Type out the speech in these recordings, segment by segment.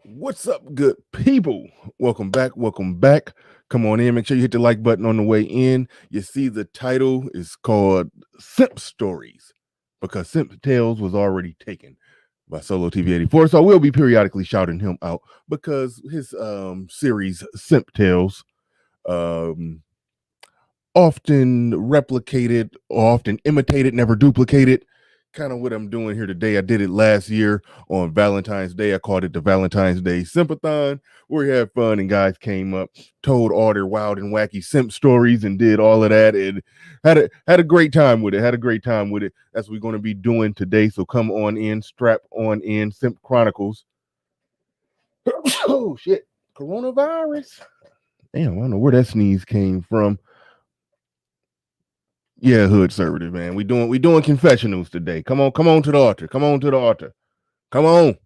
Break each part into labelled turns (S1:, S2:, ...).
S1: What's up, good people? Welcome back. Welcome back. Come on in. Make sure you hit the like button on the way in. You see, the title is called Simp Stories because Simp Tales was already taken by Solo TV 84. So I will be periodically shouting him out because his series Simp Tales um often replicated, often imitated, never duplicated. Kind of what I'm doing here today. I did it last year on Valentine's Day. I called it the Valentine's Day Sympathon, where we had fun and guys came up, told all their wild and wacky simp stories, and did all of that, and had a great time with it. Had a great time with it. That's what we're going to be doing today. So come on in, strap on in, Simp Chronicles. Oh shit, coronavirus. Damn, I don't know where that sneeze came from. Yeah, hood conservative, man. We doing confessionals today. Come on to the altar. Come on to the altar. Come on.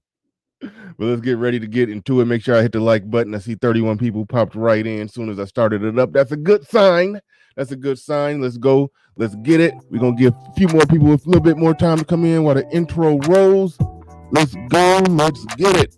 S1: But let's get ready to get into it. Make sure I hit the like button. I see 31 people popped right in as soon as I started it up. That's a good sign. That's a good sign. Let's go. Let's get it. We're gonna give a few more people a little bit more time to come in while the intro rolls. Let's go. Let's get it.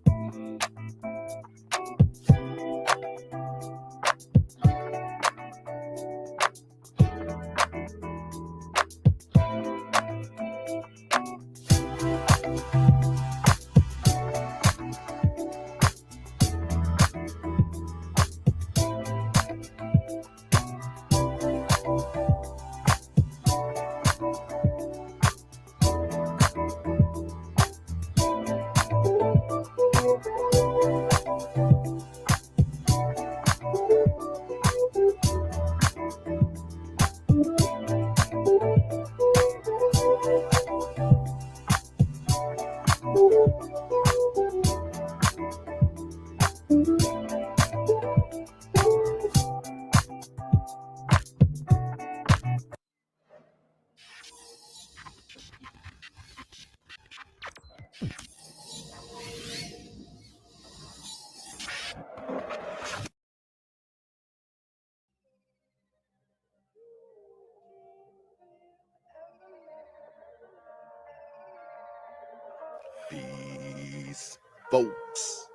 S2: Peace, folks.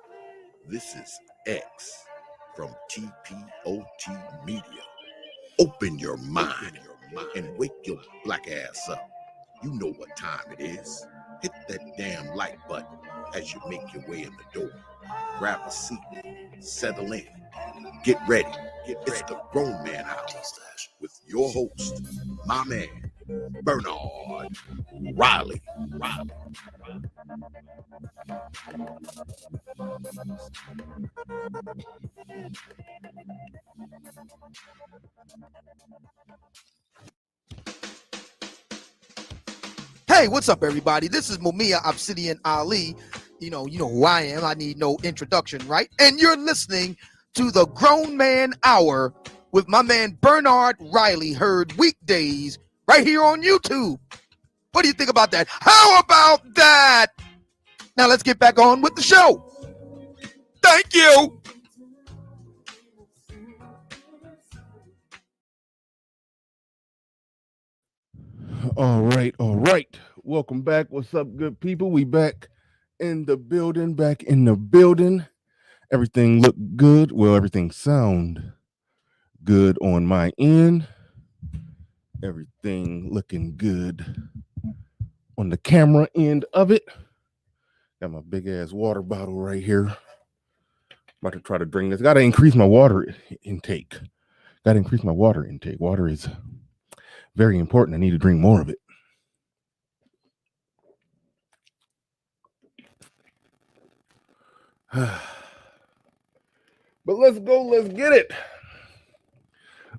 S2: This is X from TPOT Media. Open your mind and wake your black ass up. You know what time it is. Hit that damn like button as you make your way in the door. Grab a seat, settle in, get ready. It's the Grown Man Hour with your host, my man, Bernard Riley.
S3: Hey, what's up, everybody? This is Mumia Obsidian Ali. You know who I am. I need no introduction, right? And you're listening to the Grown Man Hour with my man Bernard Riley, heard weekdays right here on YouTube. What do you think about that? How about that? Now let's get back on with the show. Thank you.
S1: All right, all right. Welcome back. What's up, good people? We back in the building, back in the building. Everything look good. Well, everything sound good on my end. Everything looking good on the camera end of it. Got my big ass water bottle right here. About to try to drink this. Got to increase my water intake. Got to increase my water intake. Water is very important. I need to drink more of it. But let's go. Let's get it.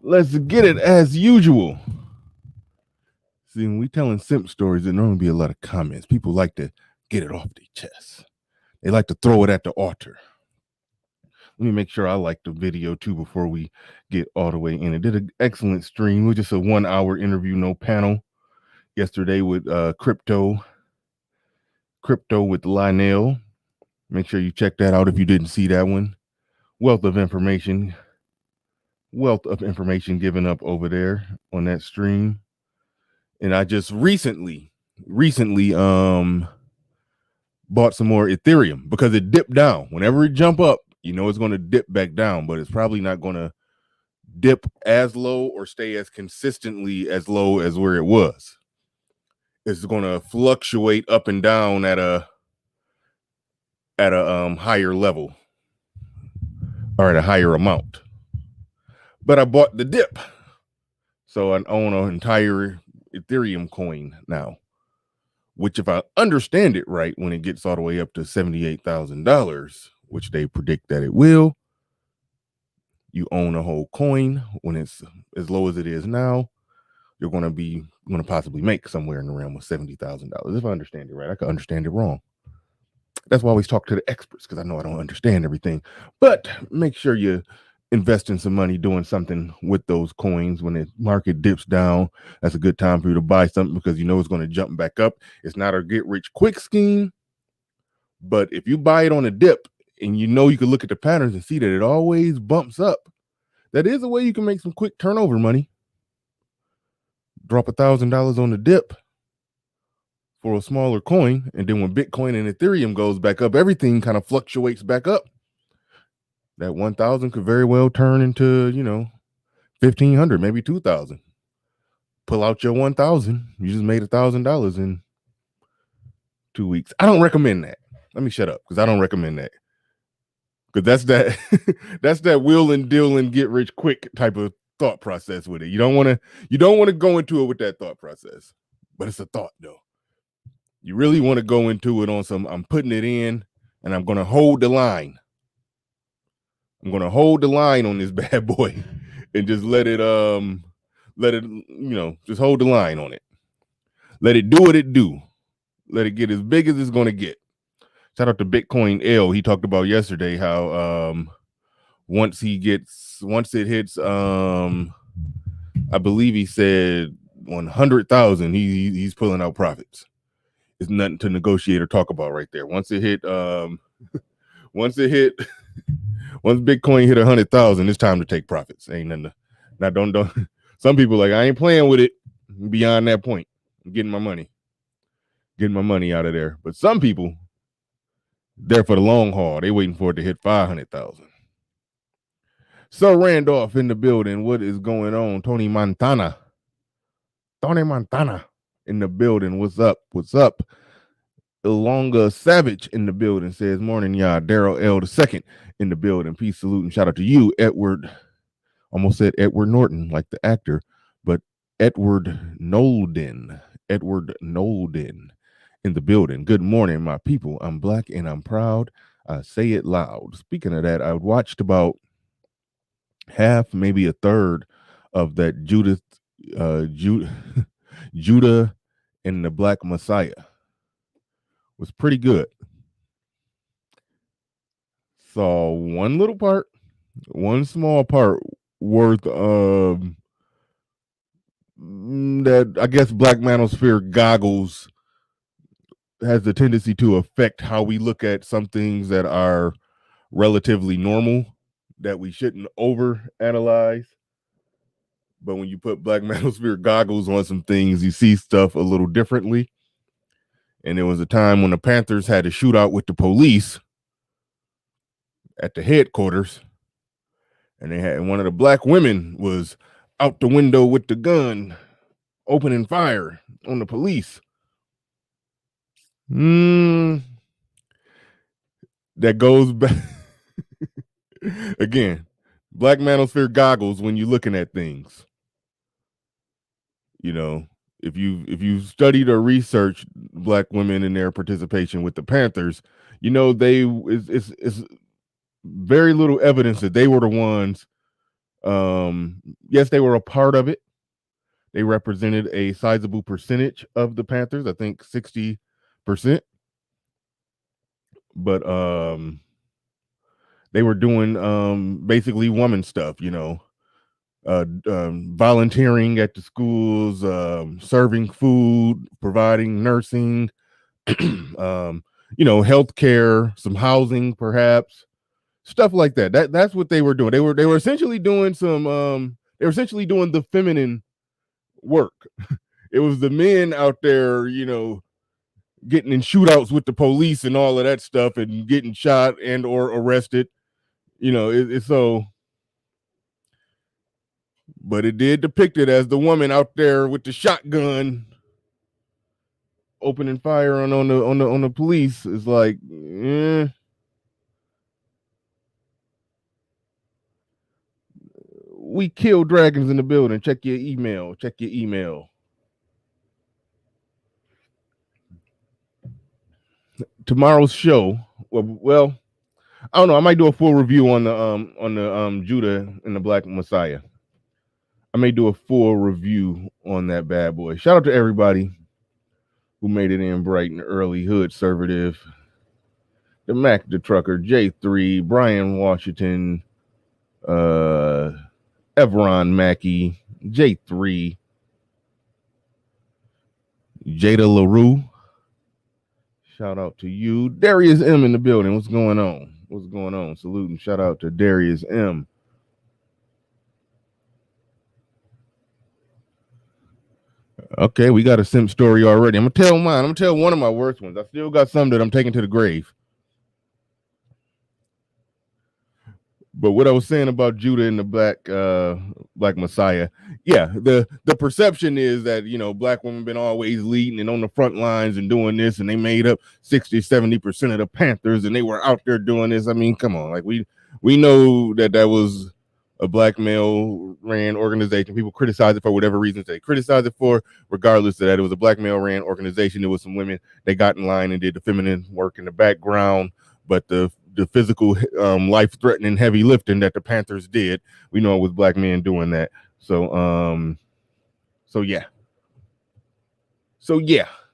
S1: Let's get it as usual. See, when we telling simp stories, there normally be a lot of comments. People like to get it off their chest. They like to throw it at the altar. Let me make sure I like the video too before we get all the way in. It did an excellent stream. It was just a 1 hour interview, no panel. Yesterday with crypto with Lionel. Make sure you check that out if you didn't see that one. Wealth of information given up over there on that stream. And I just recently bought some more Ethereum because it dipped down. Whenever it jump up, you know it's going to dip back down, but it's probably not going to dip as low or stay as consistently as low as where it was. It's going to fluctuate up and down at a higher level or at a higher amount. But I bought the dip, so I own an entire Ethereum coin now. Which, if I understand it right, when it gets all the way up to $78,000, which they predict that it will, you own a whole coin. When it's as low as it is now, you're going to possibly make somewhere in the realm of $70,000. If I understand it right, I could understand it wrong. That's why I always talk to the experts, because I know I don't understand everything. But make sure you invest in some money doing something with those coins. When the market dips down, that's a good time for you to buy something because you know it's going to jump back up. It's not a get rich quick scheme, but if you buy it on a dip and you know you can look at the patterns and see that it always bumps up, that is a way you can make some quick turnover money. Drop $1,000 on the dip for a smaller coin, and then when Bitcoin and Ethereum goes back up, everything kind of fluctuates back up. That 1,000 could very well turn into, 1,500, maybe 2,000. Pull out your 1,000. You just made $1,000 in 2 weeks. I don't recommend that. Let me shut up because I don't recommend that. Because that's that will and deal and get rich quick type of thought process with it. You don't want to go into it with that thought process. But it's a thought though. You really want to go into it on some, I'm putting it in and I'm going to hold the line. I'm going to hold the line on this bad boy and just let it, just hold the line on it. Let it do what it do. Let it get as big as it's going to get. Shout out to Bitcoin L. He talked about yesterday how once it hits, I believe he said 100,000, he's pulling out profits. It's nothing to negotiate or talk about right there. Once Bitcoin hit 100,000, it's time to take profits. Ain't nothing. Now don't. Some people like, I ain't playing with it beyond that point. I'm getting my money out of there. But some people, they're for the long haul. They waiting for it to hit 500,000. So Randolph in the building. What is going on? Tony Montana in the building. What's up? Ilonga Savage in the building says, morning, y'all. Daryl L. II in the building. Peace, salute, and shout out to you, Edward. Almost said Edward Norton, like the actor, but Edward Nolden in the building. Good morning, my people. I'm black and I'm proud. I say it loud. Speaking of that, I watched about half, maybe a third of that Judah and the Black Messiah. Was pretty good. Saw one small part worth that I guess Black Manosphere Goggles has the tendency to affect how we look at some things that are relatively normal that we shouldn't overanalyze. But when you put Black Manosphere Goggles on some things, you see stuff a little differently. And there was a time when the Panthers had a shootout with the police at the headquarters, and they had one of the black women was out the window with the gun, opening fire on the police. That goes back again. Black Manosphere Goggles when you're looking at things. If you studied or researched black women and their participation with the Panthers, it's very little evidence that they were the ones. Yes, they were a part of it. They represented a sizable percentage of the Panthers, I think 60%. But they were doing basically woman stuff, volunteering at the schools, serving food, providing nursing, healthcare, some housing, perhaps, stuff like that. That's what they were doing. They were essentially doing they were essentially doing the feminine work. It was the men out there, getting in shootouts with the police and all of that stuff and getting shot and or arrested. It's so, but it did depict it as the woman out there with the shotgun opening fire on the police. Is like, we kill dragons in the building. Check your email. Check your email. Tomorrow's show. Well, I don't know. I might do a full review on the Judah and the Black Messiah. I may do a full review on that bad boy. Shout out to everybody who made it in bright and early. Hood Servative, the Mac the Trucker, J3, Brian Washington, Evron Mackey, J3, Jada LaRue. Shout out to you. Darius M in the building. What's going on? What's going on? Salute and shout out to Darius M. Okay, we got a simp story already. I'm gonna tell mine. I'm gonna tell one of my worst ones. I still got some that I'm taking to the grave. But what I was saying about Judah and the Black Messiah, yeah, the perception is that black women been always leading and on the front lines and doing this, and they made up 60-70% of the Panthers, and they were out there doing this. I mean, come on, like we know that was a black male ran organization. People criticize it for whatever reasons they criticize it for, regardless of that it was a black male ran organization. There was some women they got in line and did the feminine work in the background, but the physical, life-threatening heavy lifting that the Panthers did, we know it was black men doing that. So yeah,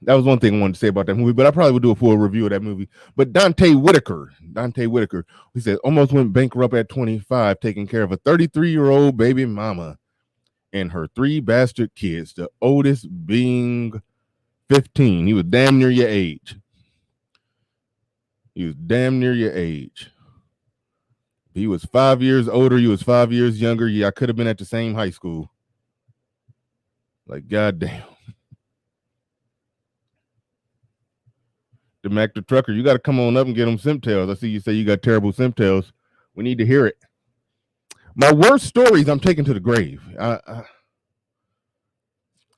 S1: that was one thing I wanted to say about that movie. But I probably would do a full review of that movie. But Dante Whitaker, he said almost went bankrupt at 25, taking care of a 33-year-old baby mama and her 3 bastard kids, the oldest being 15. He was damn near your age. He was damn near your age. He was 5 years older. You was 5 years younger. Yeah, I could have been at the same high school. Like, goddamn. The Mac the Trucker, you got to come on up and get them simp tales. I see you say you got terrible simp tales. We need to hear it. My worst stories I'm taking to the grave. I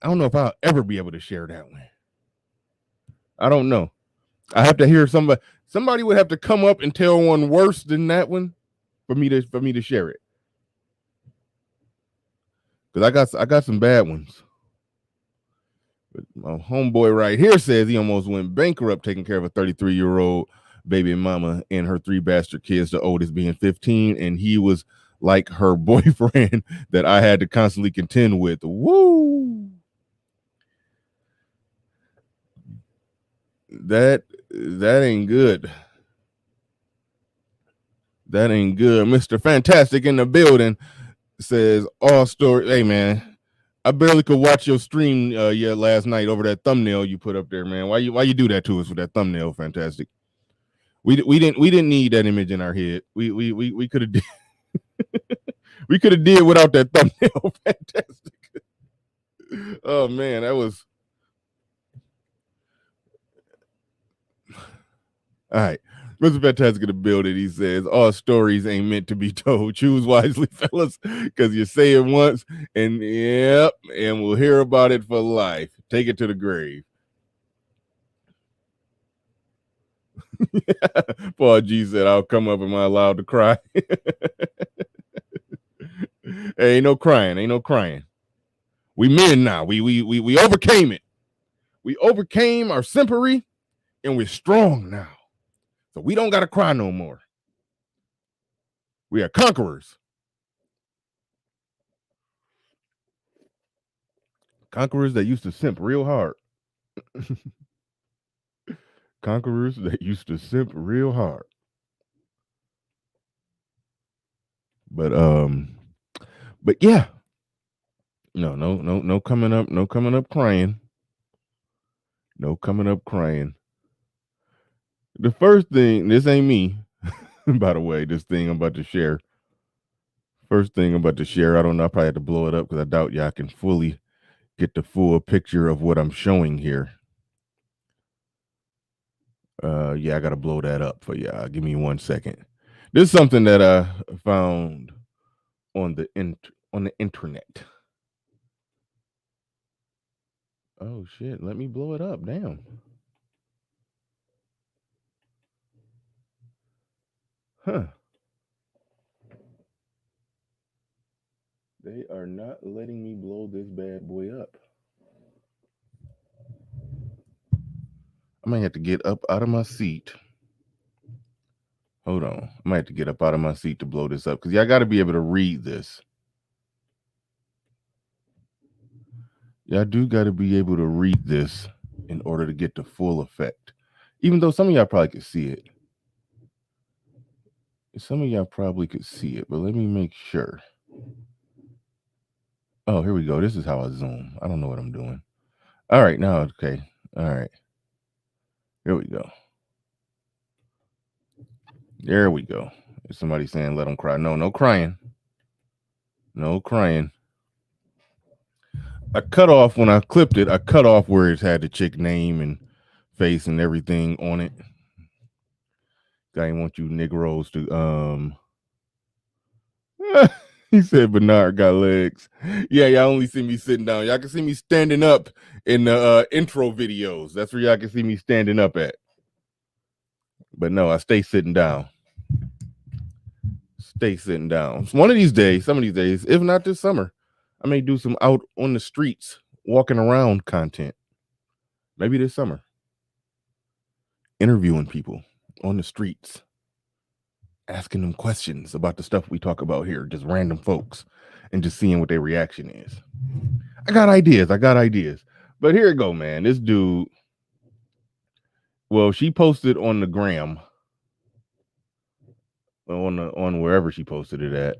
S1: don't know if I'll ever be able to share that one. I don't know. I have to hear somebody. Somebody would have to come up and tell one worse than that one for me to share it. Because I got some bad ones. But my homeboy right here says he almost went bankrupt taking care of a 33-year-old baby mama and her 3 bastard kids, the oldest being 15, and he was like her boyfriend that I had to constantly contend with. Woo! That ain't good. That ain't good. Mr. Fantastic in the building says all story. Hey man, I barely could watch your stream last night over that thumbnail you put up there, man. Why you do that to us with that thumbnail, Fantastic? We didn't need that image in our head. We could have did we could have did without that thumbnail, Fantastic. Oh man, that was all right. Mr. Fantastic in the building, he says, all stories ain't meant to be told. Choose wisely, fellas, because you say it once, and we'll hear about it for life. Take it to the grave. Paul G said, I'll come up. Am I allowed to cry? Hey, ain't no crying. We men now. We overcame it. We overcame our simpery, and we're strong now. So we don't got to cry no more. We are conquerors. Conquerors that used to simp real hard. Conquerors that used to simp real hard. But yeah. No coming up crying. No coming up crying. The first thing, this ain't me, by the way, this thing I'm about to share. First thing I'm about to share, I don't know, I probably have to blow it up because I doubt y'all can fully get the full picture of what I'm showing here. Yeah, I gotta blow that up for y'all. Give me 1 second. This is something that I found on the internet. Oh shit! Let me blow it up. Damn. Huh? They are not letting me blow this bad boy up. I might have to get up out of my seat. Hold on. I might have to get up out of my seat to blow this up because y'all got to be able to read this. Y'all do got to be able to read this in order to get the full effect. Even though some of y'all probably could see it. Some of y'all probably could see it, but let me make sure. Oh, here we go. This is how I zoom. I don't know what I'm doing. All right, now, okay. All right. Here we go. There we go. Is somebody saying let them cry? No, no crying. No crying. I cut off when I clipped it. I cut off where it had the chick name and face and everything on it. I didn't want you Negroes to he said Bernard got legs. Yeah, y'all only see me sitting down. Y'all can see me standing up in the intro videos. That's where y'all can see me standing up at. But no, I stay sitting down. Stay sitting down. One of these days, some of these days, if not this summer, I may do some out on the streets, walking around content. Maybe this summer. Interviewing people on the streets, asking them questions about the stuff we talk about here, just random folks, and just seeing what their reaction is. I got ideas. But here it go, man. This dude, well, she posted on the gram, on wherever she posted it at.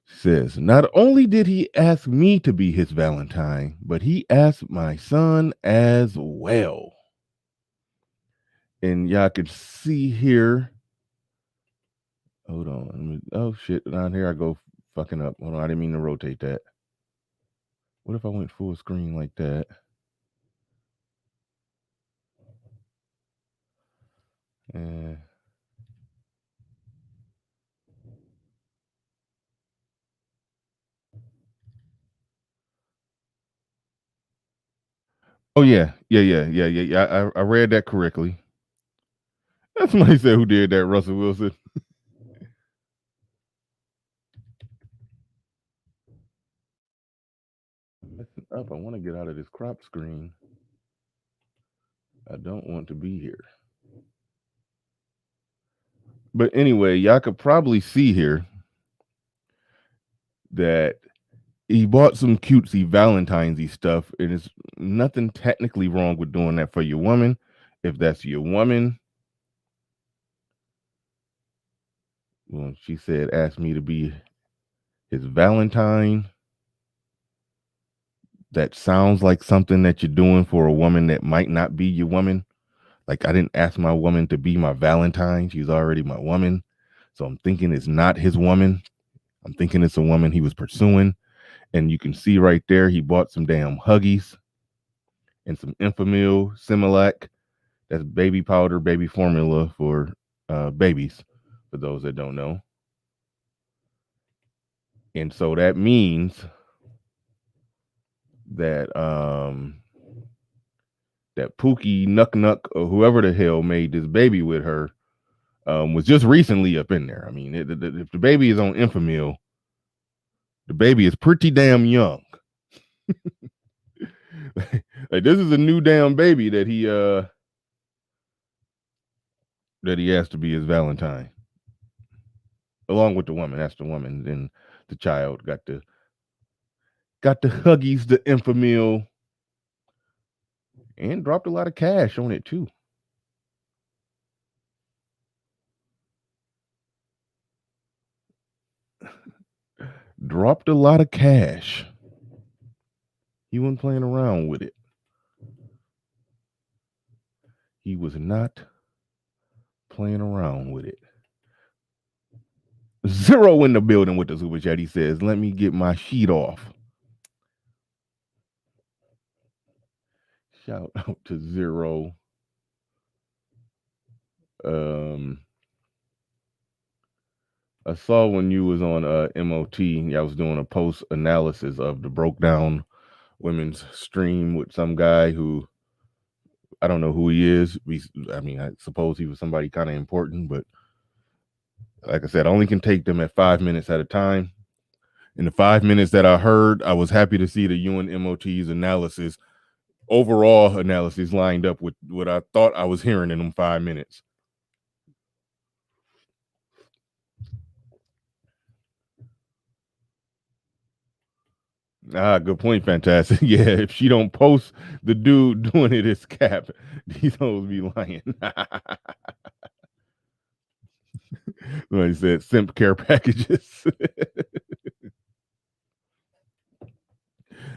S1: Says, not only did he ask me to be his Valentine, but he asked my son as well. And y'all can see here. Hold on. Oh shit. Down here I go fucking up. Hold on. I didn't mean to rotate that. What if I went full screen like that? Oh yeah. I read that correctly. That's somebody said who did that, Russell Wilson. Messing up. I want to get out of this crop screen. I don't want to be here. But anyway, y'all could probably see here that he bought some cutesy Valentine's-y stuff, and it's nothing technically wrong with doing that for your woman. If that's your woman, well, she said, ask me to be his Valentine. That sounds like something that you're doing for a woman that might not be your woman. Like, I didn't ask my woman to be my Valentine. She's already my woman. So I'm thinking it's not his woman. I'm thinking it's a woman he was pursuing. And you can see right there, he bought some damn Huggies and some Enfamil, Similac. That's baby powder, baby formula for babies, for those that don't know. And so that means that that Pookie Nuck Nuck or whoever the hell made this baby with her was just recently up in there. I mean, if the baby is on Enfamil, the baby is pretty damn young. Like this is a new damn baby that he has to be his Valentine. Along with the woman. That's the woman. Then the child got the Huggies, the Enfamil, and dropped a lot of cash on it too. Dropped a lot of cash. He wasn't playing around with it. He was not playing around with it. Zero in the building with the super chat. He says, let me get my sheet off. Shout out to Zero. Um, I saw when you was on MOT, I was doing a post analysis of the broke down women's stream with some guy who I don't know who he is. I mean, I suppose he was somebody kind of important, but like I said, I only can take them at 5 minutes at a time. In the 5 minutes that I heard, I was happy to see the UNMOT's analysis, overall analysis, lined up with what I thought I was hearing in them 5 minutes. Ah, good point, fantastic. Yeah, if she don't post the dude doing it as cap, these hoes be lying. Like I said, simp care packages.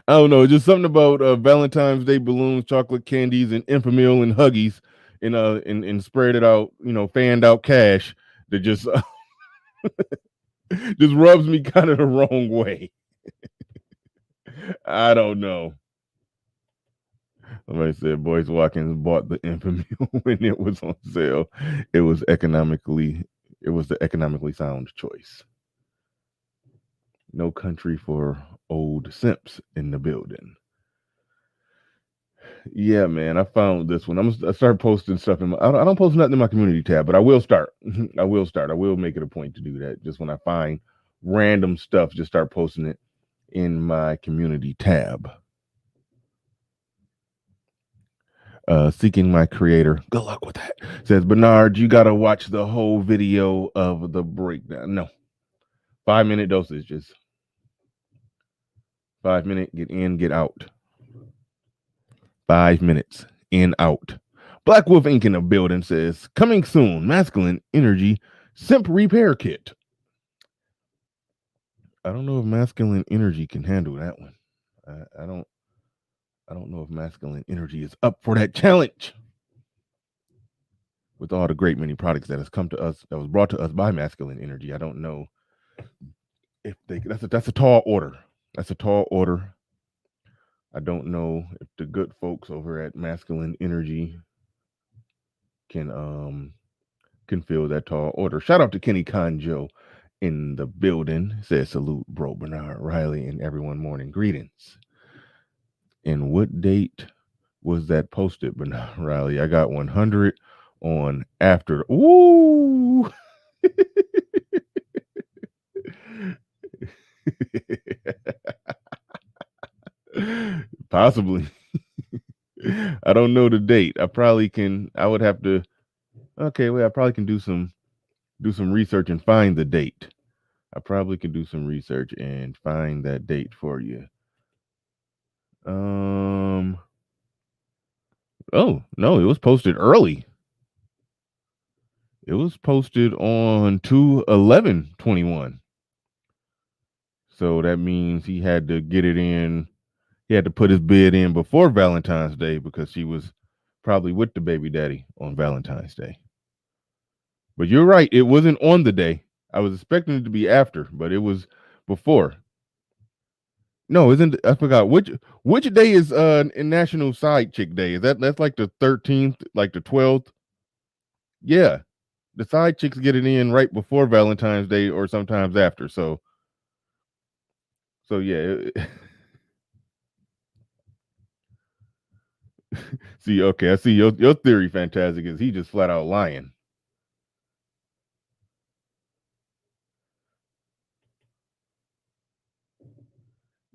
S1: I don't know, just something about Valentine's Day balloons, chocolate candies, and Infamil and Huggies, and spread it out, fanned out cash that just just rubs me kind of the wrong way. I don't know. Somebody said Boyce Watkins bought the Infamil when it was on sale. It was the economically sound choice. No country for old simps in the building. Yeah, man, I found this one. I start posting stuff I don't post nothing in my community tab, but I will start. I will start. I will make it a point to do that. Just when I find random stuff, just start posting it in my community tab. Seeking my creator. Good luck with that. Says Bernard, you gotta watch the whole video of the breakdown. No. 5 minute doses, just 5 minute, get in, get out. 5 minutes, in, out. Black Wolf Inc. in the building says, coming soon, masculine energy simp repair kit. I don't know if masculine energy can handle that one. I don't know if masculine energy is up for that challenge. With all the great many products that has come to us, that was brought to us by masculine energy, I don't know if that's a tall order. That's a tall order. I don't know if the good folks over at masculine energy can fill that tall order. Shout out to Kenny Conjo in the building. Says salute, bro, Bernard Riley, and everyone. Morning greetings. And what date was that posted, Bernard Riley? I got 100 on after. Ooh. Possibly. I don't know the date. I probably can. I would have to. Okay, well, I probably can do some research and find the date. I probably can do some research and find that date for you. Oh no, it was posted early. It was posted on 2/11/21. So that means he had to get it in. He had to put his bid in before Valentine's Day because she was probably with the baby daddy on Valentine's Day. But you're right, it wasn't on the day. I was expecting it to be after, but it was before. No, isn't I forgot which day is National Side Chick Day? Is that's like the 13th, like the 12th? Yeah. The side chicks get it in right before Valentine's Day or sometimes after. So yeah. See, okay, I see your theory, Fantastic, is he just flat out lying.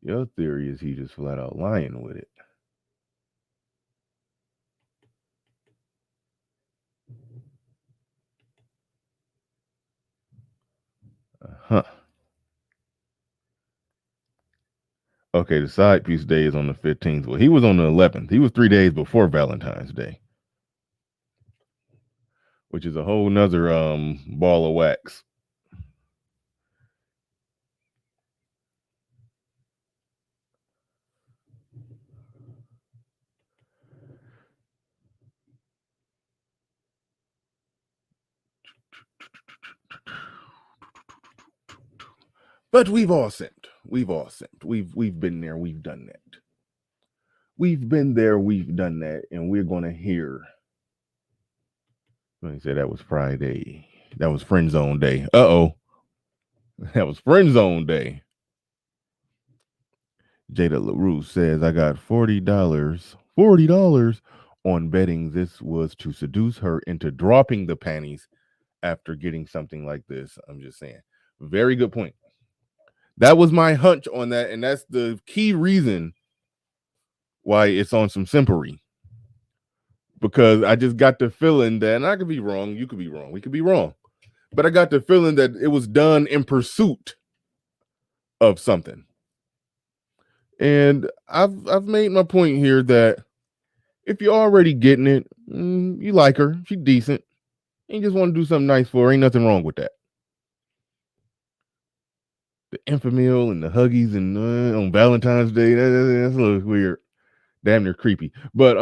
S1: Your theory is he just flat out lying with it. Huh. Okay, the side piece day is on the 15th. Well, he was on the 11th. He was 3 days before Valentine's Day, which is a whole nother ball of wax. But we've all simped. We've all simped. We've been there. We've done that. We've been there. We've done that, and we're gonna hear Let me say that was Friday. That was friend zone day. Uh-oh. That was friend zone day. Jada LaRue says, I got $40 on betting this was to seduce her into dropping the panties after getting something like this. I'm just saying. Very good point. That was my hunch on that, and that's the key reason why it's on some simpery. Because I just got the feeling that, and I could be wrong, you could be wrong, we could be wrong, but I got the feeling that it was done in pursuit of something. And I've made my point here that if you're already getting it, you like her, she's decent, and you just want to do something nice for her, ain't nothing wrong with that. The infamil and the huggies and on Valentine's Day, that's a little weird, damn near creepy. But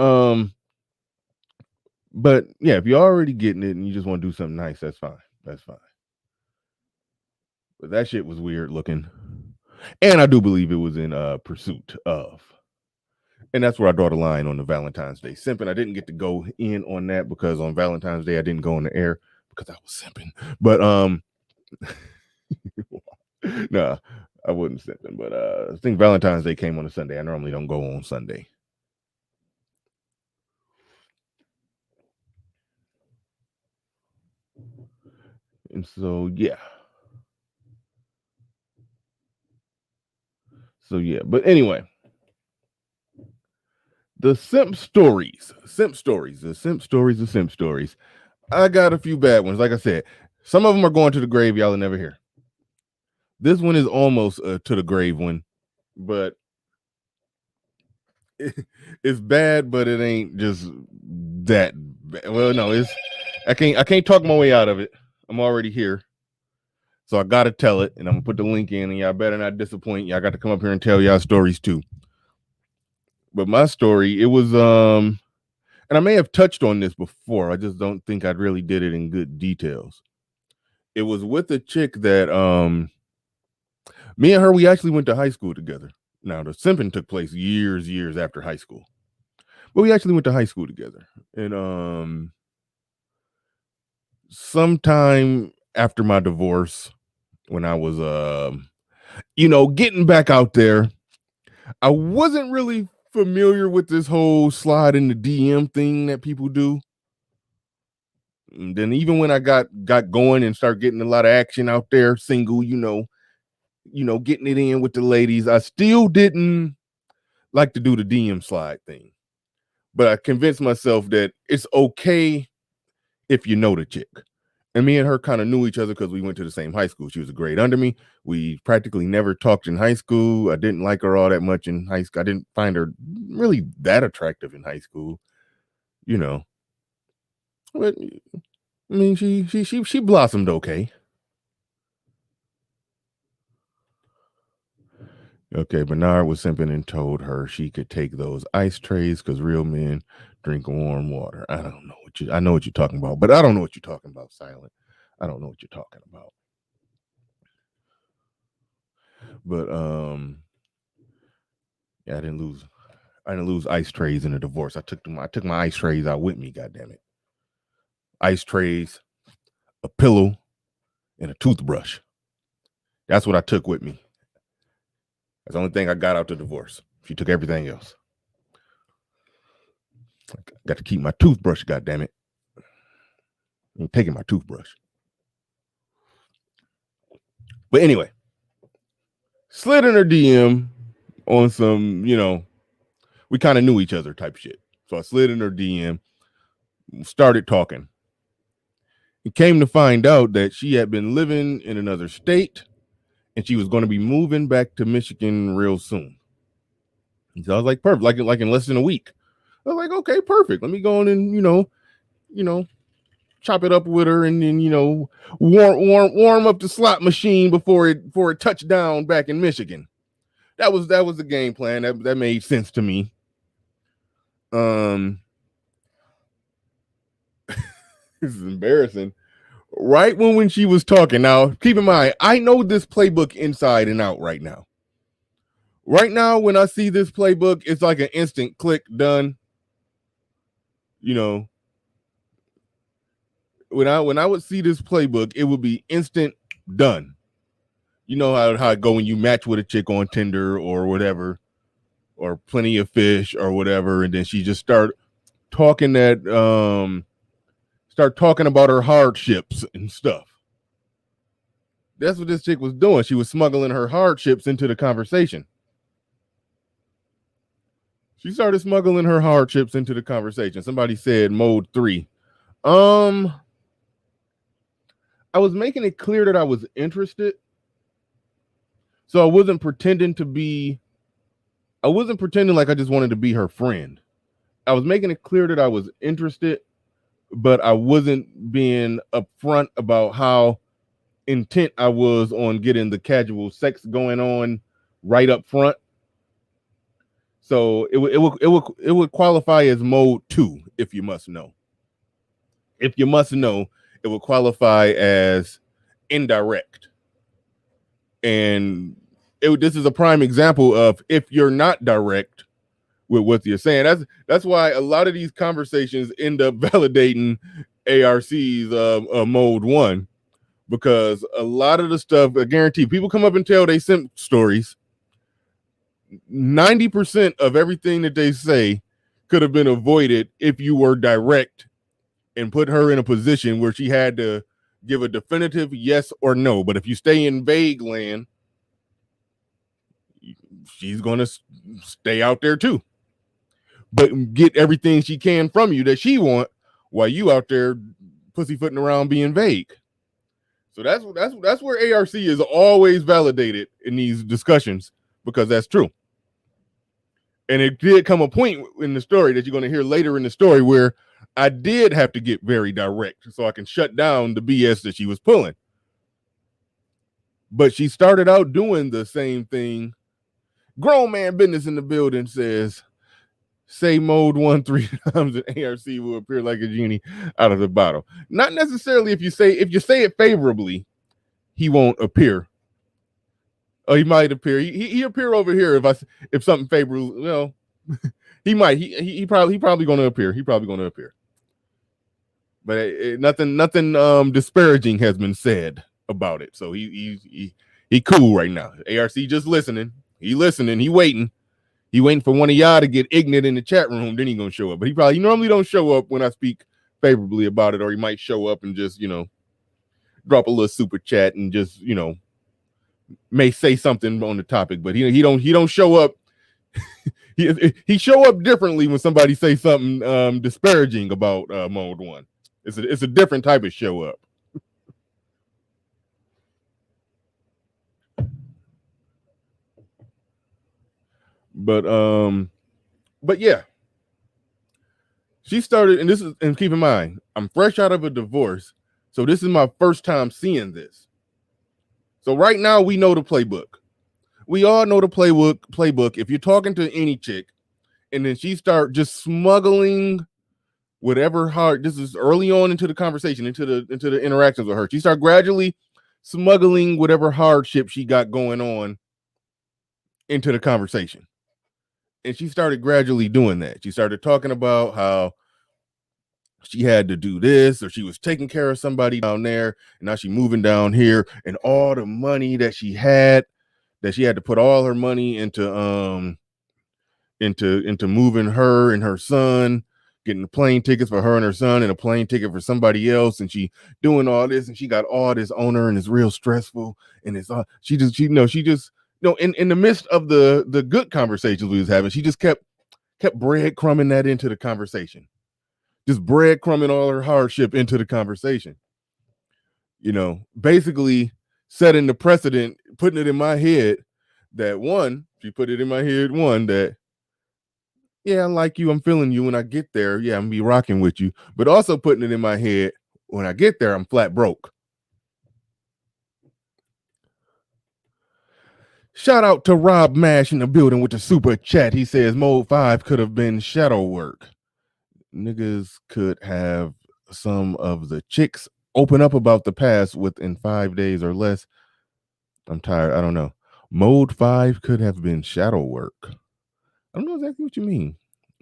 S1: yeah, if you're already getting it and you just want to do something nice, that's fine. That's fine. But that shit was weird looking. And I do believe it was in pursuit of. And that's where I draw the line on the Valentine's Day simping. I didn't get to go in on that because on Valentine's Day I didn't go on the air because I was simping. But nah, I wasn't simping. But I think Valentine's Day came on a Sunday. I normally don't go on Sunday. And so yeah. But anyway, the Simp Stories. I got a few bad ones. Like I said, some of them are going to the grave. Y'all will never hear. This one is almost to the grave one, but it's bad, but it ain't just that bad. Well, no, I can't talk my way out of it. I'm already here. So I gotta tell it, and I'm gonna put the link in, and y'all better not disappoint. Y'all got to come up here and tell y'all stories too. But my story, it was and I may have touched on this before. I just don't think I really did it in good details. It was with a chick that me and her, we actually went to high school together. Now the simping took place years after high school. But we actually went to high school together. And sometime after my divorce, when I was getting back out there, I wasn't really familiar with this whole slide in the DM thing that people do. And then even when I got going and start getting a lot of action out there, single, getting it in with the ladies, I still didn't like to do the DM slide thing. But I convinced myself that it's okay if you know the chick. And me and her kind of knew each other because we went to the same high school. She was a grade under me. We practically never talked in high school. I didn't like her all that much in high school. I didn't find her really that attractive in high school, But I mean, she blossomed okay. Okay, Bernard was simping and told her she could take those ice trays because real men drink warm water. I don't know I know what you're talking about, but I don't know what you're talking about, Silent. I don't know what you're talking about. But yeah, I didn't lose ice trays in a divorce. I took my ice trays out with me, goddamn it. Ice trays, a pillow, and a toothbrush. That's what I took with me. That's the only thing I got out the divorce. She took everything else. I got to keep my toothbrush, goddamn it. I'm taking my toothbrush. But anyway, slid in her DM on some, we kind of knew each other type shit. So I slid in her DM, started talking. It came to find out that she had been living in another state and she was going to be moving back to Michigan real soon. And so I was like, perfect, like in less than a week. I was like, okay, perfect. Let me go on and, chop it up with her and then, warm up the slot machine before it touched down back in Michigan. That was the game plan. That made sense to me. This is embarrassing. Right when she was talking, now keep in mind, I know this playbook inside and out right now. Right now, when I see this playbook, it's like an instant click, done. when I would see this playbook, it would be instant done. You know how it go when you match with a chick on Tinder or whatever, or Plenty of Fish or whatever, and then she just talking that start talking about her hardships and stuff. That's what this chick was doing. She was smuggling her hardships into the conversation. She started smuggling her hardships into the conversation. Somebody said mode 3. I was making it clear that I was interested. So I wasn't pretending like I just wanted to be her friend. I was making it clear that I was interested, but I wasn't being upfront about how intent I was on getting the casual sex going on right up front. So it would qualify as mode 2, if you must know. If you must know, it would qualify as indirect. And this is a prime example of if you're not direct with what you're saying. That's why a lot of these conversations end up validating ARC's mode 1, because a lot of the stuff, I guarantee, people come up and tell they simp stories. 90% of everything that they say could have been avoided if you were direct and put her in a position where she had to give a definitive yes or no. But if you stay in vague land, she's going to stay out there too, but get everything she can from you that she want, while you out there pussyfooting around being vague. So that's where ARC is always validated in these discussions, because that's true. And it did come a point in the story that you're going to hear later in the story where I did have to get very direct so I can shut down the BS that she was pulling. But she started out doing the same thing. Grown man business in the building says, say mode 1 3 times and ARC will appear like a genie out of the bottle. Not necessarily if you say it favorably, he won't appear. Oh, he might appear. He appear over here if something favorable. Well, he might. He probably going to appear. He probably going to appear. But nothing disparaging has been said about it. So he cool right now. ARC just listening. He listening. He waiting. He waiting for one of y'all to get ignorant in the chat room. Then he gonna show up. But he normally don't show up when I speak favorably about it, or he might show up and just drop a little super chat and just may say something on the topic. But he don't show up. he show up differently when somebody say something disparaging about mode 1. It's a different type of show up. But yeah, she started, and keep in mind, I'm fresh out of a divorce, so this is my first time seeing this. So right now we know the playbook. We all know the playbook. If you're talking to any chick, and then she start just smuggling whatever this is early on into the conversation, into the interactions with her. She start gradually smuggling whatever hardship she got going on into the conversation. And she started gradually doing that. She started talking about how she had to do this, or she was taking care of somebody down there, and now she's moving down here, and all the money that she had to put all her money into moving her and her son, getting the plane tickets for her and her son, and a plane ticket for somebody else, and she doing all this, and she got all this on her, and it's real stressful, and it's all she just in the midst of the good conversations we was having, she just kept breadcrumbing that into the conversation. Just breadcrumbing all her hardship into the conversation. Basically setting the precedent, putting it in my head that yeah, I like you, I'm feeling you when I get there. Yeah, I'm gonna be rocking with you. But also putting it in my head, when I get there, I'm flat broke. Shout out to Rob Mash in the building with the super chat. He says mode 5 could have been shadow work. Niggas could have some of the chicks open up about the past within 5 days or less. I'm tired. I don't know. Mode 5 could have been shadow work. I don't know exactly what you mean.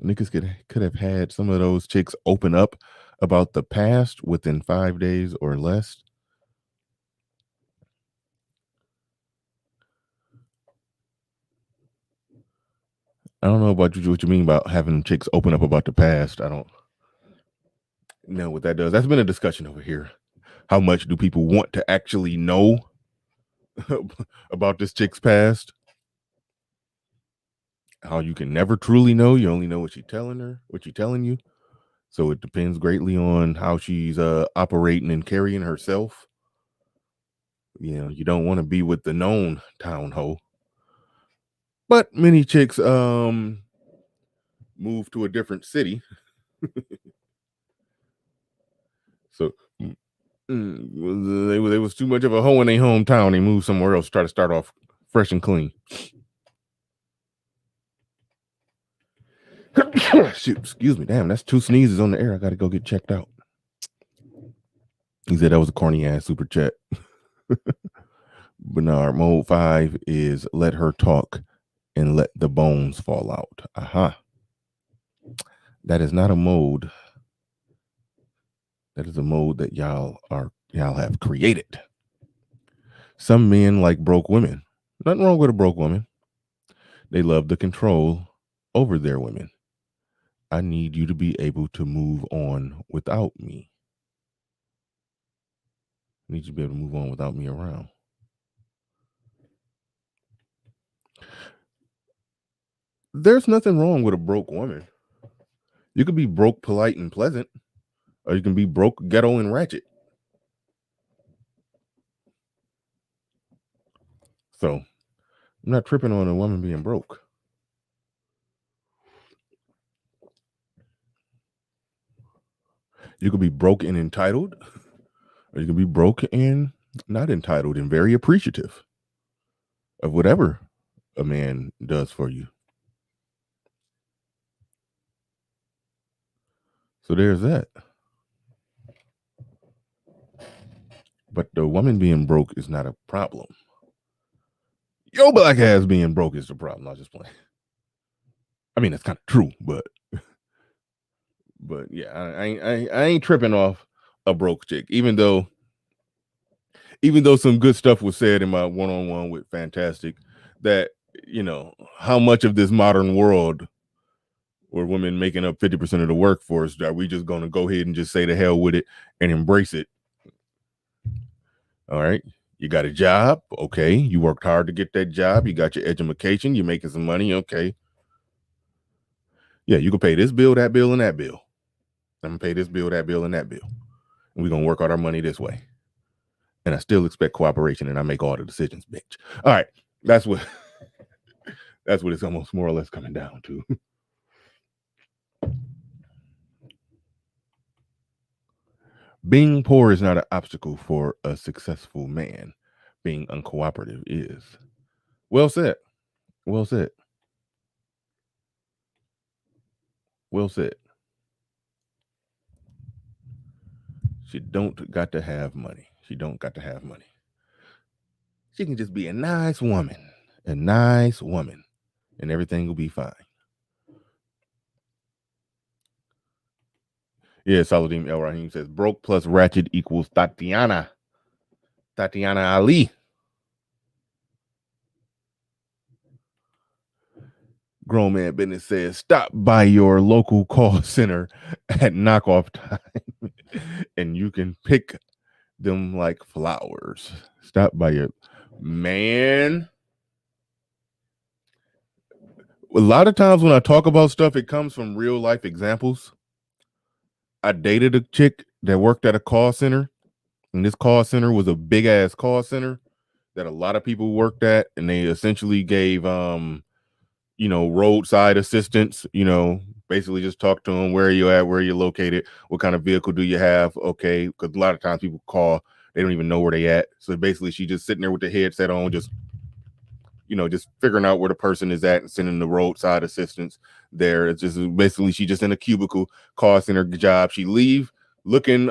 S1: Niggas could have had some of those chicks open up about the past within 5 days or less. I don't know about you, what you mean about having chicks open up about the past. I don't know what that does. That's been a discussion over here. How much do people want to actually know about this chick's past? How you can never truly know. You only know what she's telling her, what she's telling you. So it depends greatly on how she's operating and carrying herself. You know, you don't want to be with the known town hoe. But many chicks move to a different city. So they was too much of a hoe in their hometown. They moved somewhere else, try to start off fresh and clean. Shoot, excuse me. Damn, that's 2 sneezes on the air. I got to go get checked out. He said that was a corny ass super chat. Bernard, mode 5 is let her talk and let the bones fall out. Aha. That is not a mode. That is a mode that y'all have created. Some men like broke women. Nothing wrong with a broke woman. They love the control over their women. I need you to be able to move on without me. I need you to be able to move on without me around. There's nothing wrong with a broke woman. You could be broke, polite, and pleasant, or you can be broke, ghetto, and ratchet. So I'm not tripping on a woman being broke. You could be broke and entitled, or you can be broke and not entitled and very appreciative of whatever a man does for you. So there's that. But the woman being broke is not a problem. Your black ass being broke is the problem. I was just playing. I mean, it's kind of true, but yeah, I ain't tripping off a broke chick, even though some good stuff was said in my one-on-one with Fantastic, that, you know, how much of this modern world where women making up 50% of the workforce, are we just going to go ahead and just say the hell with it and embrace it? All right. You got a job. Okay. You worked hard to get that job. You got your education. You're making some money. Okay. Yeah, you can pay this bill, that bill, and that bill. I'm going to pay this bill, that bill, and that bill. And we're going to work out our money this way. And I still expect cooperation, and I make all the decisions, bitch. All right. That's what it's almost more or less coming down to. Being poor is not an obstacle for a successful man. Being uncooperative is. Well said. Well said. Well said. She don't got to have money. She don't got to have money. She can just be a nice woman. A nice woman. And everything will be fine. Yeah, Saladim El Rahim says broke plus ratchet equals Tatiana Ali. Grown Man Business says stop by your local call center at knockoff time and you can pick them like flowers. Stop by your man. A lot of times when I talk about stuff, it comes from real life examples. I dated a chick that worked at a call center, and this call center was a big ass call center that a lot of people worked at, and they essentially gave roadside assistance, basically just talk to them, where are you at, where are you located, what kind of vehicle do you have, okay, because a lot of times people call, they don't even know where they at, so basically she just sitting there with the headset on, just figuring out where the person is at and sending the roadside assistance there. It's just basically she just in a cubicle, call center job. She leave looking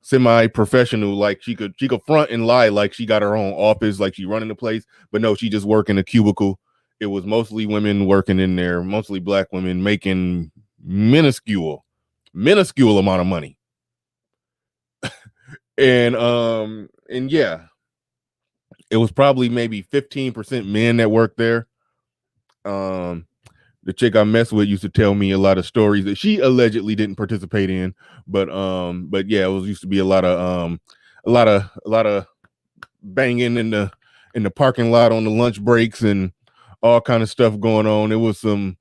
S1: semi-professional, like she could front and lie like she got her own office, like she running the place, but no, she just work in a cubicle. It was mostly women working in there, mostly black women making minuscule minuscule amount of money. And yeah, it was probably maybe 15% men that worked there. The chick I messed with used to tell me a lot of stories that she allegedly didn't participate in, but yeah, it was used to be a lot of banging in the parking lot on the lunch breaks and all kind of stuff going on. It was some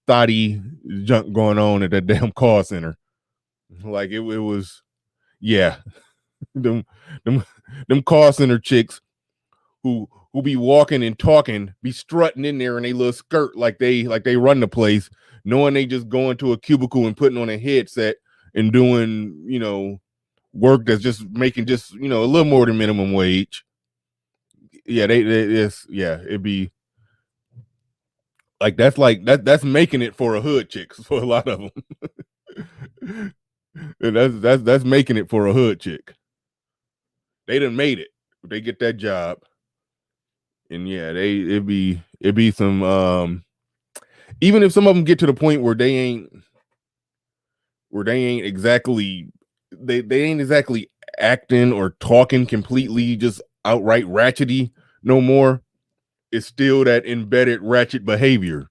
S1: thotty junk going on at that damn call center. Like it was, yeah. them them them call center chicks who be walking and talking, be strutting in there in a little skirt like they run the place, knowing they just going to a cubicle and putting on a headset and doing, work that's just making just, a little more than minimum wage. Yeah, it'd be that's making it for a hood chicks for a lot of them. And that's making it for a hood chick. They done made it. They get that job. And yeah, it'd be some even if some of them get to the point where they ain't exactly they ain't exactly acting or talking completely just outright ratchety no more. It's still that embedded ratchet behavior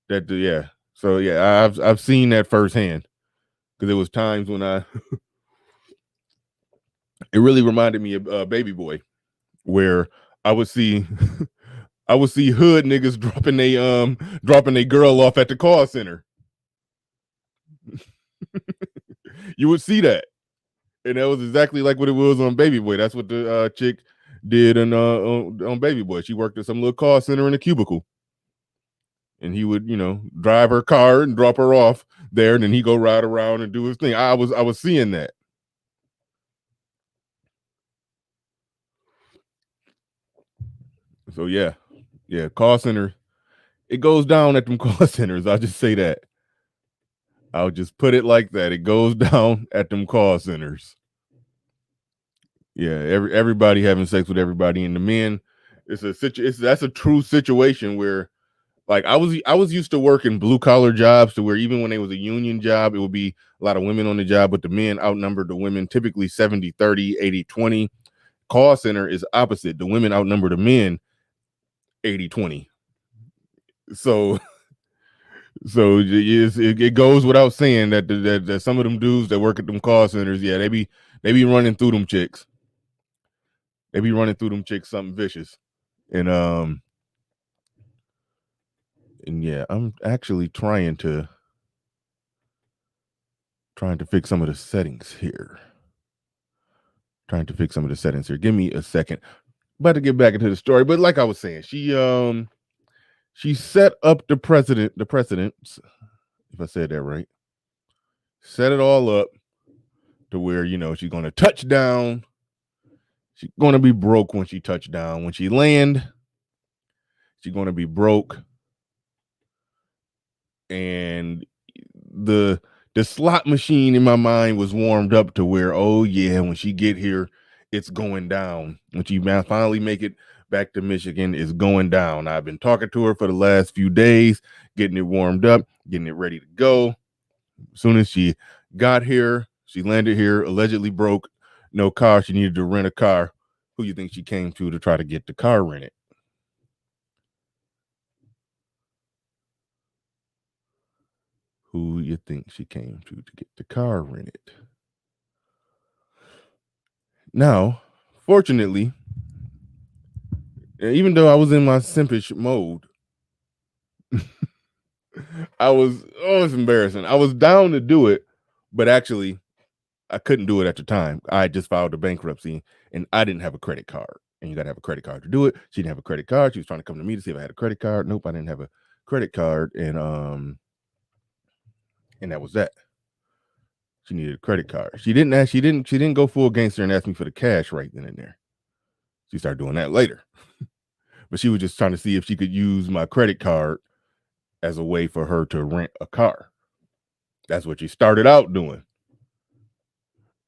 S1: that yeah. So yeah, I've seen that firsthand because there was times when it really reminded me of Baby Boy, where I would see I would see hood niggas dropping a girl off at the call center. You would see that, and that was exactly like what it was on Baby Boy. That's what the chick did on Baby Boy. She worked at some little call center in a cubicle, and he would drive her car and drop her off there, and then he go ride around and do his thing. I was seeing that. So yeah, call center. It goes down at them call centers. I'll just say that. I'll just put it like that. It goes down at them call centers. Yeah, everybody having sex with everybody, and the men. That's a true situation where, like, I was used to working blue collar jobs to where even when it was a union job, it would be a lot of women on the job, but the men outnumbered the women, typically 70-30, 80-20. Call center is opposite. The women outnumber the men 80-20. So it goes without saying that some of them dudes that work at them call centers, yeah, they be running through them chicks. They be running through them chicks something vicious. And yeah, I'm actually trying to fix some of the settings here. Give me a second. About to get back into the story, but like I was saying, she set up the precedents, if I said that right. Set it all up to where, she's gonna touch down. She's gonna be broke when she touch down. When she land, she's gonna be broke. And the slot machine in my mind was warmed up to where, oh yeah, when she get here, it's going down. When she finally make it back to Michigan, it's going down. I've been talking to her for the last few days, getting it warmed up, getting it ready to go. As soon as she got here, she landed here, allegedly broke, no car. She needed to rent a car. Who you think she came to try to get the car rented? Who you think she came to get the car rented? Now, fortunately, even though I was in my simpish mode, it's embarrassing. I was down to do it, but actually, I couldn't do it at the time. I just filed a bankruptcy and I didn't have a credit card. And you got to have a credit card to do it. She didn't have a credit card. She was trying to come to me to see if I had a credit card. Nope, I didn't have a credit card. And that was that. She needed a credit card. She didn't go full gangster and ask me for the cash right then and there. She started doing that later. But she was just trying to see if she could use my credit card as a way for her to rent a car. That's what she started out doing.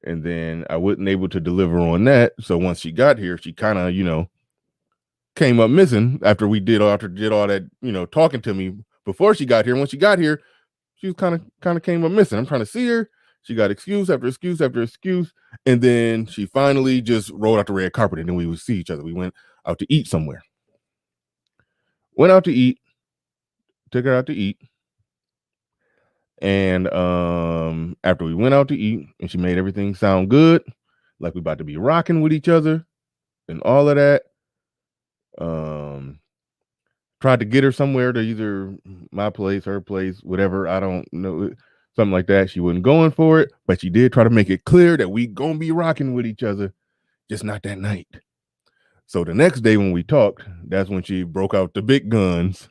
S1: And then I wasn't able to deliver on that. So once she got here, she kind of, came up missing after did all that, talking to me before she got here. When she got here, She was kind of came up missing. I'm trying to see her. She got excuse after excuse after excuse, and then she finally just rolled out the red carpet, and then we would see each other. We went out to eat somewhere. Went out to eat. Took her out to eat. And after we went out to eat, and she made everything sound good, like we about to be rocking with each other, and all of that. Tried to get her somewhere to either my place, her place, whatever. I don't know, something like that. She wasn't going for it, but she did try to make it clear that we gonna be rocking with each other, just not that night. So the next day when we talked, that's when she broke out the big guns,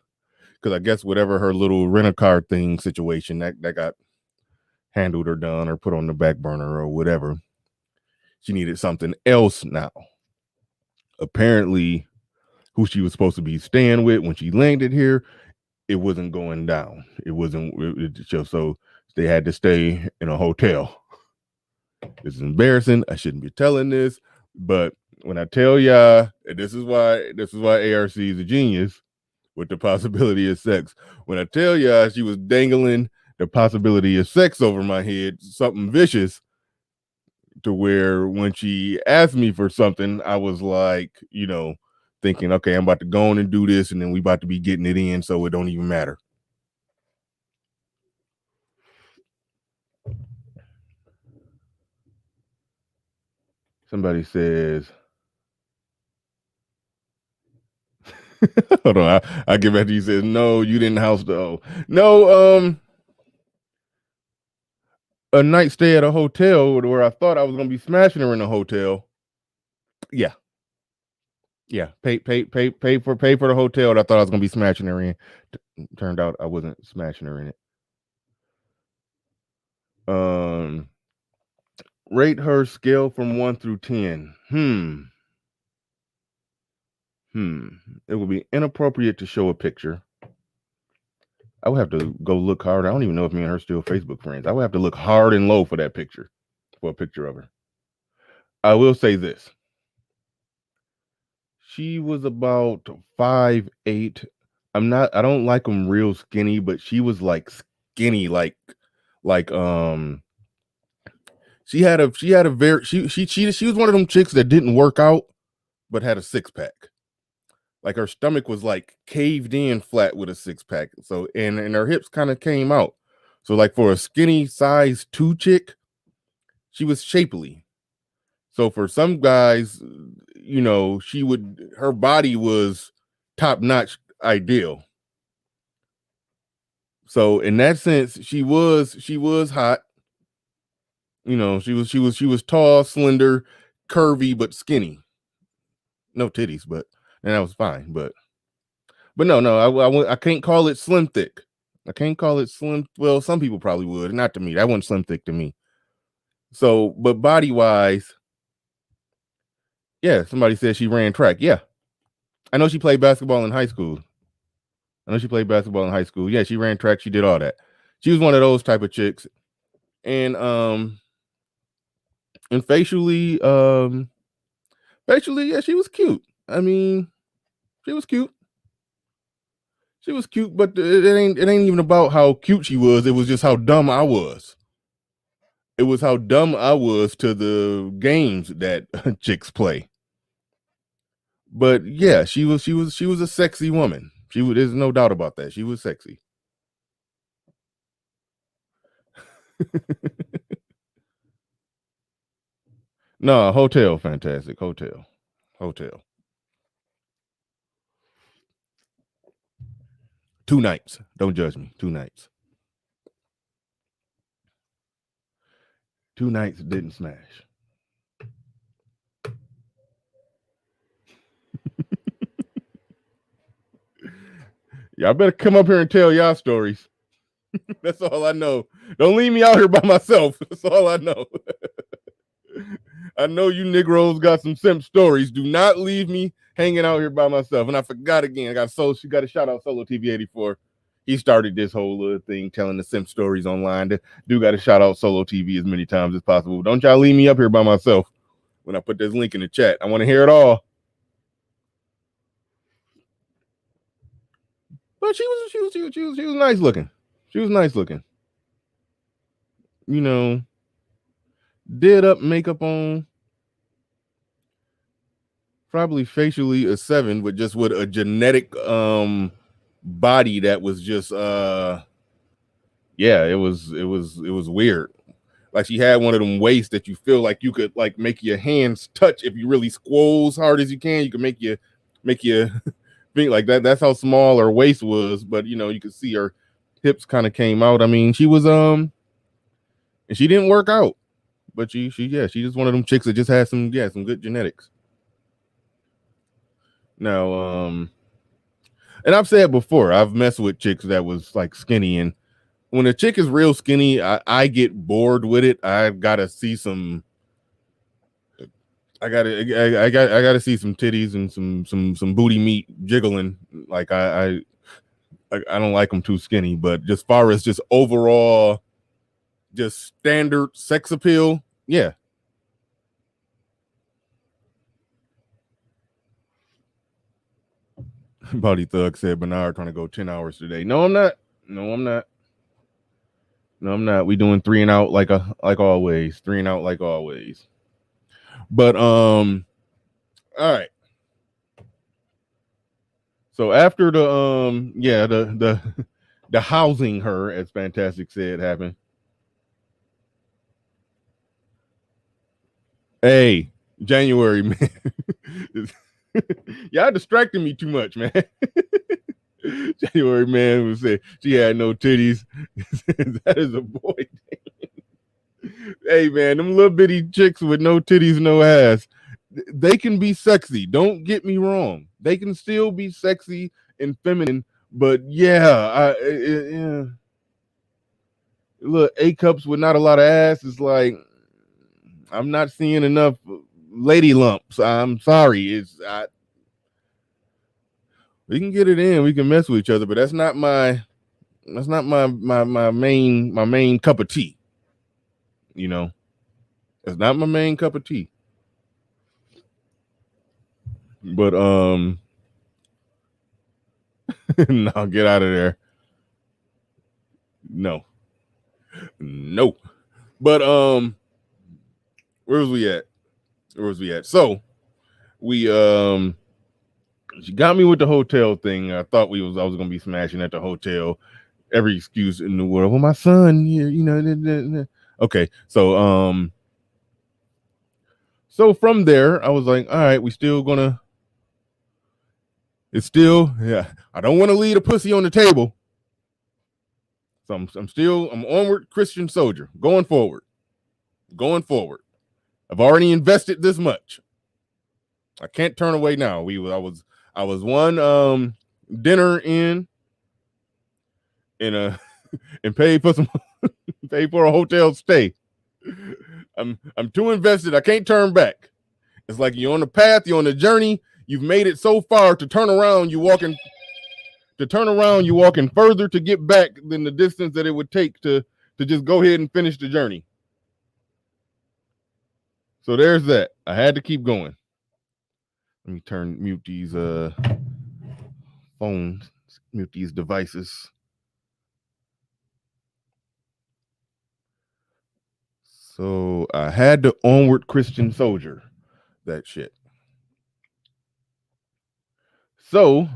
S1: because I guess whatever her little rent-a-car thing situation that got handled or done or put on the back burner or whatever, she needed something else now. Apparently, who she was supposed to be staying with when she landed here, it wasn't going down. It wasn't. So they had to stay in a hotel. This is embarrassing. I shouldn't be telling this, but when I tell y'all, this is why ARC is a genius with the possibility of sex. When I tell y'all she was dangling the possibility of sex over my head, something vicious, to where when she asked me for something, I was like, thinking, okay, I'm about to go on and do this, and then we about to be getting it in, so it don't even matter. Somebody says, hold on, I get back to you. Says, no, you didn't house the no, a night stay at a hotel where I thought I was gonna be smashing her in a hotel. Yeah. Pay for the hotel that I thought I was gonna be smashing her in. Turned out I wasn't smashing her in it. Rate her scale from 1 through 10. It would be inappropriate to show a picture. I would have to go look hard. I don't even know if me and her still Facebook friends. I would have to look hard and low for that picture, for a picture of her. I will say this. She was about 5'8". I don't like them real skinny, but she was like skinny, like she had a very she was one of them chicks that didn't work out but had a six-pack. Like her stomach was like caved in flat with a six-pack. So and her hips kind of came out. So like for a skinny size 2 chick, she was shapely. So for some guys, her body was top-notch ideal. So in that sense, she was hot. She was tall, slender, curvy, but skinny. No titties, but and that was fine. But no, I can't call it slim thick. I can't call it slim. Well, some people probably would. Not to me. That wasn't slim thick to me. So, but body wise, yeah. Somebody said she ran track. Yeah, I know she played basketball in high school. Yeah, she ran track. She did all that. She was one of those type of chicks. And facially, yeah, she was cute. I mean, she was cute. She was cute, but it ain't even about how cute she was. It was just how dumb I was. It was how dumb I was to the games that chicks play. But yeah, she was a sexy woman. There's no doubt about that. She was sexy. No, hotel, fantastic. Hotel. 2 nights. Don't judge me. 2 nights. 2 nights didn't smash. Y'all better come up here and tell y'all stories. That's all I know. Don't leave me out here by myself. That's all I know. I know you Negroes got some simp stories. Do not leave me hanging out here by myself. And I forgot again. She got a shout out Solo TV 84. He started this whole thing telling the simp stories online. Do got to shout out Solo TV as many times as possible. Don't y'all leave me up here by myself when I put this link in the chat. I want to hear it all. But she was nice looking. She was nice looking. you know, did up, makeup on, probably facially a 7, but just with a genetic body that was just yeah, it was weird. Like she had one of them waists that you feel like you could like make your hands touch if you really squoze hard as you can. You can make your think like that. That's how small her waist was. But you could see her hips kind of came out. I mean, she was and she didn't work out, but she's just one of them chicks that just had some good genetics. Now, and I've said before, I've messed with chicks that was like skinny, and when a chick is real skinny, I get bored with it. I've got to see some. I gotta see some titties and some booty meat jiggling. Like I don't like them too skinny, but just far as just overall, just standard sex appeal, yeah. Body Thug said Bernard trying to go 10 hours today. No, I'm not. No, I'm not. No, I'm not. We doing three and out like always. Three and out like always. But all right. So after the the housing her, as Fantastic said, happened. Hey, January, man. Y'all distracting me too much, man. January man was saying she had no titties. That is a boy. Hey man, them little bitty chicks with no titties, no ass, they can be sexy. Don't get me wrong. They can still be sexy and feminine, but yeah, little A cups with not a lot of ass is like I'm not seeing enough lady lumps. I'm sorry. We can get it in. We can mess with each other, but that's not my main cup of tea. You know, it's not my main cup of tea. But no, get out of there. No, no. But where was we at? Where was we at? So we she got me with the hotel thing. I thought I was gonna be smashing at the hotel. Every excuse in the world. Well, my son, okay. So from there, I was like, all right, we still gonna. It's still, yeah. I don't want to leave a pussy on the table. So I'm onward Christian soldier, going forward. Going forward. I've already invested this much. I can't turn away now. I was one dinner in a and paid for some paid for a hotel stay. I'm too invested. I can't turn back. It's like you're on the path, you're on the journey, you've made it so far to turn around, you're walking further to get back than the distance that it would take to just go ahead and finish the journey. So there's that. I had to keep going. Let me mute these phones, mute these devices. So I had the onward Christian soldier that shit. So,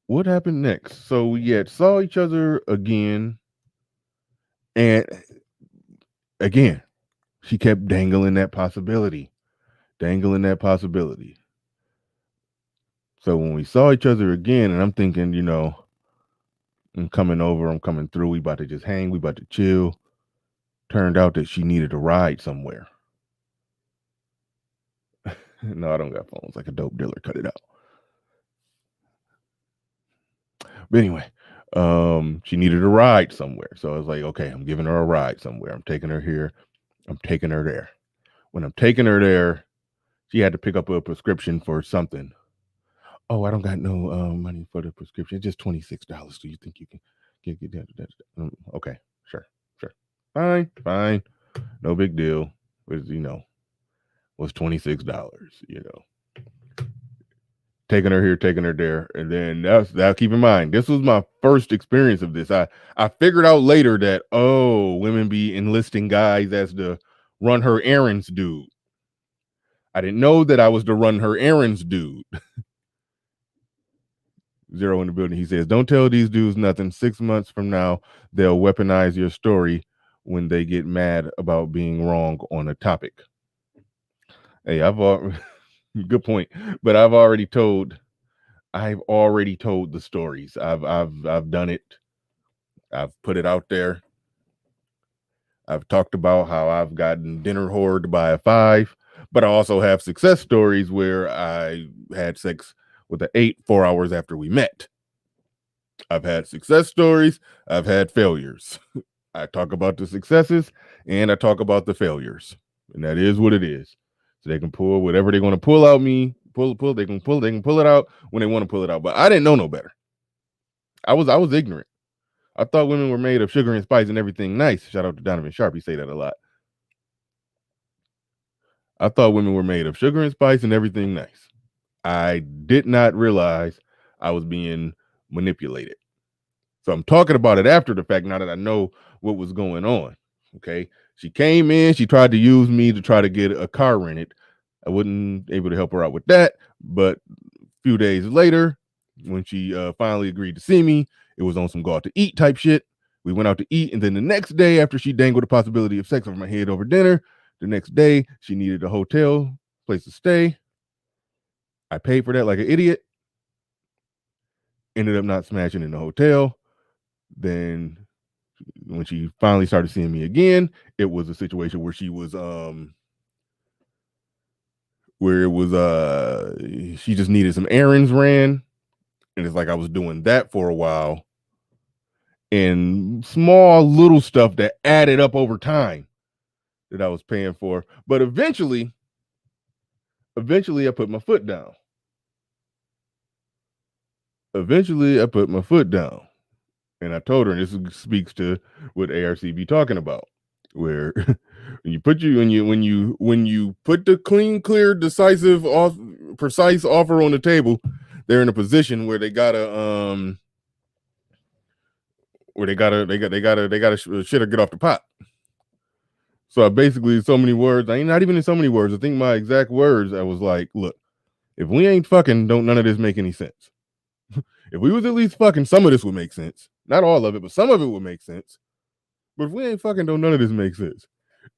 S1: what happened next? So we had saw each other again, and again, she kept dangling that possibility. So when we saw each other again, and I'm thinking, I'm coming over, I'm coming through, we about to just hang, we about to chill. Turned out that she needed a ride somewhere. No, I don't got phones like a dope dealer. Cut it out. But anyway, she needed a ride somewhere. So I was like, okay, I'm giving her a ride somewhere. I'm taking her here. I'm taking her there. When I'm taking her there, she had to pick up a prescription for something. Oh, I don't got no money for the prescription. It's just $26. Do you think you can get that? Okay, sure. Fine. No big deal. Was $26. taking her here, taking her there. And then that keep in mind, this was my first experience of this. I figured out later that, oh, women be enlisting guys as the run her errands dude. I didn't know that I was the run her errands dude. Zero in the building. He says, don't tell these dudes nothing. 6 months from now, they'll weaponize your story when they get mad about being wrong on a topic. Hey, good point. But I've already told the stories. I've done it. I've put it out there. I've talked about how I've gotten dinner whored by a 5, but I also have success stories where I had sex with an 8 4 hours after we met. I've had success stories. I've had failures. I talk about the successes and I talk about the failures, and that is what it is. So they can pull whatever they're going to pull out me. Pull. They can pull it out when they want to pull it out. But I didn't know no better. I was ignorant. I thought women were made of sugar and spice and everything nice. Shout out to Donovan Sharp. He say that a lot. I thought women were made of sugar and spice and everything nice. I did not realize I was being manipulated. So I'm talking about it after the fact now that I know what was going on. Okay. She came in, she tried to use me to try to get a car rented. I wasn't able to help her out with that. But a few days later, when she finally agreed to see me, it was on some go out to eat type shit. We went out to eat. And then the next day, after she dangled the possibility of sex over my head over dinner, the next day she needed a hotel place to stay. I paid for that like an idiot. Ended up not smashing in the hotel. Then when she finally started seeing me again, it was a situation where she was where it was she just needed some errands ran. And it's like I was doing that for a while. And small little stuff that added up over time that I was paying for. But eventually I put my foot down. And I told her, and this speaks to what ARC be talking about, where when you put the clean, clear, decisive, precise offer on the table, they're in a position where they gotta shit or get off the pot. So I basically, so many words, I ain't not even in so many words. I think my exact words, I was like, look, if we ain't fucking, don't none of this make any sense. If we was at least fucking, some of this would make sense. Not all of it, but some of it would make sense. But if we ain't fucking, don't none of this make sense.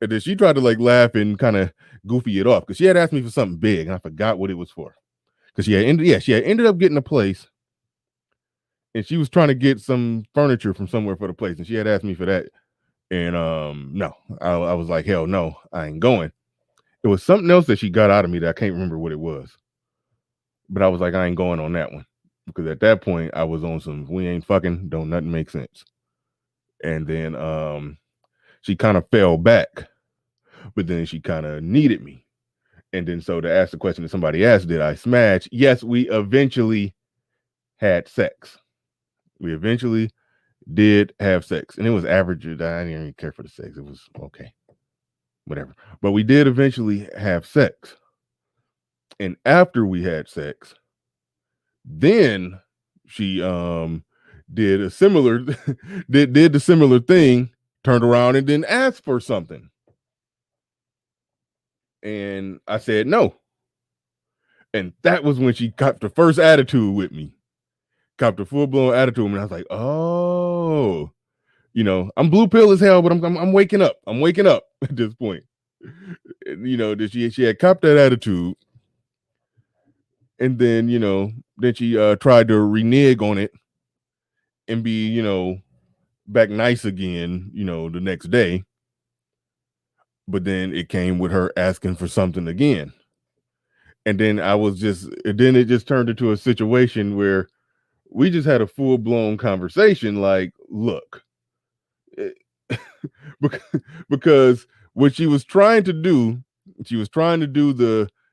S1: And then she tried to like laugh and kind of goofy it off because she had asked me for something big and I forgot what it was for. Because she had ended up getting a place and she was trying to get some furniture from somewhere for the place. And she had asked me for that. And no, I was like, hell no, I ain't going. It was something else that she got out of me that I can't remember what it was. But I was like, I ain't going on that one. Because at that point I was on some we ain't fucking, don't nothing make sense. And then she kind of fell back, but then she kind of needed me. And then so to ask the question that somebody asked, did I smash? Yes, we eventually had sex. We eventually did have sex. And it was average. I didn't even care for the sex. It was okay. Whatever. But we did eventually have sex. And after we had sex, then she did a similar did the similar thing, turned around and then asked for something. And I said no. And that was when she copped the first attitude with me. Copped a full-blown attitude. And I was like, oh, I'm blue pill as hell, but I'm waking up. I'm waking up at this point. She had copped that attitude. And then, then she tried to renege on it and be, back nice again, the next day. But then it came with her asking for something again. And then it just turned into a situation where we just had a full-blown conversation like, look, because what she was trying to do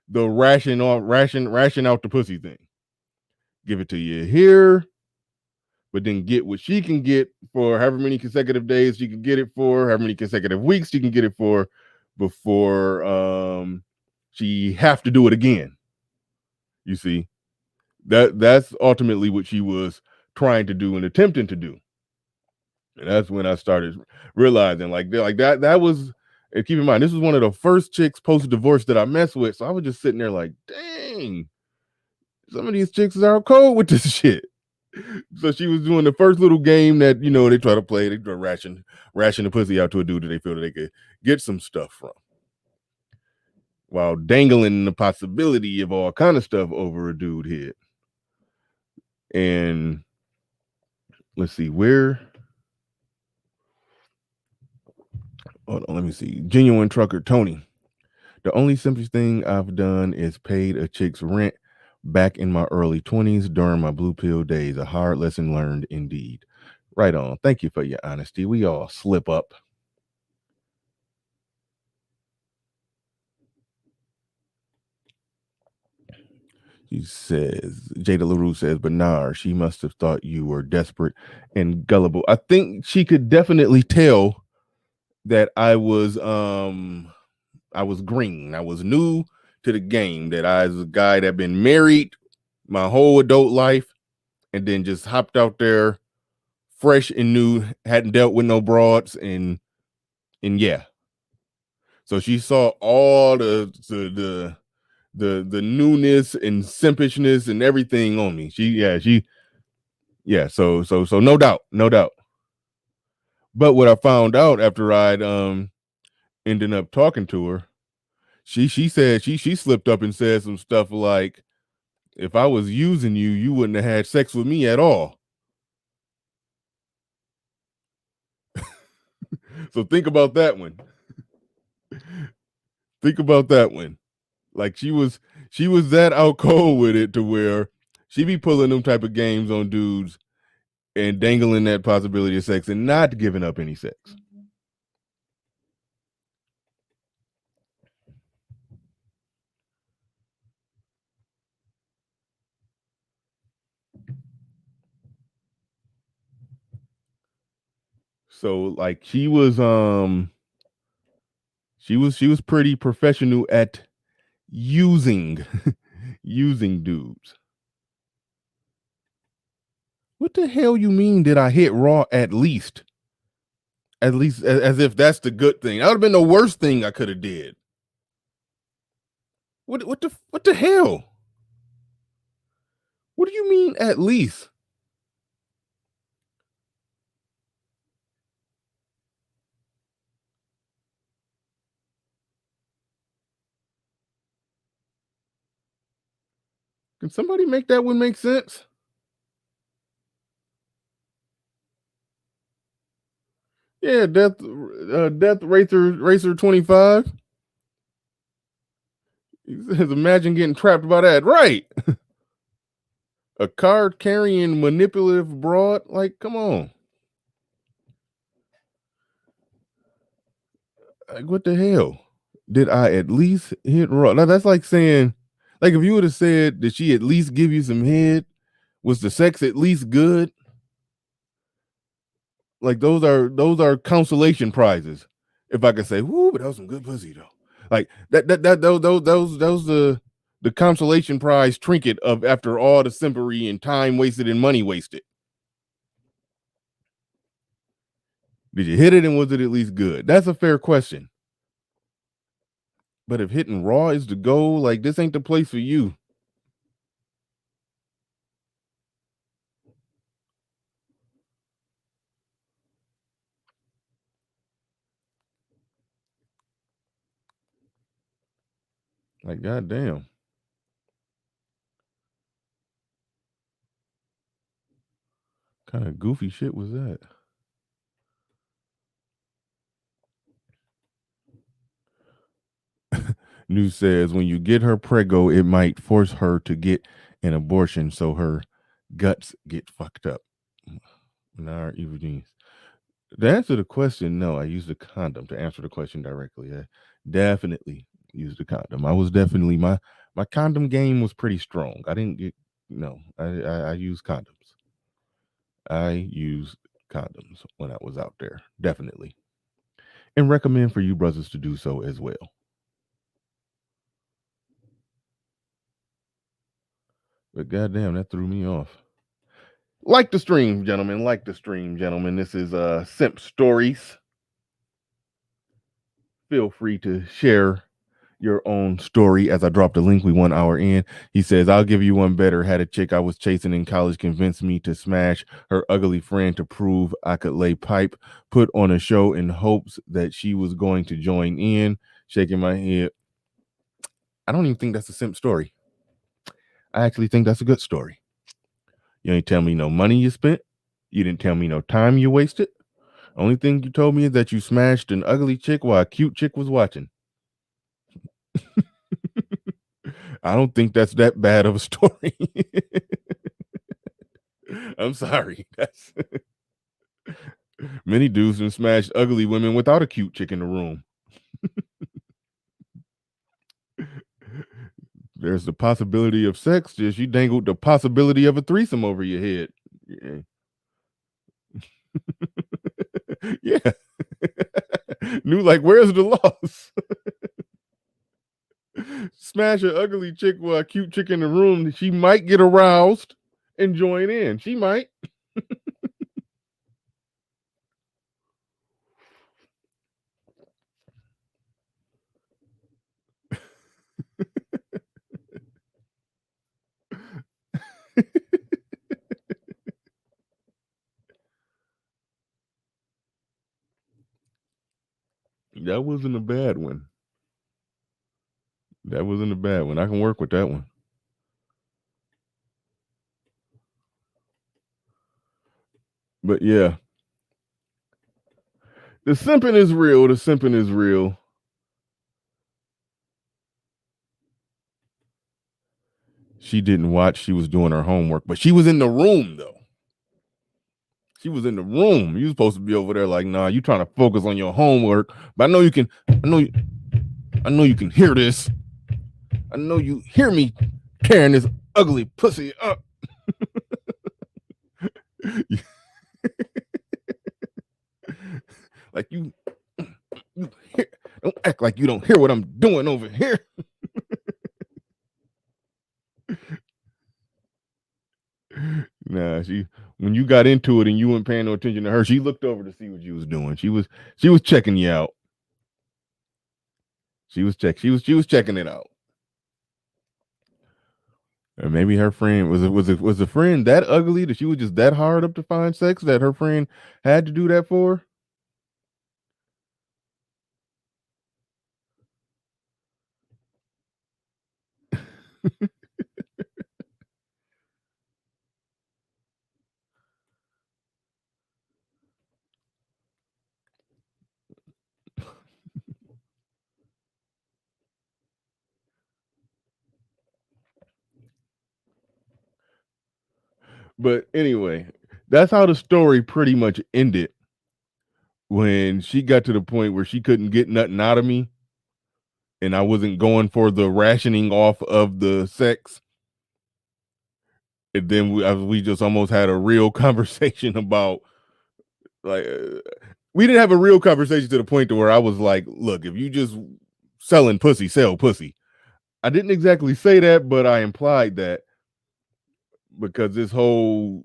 S1: the ration out the pussy thing. Give it to you here, but then get what she can get for however many consecutive days she can get it for, however many consecutive weeks she can get it for before she have to do it again. You see? That's ultimately what she was trying to do and attempting to do. And that's when I started realizing like that was, and keep in mind this was one of the first chicks post divorce that I messed with. So I was just sitting there like, dang, some of these chicks are cold with this shit. So she was doing the first little game that they try to play. They try to ration the pussy out to a dude that they feel that they could get some stuff from, while dangling the possibility of all kind of stuff over a dude head. And let's see where. Hold on, let me see. Genuine trucker Tony. The only simplest thing I've done is paid a chick's rent back in my early 20s during my blue pill days. A hard lesson learned indeed. Right on. Thank you for your honesty. We all slip up. He says, Jada LaRue says, Bernard, she must have thought you were desperate and gullible. I think she could definitely tell that I was green. I was new to the game, that I was a guy that been married my whole adult life and then just hopped out there fresh and new, hadn't dealt with no broads, and yeah. So she saw all the newness and simpishness and everything on me. So no doubt, no doubt. But what I found out after I'd ended up talking to her, she said she slipped up and said some stuff like, if I was using you, you wouldn't have had sex with me at all. So think about that one. Think about that one. Like she was that out cold with it to where she be pulling them type of games on dudes and dangling that possibility of sex and not giving up any sex. So like she was pretty professional at using using dudes. What the hell you mean did I hit raw at least? At least as if that's the good thing. That would have been the worst thing I could have did. What the hell? What do you mean at least? Can somebody make that one make sense? Yeah, death racer 25. He says, imagine getting trapped by that. Right. A card carrying manipulative broad. Like, come on. Like, what the hell? Did I at least hit raw? Now that's like saying, like, if you would have said, did she at least give you some head? Was the sex at least good? Like those are consolation prizes. If I could say, whoo, but that was some good pussy though. Like that those the consolation prize trinket of after all the simpery and time wasted and money wasted. Did you hit it and was it at least good? That's a fair question. But if hitting raw is the goal, like this ain't the place for you. Like, goddamn. Kind of goofy shit was that? News says when you get her prego, it might force her to get an abortion so her guts get fucked up. Nah, Eugene. To answer the question, no, I used a condom. To answer the question directly, I definitely used a condom. I was definitely my condom game was pretty strong. I didn't get no. I used condoms. I used condoms when I was out there, definitely, and recommend for you brothers to do so as well. But goddamn, that threw me off. Like the stream, gentlemen. Like the stream, gentlemen. This is Simp Stories. Feel free to share your own story. As I dropped a link, we 1 hour in. He says, I'll give you one better. Had a chick I was chasing in college convince me to smash her ugly friend to prove I could lay pipe, put on a show in hopes that she was going to join in. Shaking my head. I don't even think that's a simp story. I actually think that's a good story. You ain't tell me no money you spent. You didn't tell me no time you wasted. Only thing you told me is that you smashed an ugly chick while a cute chick was watching. I don't think that's that bad of a story. I'm sorry. That's many dudes have smashed ugly women without a cute chick in the room. There's the possibility of sex. Just you dangled the possibility of a threesome over your head. Yeah. Yeah. Knew like, where's the loss? Smash an ugly chick with a cute chick in the room. She might get aroused and join in. She might. That wasn't a bad one. That wasn't a bad one. I can work with that one. But yeah, the simping is real. The simping is real. She didn't watch. She was doing her homework, but she was in the room though. She was in the room. You supposed to be over there like, nah, you trying to focus on your homework. But I know you can. I know you can hear this. I know you hear me tearing this ugly pussy up. Like you hear, don't act like you don't hear what I'm doing over here. Nah, when you got into it and you weren't paying no attention to her, she looked over to see what you was doing. She was checking you out. She was checking it out. Or maybe her friend was the friend that ugly that she was just that hard up to find sex that her friend had to do that for her? But anyway, that's how the story pretty much ended when she got to the point where she couldn't get nothing out of me and I wasn't going for the rationing off of the sex. And then we just almost had a real conversation about like we didn't have a real conversation to the point to where I was like, look, if you just selling pussy, sell pussy. I didn't exactly say that, but I implied that because this whole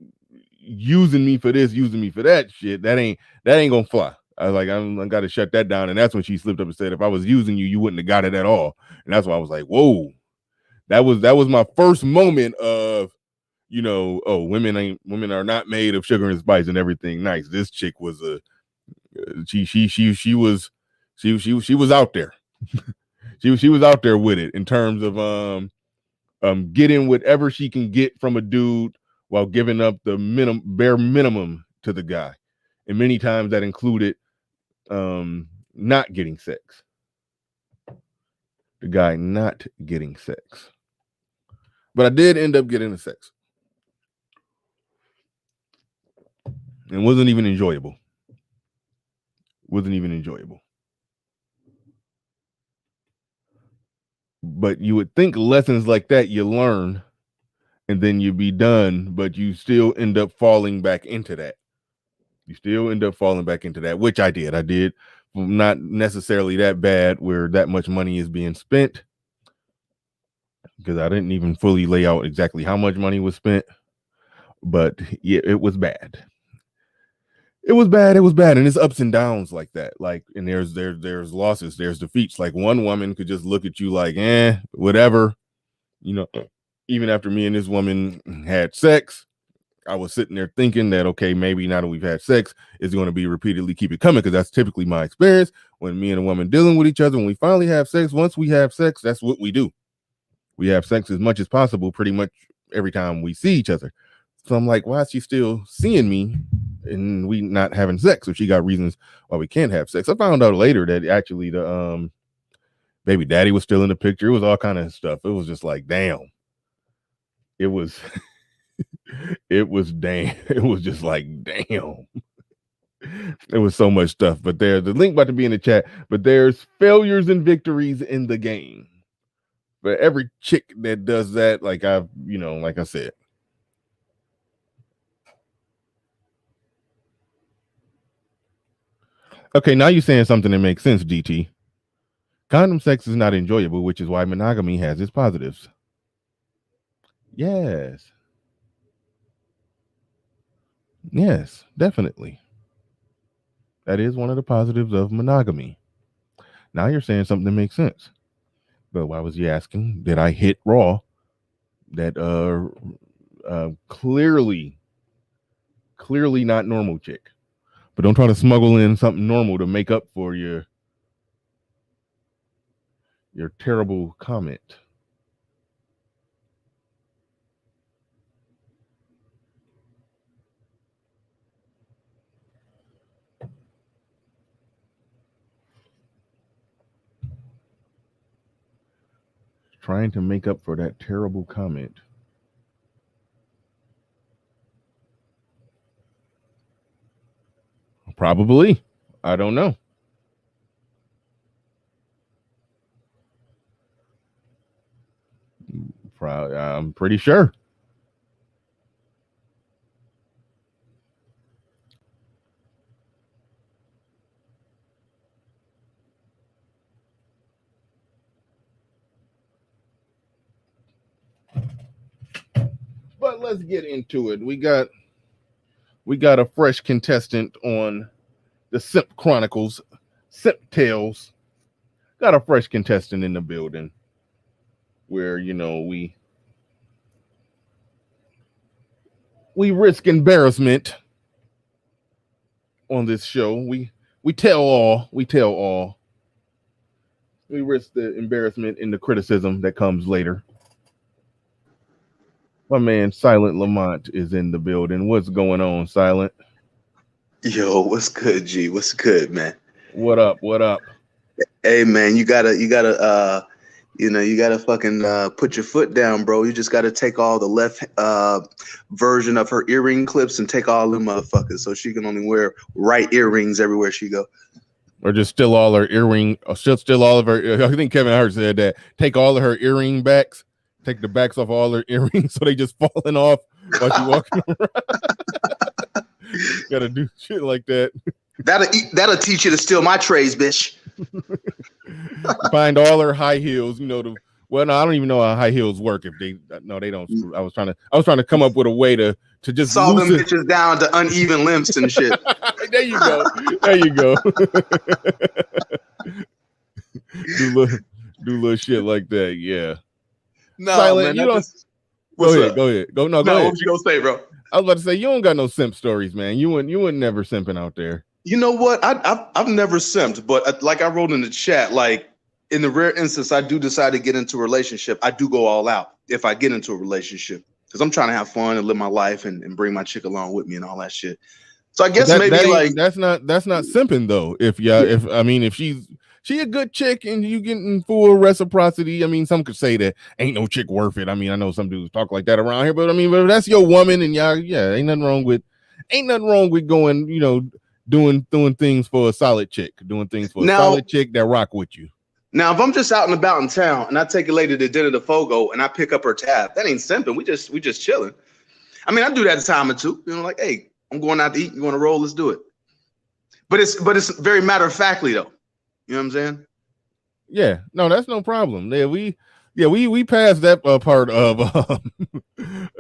S1: using me for this, using me for that shit, that ain't gonna fly. I was like, I got to shut that down. And that's when she slipped up and said, if I was using you, you wouldn't have got it at all. And that's why I was like, whoa, that was my first moment of, oh, women are not made of sugar and spice and everything nice. This chick was she was out there. she was out there with it in terms of getting whatever she can get from a dude while giving up the bare minimum to the guy. And many times that included not getting sex. The guy not getting sex. But I did end up getting the sex. And wasn't even enjoyable. But you would think lessons like that you learn and then you'd be done, but you still end up falling back into that. Which I did. I did. Not necessarily that bad where that much money is being spent. because I didn't even fully lay out exactly how much money was spent. But yeah, it was bad. It was bad. It was bad, and it's ups and downs like that. Like, and there's losses, there's defeats. Like one woman could just look at you like, whatever. You know, even after me and this woman had sex, I was sitting there thinking that, okay, maybe now that we've had sex, it's going to be repeatedly keep it coming, because that's typically my experience when me and a woman dealing with each other. When we finally have sex, once we have sex, that's what we do. We have sex as much as possible, pretty much every time we see each other. So I'm like, why is she still seeing me and we not having sex? If she got reasons why we can't have sex. I found out later that actually the baby daddy was still in the picture. It was all kind of stuff. It was just like, damn. It was it was damn. It was just like, damn. There was so much stuff. But the link about to be in the chat. But there's failures and victories in the game. But every chick that does that, like like I said. Okay, now you're saying something that makes sense, DT. Condom sex is not enjoyable, which is why monogamy has its positives. Yes. Yes, definitely. That is one of the positives of monogamy. Now you're saying something that makes sense. But why was he asking? Did I hit raw? That clearly not normal chick. But don't try to smuggle in something normal to make up for your terrible comment. Trying to make up for that terrible comment. Probably. I don't know. I'm pretty sure. But let's get into it. We got a fresh contestant on the Simp Chronicles, Simp Tales. Got a fresh contestant in the building where, we risk embarrassment on this show. We tell all. We tell all. We risk the embarrassment and the criticism that comes later. My man Silent Lamont is in the building. What's going on, Silent?
S4: Yo, what's good, G? What's good, man?
S1: What up? What up?
S4: Hey, man, you gotta fucking put your foot down, bro. You just gotta take all the left version of her earring clips and take all them motherfuckers, so she can only wear right earrings everywhere she go.
S1: Or just steal all her earring, or steal all of her. I think Kevin Hart said that. Take all of her earring backs. Take the backs off all her earrings so they just falling off while she walking around. Gotta do shit like that.
S4: That'll teach you to steal my trays, bitch.
S1: Find all her high heels. No, I don't even know how high heels work. If they don't. I was trying to come up with a way to just
S4: saw them bitches down to uneven limbs and shit.
S1: There you go. There you go. do little shit like that. Yeah.
S4: No,
S1: Silent,
S4: man.
S1: you don't. Go ahead. Go ahead. Go ahead.
S4: What you gonna say, bro?
S1: I was about to say you don't got no simp stories, man. You wouldn't never simping out there.
S4: You know what? I've never simped, but like I wrote in the chat, like in the rare instance I do decide to get into a relationship, I do go all out if I get into a relationship, because I'm trying to have fun and live my life and bring my chick along with me and all that shit. So I guess that's not
S1: simping though. If she's a good chick and you getting full reciprocity, I mean, some could say that ain't no chick worth it. I mean, I know some dudes talk like that around here, but I mean, but if that's your woman and y'all, yeah, ain't nothing wrong with going, doing things for a solid chick, solid chick that rock with you.
S4: Now, if I'm just out and about in town and I take a lady to dinner to Fogo and I pick up her tab, that ain't simping. We just chilling. I mean, I do that a time or two, like, hey, I'm going out to eat. You want to roll? Let's do it. But it's very matter of factly though. You know what I'm saying?
S1: Yeah, no, that's no problem. Yeah, Yeah, we passed that part of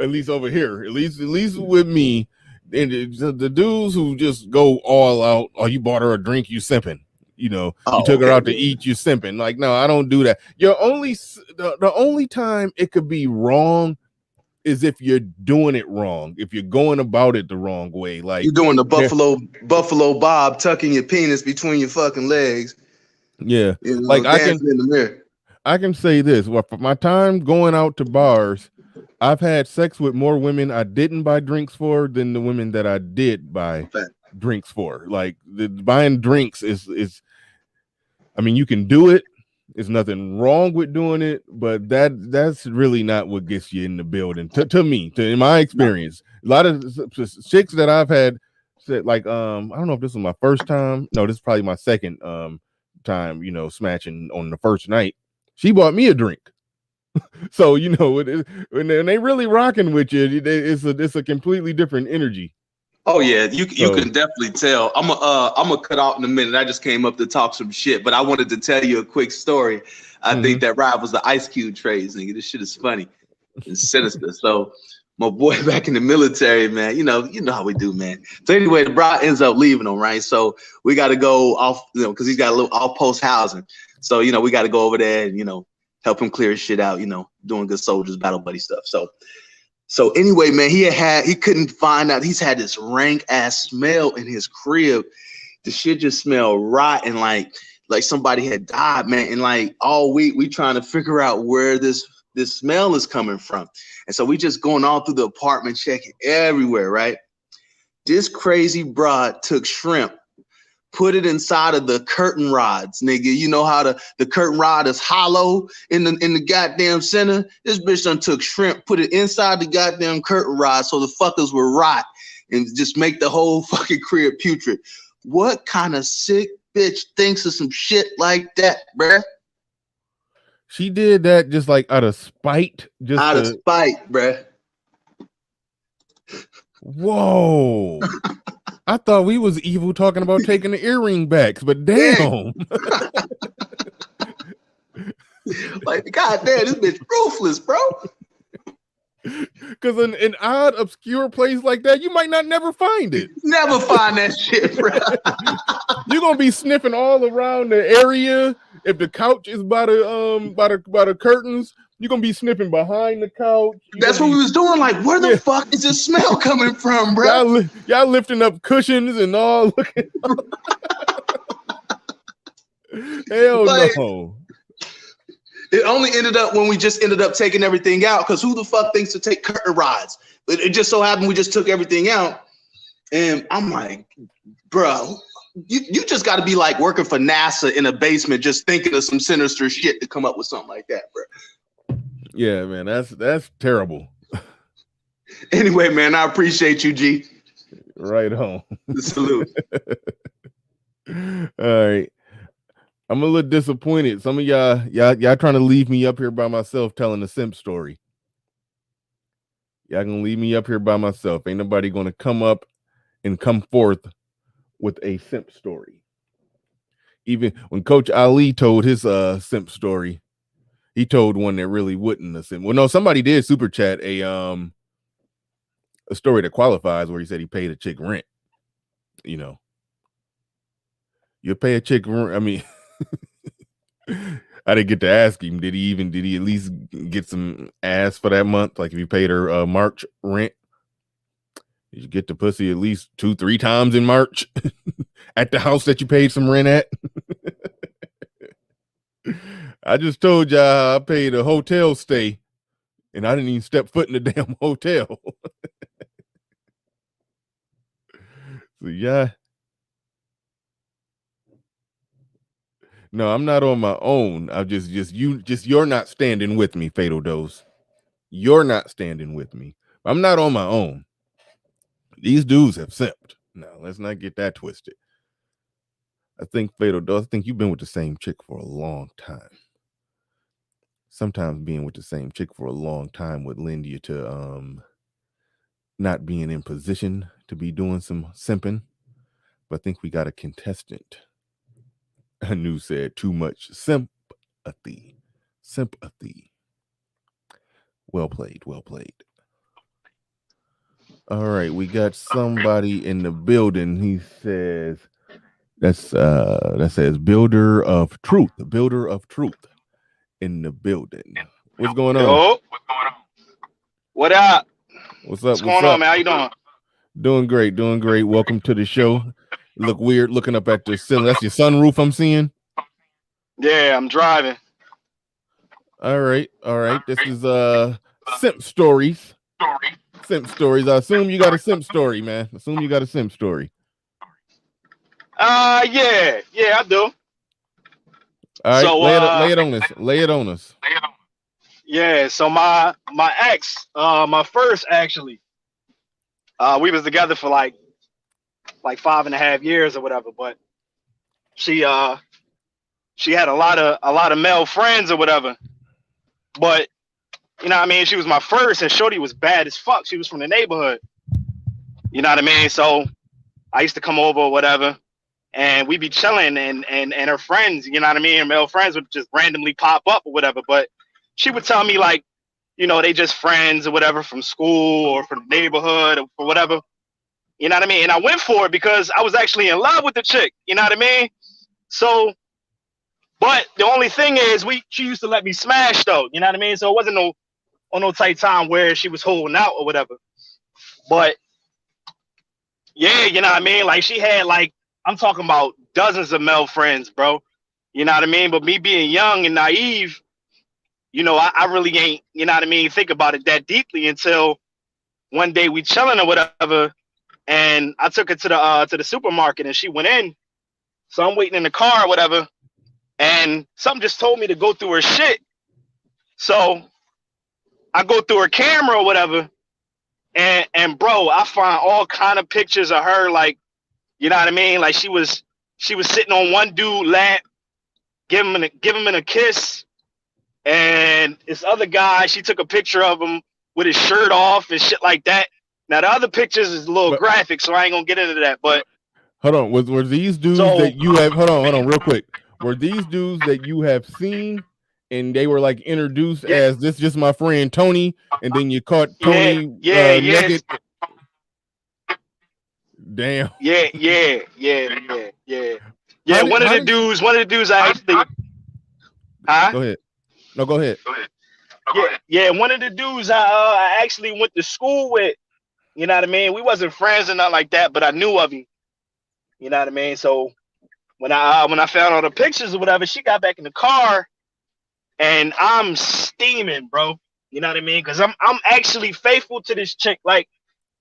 S1: at least over here. At least with me, and the dudes who just go all out. Oh, you bought her a drink, you simping. You
S4: Oh,
S1: took her
S4: okay.
S1: out to eat, you simping. Like, no, I don't do that. The only time it could be wrong is if you're doing it wrong, if you're going about it the wrong way. Like,
S4: You're doing the Buffalo Bob, tucking your penis between your fucking legs,
S1: yeah, like
S4: dancing in the mirror.
S1: I can say this. Well, for my time going out to bars, I've had sex with more women I didn't buy drinks for than the women that I did buy
S4: Okay.
S1: drinks for. Like, the buying drinks is I mean, you can do it. There's nothing wrong with doing it, but that's really not what gets you in the building. To me, in my experience, a lot of chicks that I've had said, like, I don't know if this was my first time. No, this is probably my second time, smashing on the first night. She bought me a drink. So, when they really rocking with you, it's a completely different energy.
S4: Oh yeah, you can definitely tell. I'm gonna cut out in a minute. I just came up to talk some shit, but I wanted to tell you a quick story. I think that rivals the Ice Cube trades, nigga. This shit is funny and sinister. So my boy back in the military, man, you know how we do, man. So anyway, the bride ends up leaving him, right? So we got to go off, because he's got a little off-post housing. So we got to go over there and help him clear his shit out. Doing good soldiers, battle buddy stuff. So anyway, man, he couldn't find out. He's had this rank ass smell in his crib. The shit just smelled rotten, like somebody had died, man. And like all week, we trying to figure out where this smell is coming from. And so we just going all through the apartment, checking everywhere, right? This crazy broad took shrimp, put it inside of the curtain rods, nigga. You know how the curtain rod is hollow in the goddamn center? This bitch done took shrimp, put it inside the goddamn curtain rod so the fuckers would rot and just make the whole fucking crib putrid. What kind of sick bitch thinks of some shit like that, bruh?
S1: She did that just like out of spite.
S4: Out of spite, bruh.
S1: Whoa. I thought we was evil talking about taking the earring backs, but damn.
S4: Like, goddamn, this bitch ruthless, bro.
S1: Because in an odd, obscure place like that, you might not never find it.
S4: Never find that shit, bro.
S1: You're gonna be sniffing all around the area. If the couch is by the curtains, you're gonna be sniffing behind the couch.
S4: That's what we was doing. Like, where the fuck is this smell coming from, bro?
S1: Y'all lifting up cushions and all. Hell no.
S4: It only ended up when we just ended up taking everything out, because who the fuck thinks to take curtain rods? It just so happened we just took everything out. And I'm like, bro, you just got to be like working for NASA in a basement just thinking of some sinister shit to come up with something like that, bro.
S1: Yeah, man, that's terrible.
S4: Anyway, man, I appreciate you, G.
S1: Right on.
S4: Salute.
S1: All right. I'm a little disappointed. Some of y'all trying to leave me up here by myself telling a simp story. Y'all gonna leave me up here by myself. Ain't nobody gonna come up and come forth with a simp story. Even when Coach Ali told his simp story, he told one that really wouldn't a simp. Well, no, somebody did super chat a story that qualifies where he said he paid a chick rent. You pay a chick rent. I mean, I didn't get to ask him. Did he at least get some ass for that month? Like, if you paid her March rent, did you get the pussy at least 2-3 times in March at the house that you paid some rent at? I just told y'all I paid a hotel stay and I didn't even step foot in the damn hotel. So yeah. No, I'm not on my own. I'm you're not standing with me, Fatal Dose. You're not standing with me. I'm not on my own. These dudes have simped. No, let's not get that twisted. I think Fatal Dose, I think you've been with the same chick for a long time. Sometimes being with the same chick for a long time would lend you to not being in position to be doing some simping. But I think we got a contestant. Anu said too much sympathy. Sympathy. Well played. Well played. All right, we got somebody in the building. He says that says builder of truth. The builder of truth in the building. What's going on?
S5: Yo, what up?
S1: What's up?
S5: What's
S1: What's
S5: going on,
S1: up?
S5: man? How you doing?
S1: Doing great, doing great. Welcome to the show. You look weird looking up at the ceiling. That's your sunroof I'm seeing.
S5: Yeah, I'm driving.
S1: All right, all right. This is Simp Stories. Simp Stories. I assume you got a Simp story, man. Assume you got a Simp story.
S5: Yeah, I do.
S1: All right,
S5: So,
S1: lay it on us. Lay it on us.
S5: yeah. So my ex, my first actually, we was together for like 5.5 years or whatever. But she she had a lot of male friends or whatever. But you know what I mean? She was my first, and Shorty was bad as fuck. She was from the neighborhood. You know what I mean? So I used to come over or whatever, and we'd be chilling, and her friends, you know what I mean? Her male friends would just randomly pop up or whatever. But she would tell me like, they just friends or whatever from school or from the neighborhood or whatever. You know what I mean? And I went for it because I was actually in love with the chick. You know what I mean? So, but the only thing is, she used to let me smash though. You know what I mean? So it wasn't no tight time where she was holding out or whatever. But yeah, you know what I mean? Like she had like, I'm talking about dozens of male friends, bro. You know what I mean? But me being young and naive, I really ain't, you know what I mean, think about it that deeply until one day we chilling or whatever, and I took her to the supermarket and she went in. So I'm waiting in the car or whatever, and something just told me to go through her shit. So I go through her camera or whatever, and bro, I find all kind of pictures of her, like, you know what I mean? Like she was sitting on one dude lap, give him a kiss, and this other guy, she took a picture of him with his shirt off and shit like that. Now the other pictures is a little graphic, so I ain't gonna get into that. But
S1: hold on, were these dudes that you have? Hold on, real quick. Were these dudes that you have seen, and they were like introduced as this just my friend Tony, and then you caught Tony naked? Damn.
S5: Yeah. One of the dudes I actually. Huh?
S1: Go ahead. No, go ahead.
S5: Yeah. One of the dudes I actually went to school with. You know what I mean? We wasn't friends or nothing like that, but I knew of him. You know what I mean? So when I found all the pictures or whatever, she got back in the car, and I'm steaming, bro. You know what I mean? Because I'm actually faithful to this chick. Like,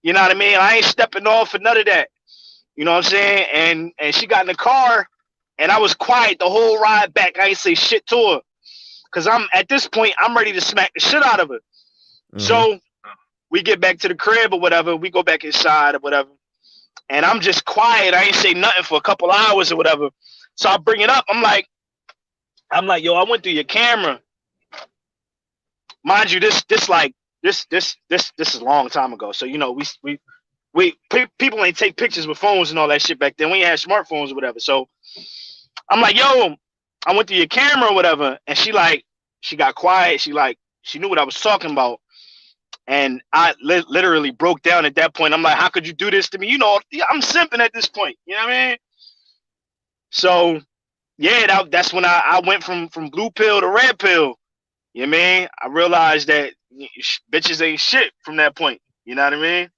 S5: you know what I mean? I ain't stepping off for none of that. You know what I'm saying? And she got in the car, and I was quiet the whole ride back. I ain't say shit to her. Because at this point, I'm ready to smack the shit out of her. Mm-hmm. So we get back to the crib or whatever. We go back inside or whatever. And I'm just quiet. I ain't say nothing for a couple hours or whatever. So I bring it up. I'm like, yo, I went through your camera. Mind you, this is a long time ago. So, we people ain't take pictures with phones and all that shit back then. We ain't had smartphones or whatever. So I'm like, yo, I went through your camera or whatever. And she got quiet. She knew what I was talking about. And I literally broke down at that point. I'm like, how could you do this to me? I'm simping at this point. You know what I mean? So, yeah, that's when I went from blue pill to red pill. You know what I mean? I realized that bitches ain't shit from that point. You know what I mean?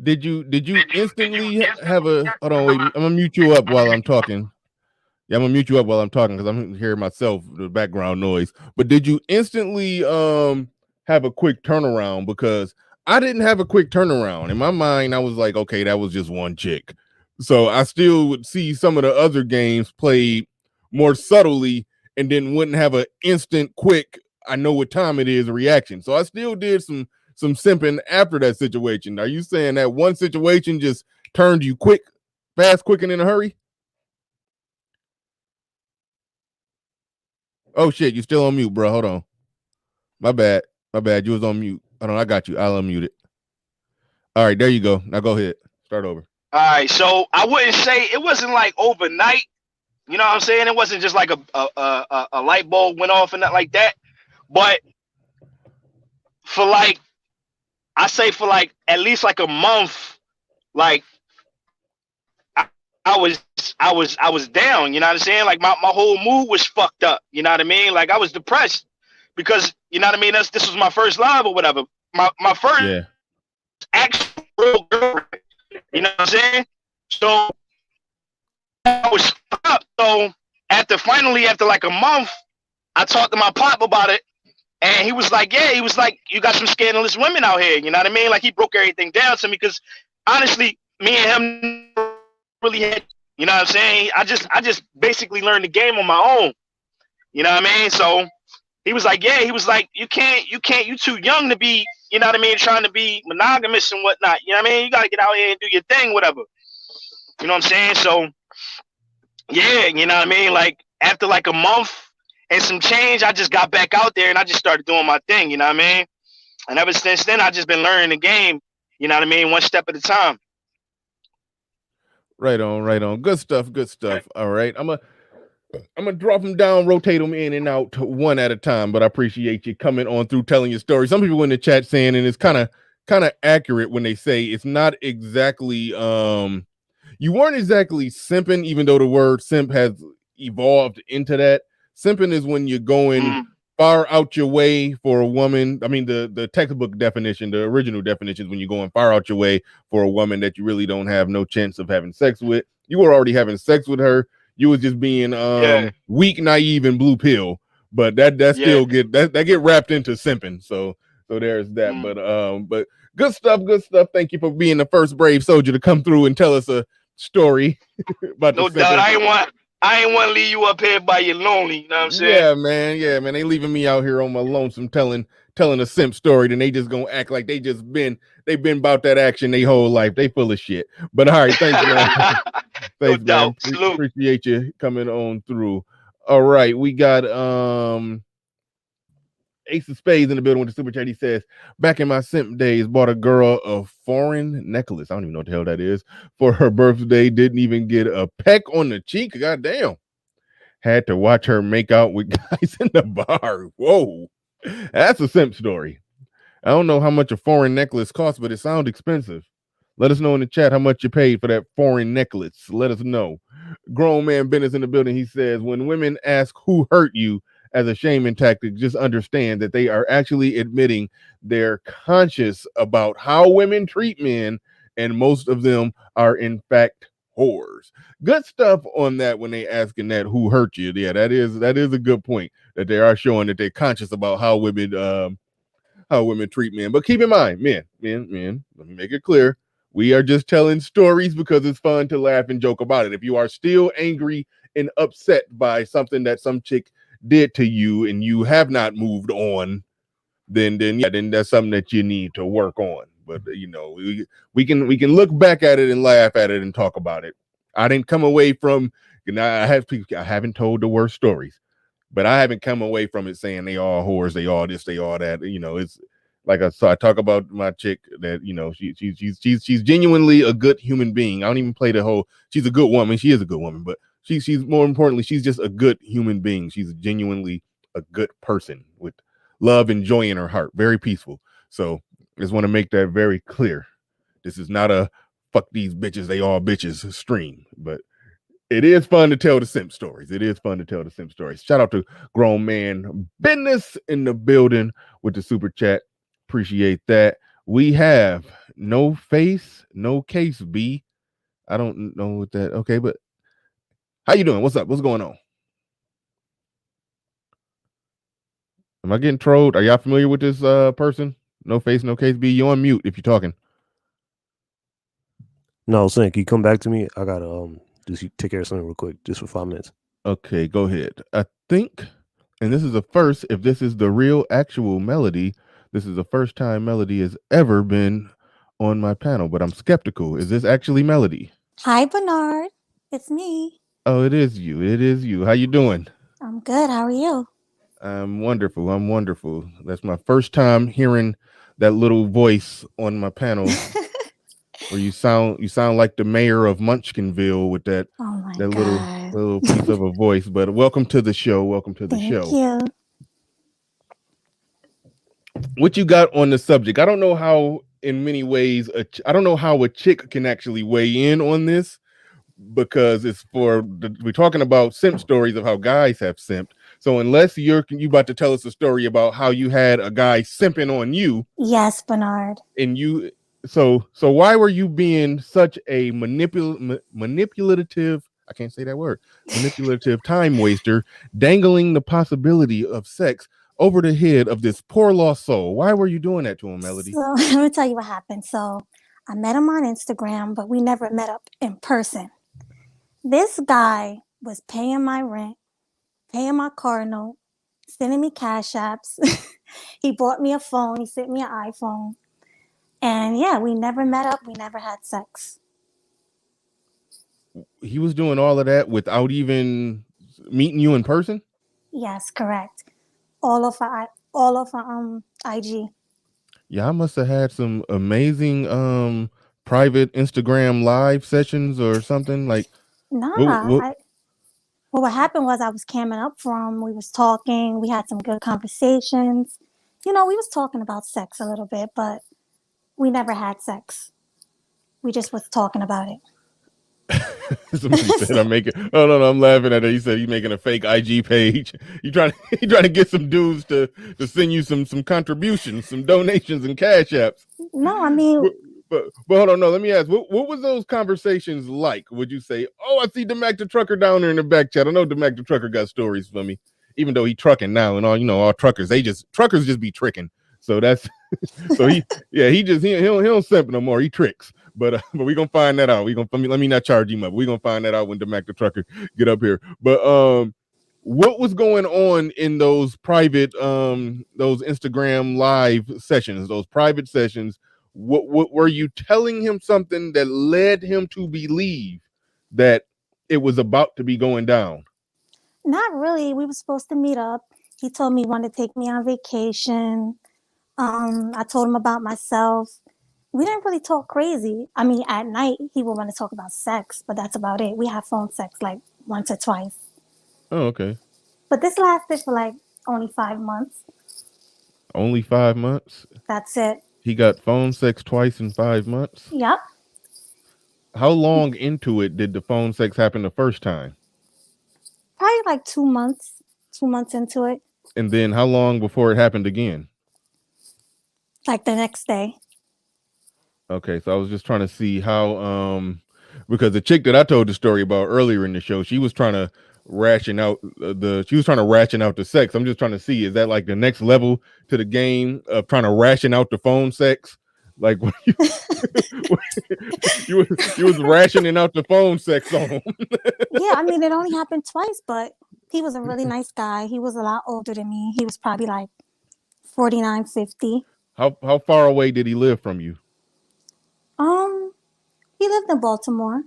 S1: Did you instantly have a? Hold on, wait. I'm gonna mute you up while I'm talking. Yeah, I'm gonna mute you up while I'm talking because I'm hearing myself, the background noise. But did you instantly have a quick turnaround? Because I didn't have a quick turnaround. In my mind, I was like, okay, that was just one chick. So I still would see some of the other games played more subtly and then wouldn't have an instant quick, I know what time it is reaction. So I still did some simping after that situation. Are you saying that one situation just turned you fast, quick, and in a hurry? Oh shit, you still on mute, bro. Hold on. My bad. You was on mute. Hold on, I got you. I'll unmute it. All right, there you go. Now go ahead. Start over.
S5: All right, so I wouldn't say it wasn't like overnight. You know what I'm saying? It wasn't just like a light bulb went off and nothing like that. But for like, I say for like at least like a month, like I, I was down, you know what I'm saying? Like my whole mood was fucked up, you know what I mean? Like I was depressed because you know what I mean, this was my first love or whatever. My first
S1: Yeah.
S5: actual real girlfriend, you know what I'm saying? So I was fucked up. So after like a month, I talked to my pop about it. And he was like, yeah, he was like, you got some scandalous women out here. You know what I mean? Like he broke everything down to me because honestly, me and him really had, you know what I'm saying? I just basically learned the game on my own. You know what I mean? So he was like, yeah, he was like, you too young to be, you know what I mean, trying to be monogamous and whatnot. You know what I mean? You gotta get out here and do your thing, whatever. You know what I'm saying? So yeah, you know what I mean? Like after like a month and some change, I just got back out there and I just started doing my thing, you know what I mean? And ever since then, I just been learning the game, you know what I mean, one step at a time.
S1: Right on, right on. Good stuff, good stuff. All right. I'm gonna drop them down, rotate them in and out one at a time, but I appreciate you coming on through telling your story. Some people in the chat saying, and it's kind of accurate when they say it's not exactly you weren't exactly simping, even though the word simp has evolved into that. Simping is when you're going far out your way for a woman. I mean, the textbook definition, the original definition is when you're going far out your way for a woman that you really don't have no chance of having sex with. You were already having sex with her. You was just being weak, naive, and blue pill. But that still get that get wrapped into simping. So there's that. But good stuff, good stuff. Thank you for being the first brave soldier to come through and tell us a story about
S5: no
S1: the
S5: doubt. I ain't want to leave you up here by your lonely, you know what I'm saying?
S1: Yeah, man. They leaving me out here on my lonesome telling a simp story, then they just gonna act like they've been about that action their whole life. They full of shit. But all right, thanks, man. Thanks,
S5: no
S1: man. Appreciate you coming on through. All right, we got Ace of Spades in the building with the super chat. He says, back in my simp days, bought a girl a foreign necklace. I don't even know what the hell that is. For her birthday, didn't even get a peck on the cheek. Goddamn. Had to watch her make out with guys in the bar. Whoa. That's a simp story. I don't know how much a foreign necklace costs, but it sounds expensive. Let us know in the chat how much you paid for that foreign necklace. Let us know. Grown man Bennett's in the building. He says, when women ask who hurt you as a shaming tactic, just understand that they are actually admitting they're conscious about how women treat men, and most of them are in fact whores. Good stuff on that when they asking that who hurt you. Yeah, that is a good point, that they are showing that they're conscious about how women treat men. But keep in mind, men, let me make it clear. We are just telling stories because it's fun to laugh and joke about it. If you are still angry and upset by something that some chick did to you and you have not moved on, then that's something that you need to work on. But we can look back at it and laugh at it and talk about it. I didn't come away from, I haven't told the worst stories, but I haven't come away from it saying they all whores, they all this, they all that. It's like I talk about my chick that she's genuinely a good human being. I don't even play the whole she's a good woman. She is a good woman, but she's more importantly, she's just a good human being. She's genuinely a good person with love and joy in her heart, very peaceful. So I just want to make that very clear. This is not a fuck these bitches, they all bitches stream, but it is fun to tell the simp stories. Shout out to Grown Man Business in the building with the super chat. Appreciate that. We have no face, no case B. I don't know what that. Okay, but how you doing? What's up? What's going on? Am I getting trolled? Are y'all familiar with this person? No face, no case B. You on mute if you're talking.
S6: No, Sam, can you come back to me? I gotta just take care of something real quick, just for 5 minutes.
S1: Okay, go ahead. I think, and this is the first, if this is the real actual Melody, this is the first time Melody has ever been on my panel, but I'm skeptical. Is this actually Melody?
S7: Hi, Bernard. It's me.
S1: Oh, it is you. It is you. How you doing?
S7: I'm good. How are you?
S1: I'm wonderful. That's my first time hearing that little voice on my panel. Where you sound like the mayor of Munchkinville with that little piece of a voice. But welcome to the show.
S7: Thank you.
S1: what you got on the subject? I don't know how, in many ways, I don't know how a chick can actually weigh in on this because we're talking about simp stories of how guys have simped. So unless you about to tell us a story about how you had a guy simping on you,
S7: Yes, Bernard.
S1: and you, so why were you being such a manipulative? I can't say that word. Manipulative time waster, dangling the possibility of sex over the head of this poor lost soul. Why were you doing that to him, Melody?
S7: So let me tell you what happened. So I met him on Instagram, but we never met up in person. This guy was paying my rent, paying my car note, sending me cash apps. He bought me a phone. He sent me an iPhone. And yeah, we never met up. We never had sex.
S1: He was doing all of that without even meeting you in person?
S7: Yes, correct. All of our IG.
S1: Yeah, I must have had some amazing private Instagram live sessions or something. Like
S7: Nah, well, what happened was I was camming up for him. We was talking. We had some good conversations. We was talking about sex a little bit, but we never had sex. We just was talking about it.
S1: somebody said I'm making. Oh no, I'm laughing at it. He said he's making a fake IG page. He trying to get some dudes to send you some contributions, some donations and cash apps.
S7: No, I mean,
S1: But hold on, no. Let me ask. What was those conversations like? Would you say, "Oh, I see Demac the trucker down there in the back chat"? I know Demac the trucker got stories for me, even though he trucking now and all. All truckers truckers just be tricking. So that's so he don't simp no more. He tricks. But we gonna find that out. We gonna let me not charge him up. We gonna find that out when Demac the trucker get up here. But what was going on in those private those Instagram live sessions, those private sessions? What were you telling him something that led him to believe that it was about to be going down?
S7: not really. We were supposed to meet up. He told me he wanted to take me on vacation. I told him about myself. We didn't really talk crazy. I mean, at night he would want to talk about sex, but that's about it. We have phone sex like once or twice.
S1: Oh, okay.
S7: But this lasted for like only 5 months.
S1: Only 5 months.
S7: That's it.
S1: He got phone sex twice in 5 months.
S7: Yep.
S1: How long into it did the phone sex happen the first time?
S7: Probably like 2 months. 2 months into it.
S1: And then how long before it happened again?
S7: Like the next day.
S1: Okay, so I was just trying to see how because the chick that I told the story about earlier in the show, she was trying to ration out the sex. I'm just trying to see, is that like the next level to the game of trying to ration out the phone sex? Like you was rationing out the phone sex on him.
S7: Yeah, I mean, it only happened twice, but he was a really nice guy. He was a lot older than me. He was probably like 49, 50.
S1: How far away did he live from you?
S7: He lived in Baltimore.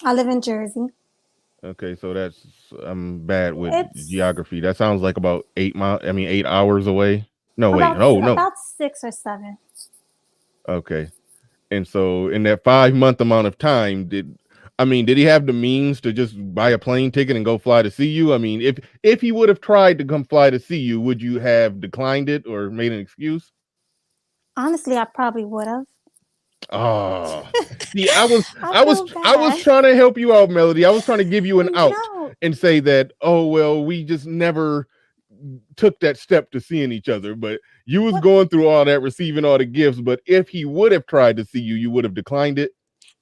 S7: I live in Jersey.
S1: Okay, so that's I'm bad with
S7: It's
S1: geography. That sounds like about 8 miles. I mean, 8 hours away. No, wait.
S7: about
S1: Oh no.
S7: about 6 or 7.
S1: Okay. And so in that 5 month amount of time, did he have the means to just buy a plane ticket and go fly to see you? I mean, if he would have tried to come fly to see you, would you have declined it or made an excuse?
S7: Honestly, I probably would have.
S1: Oh, see, I was
S7: feel
S1: I was
S7: bad.
S1: trying to help you out, Melody. I was trying to give you an out
S7: No,
S1: and say that, oh well, we just never took that step to seeing each other. But you was
S7: what
S1: going through all that, receiving all the gifts. But if he would have tried to see you, you would have declined it.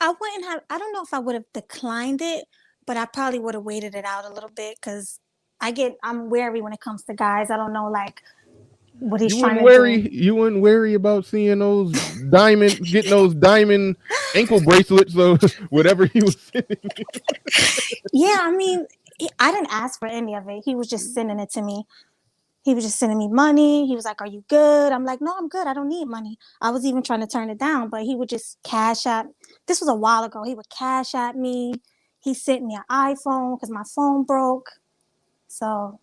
S7: I wouldn't have. I don't know if I would have declined it, but I probably would have waited it out a little bit because I'm wary when it comes to guys. I don't know like what he's trying to do.
S1: You wouldn't worry about seeing getting those diamond ankle bracelets or whatever he was sending you.
S7: Yeah, I mean, I didn't ask for any of it. He was just sending it to me. He was just sending me money. He was like, "Are you good?" I'm like, "No, I'm good. I don't need money." I was even trying to turn it down, but he would just cash at. This was a while ago. He would cash at me. He sent me an iPhone because my phone broke. So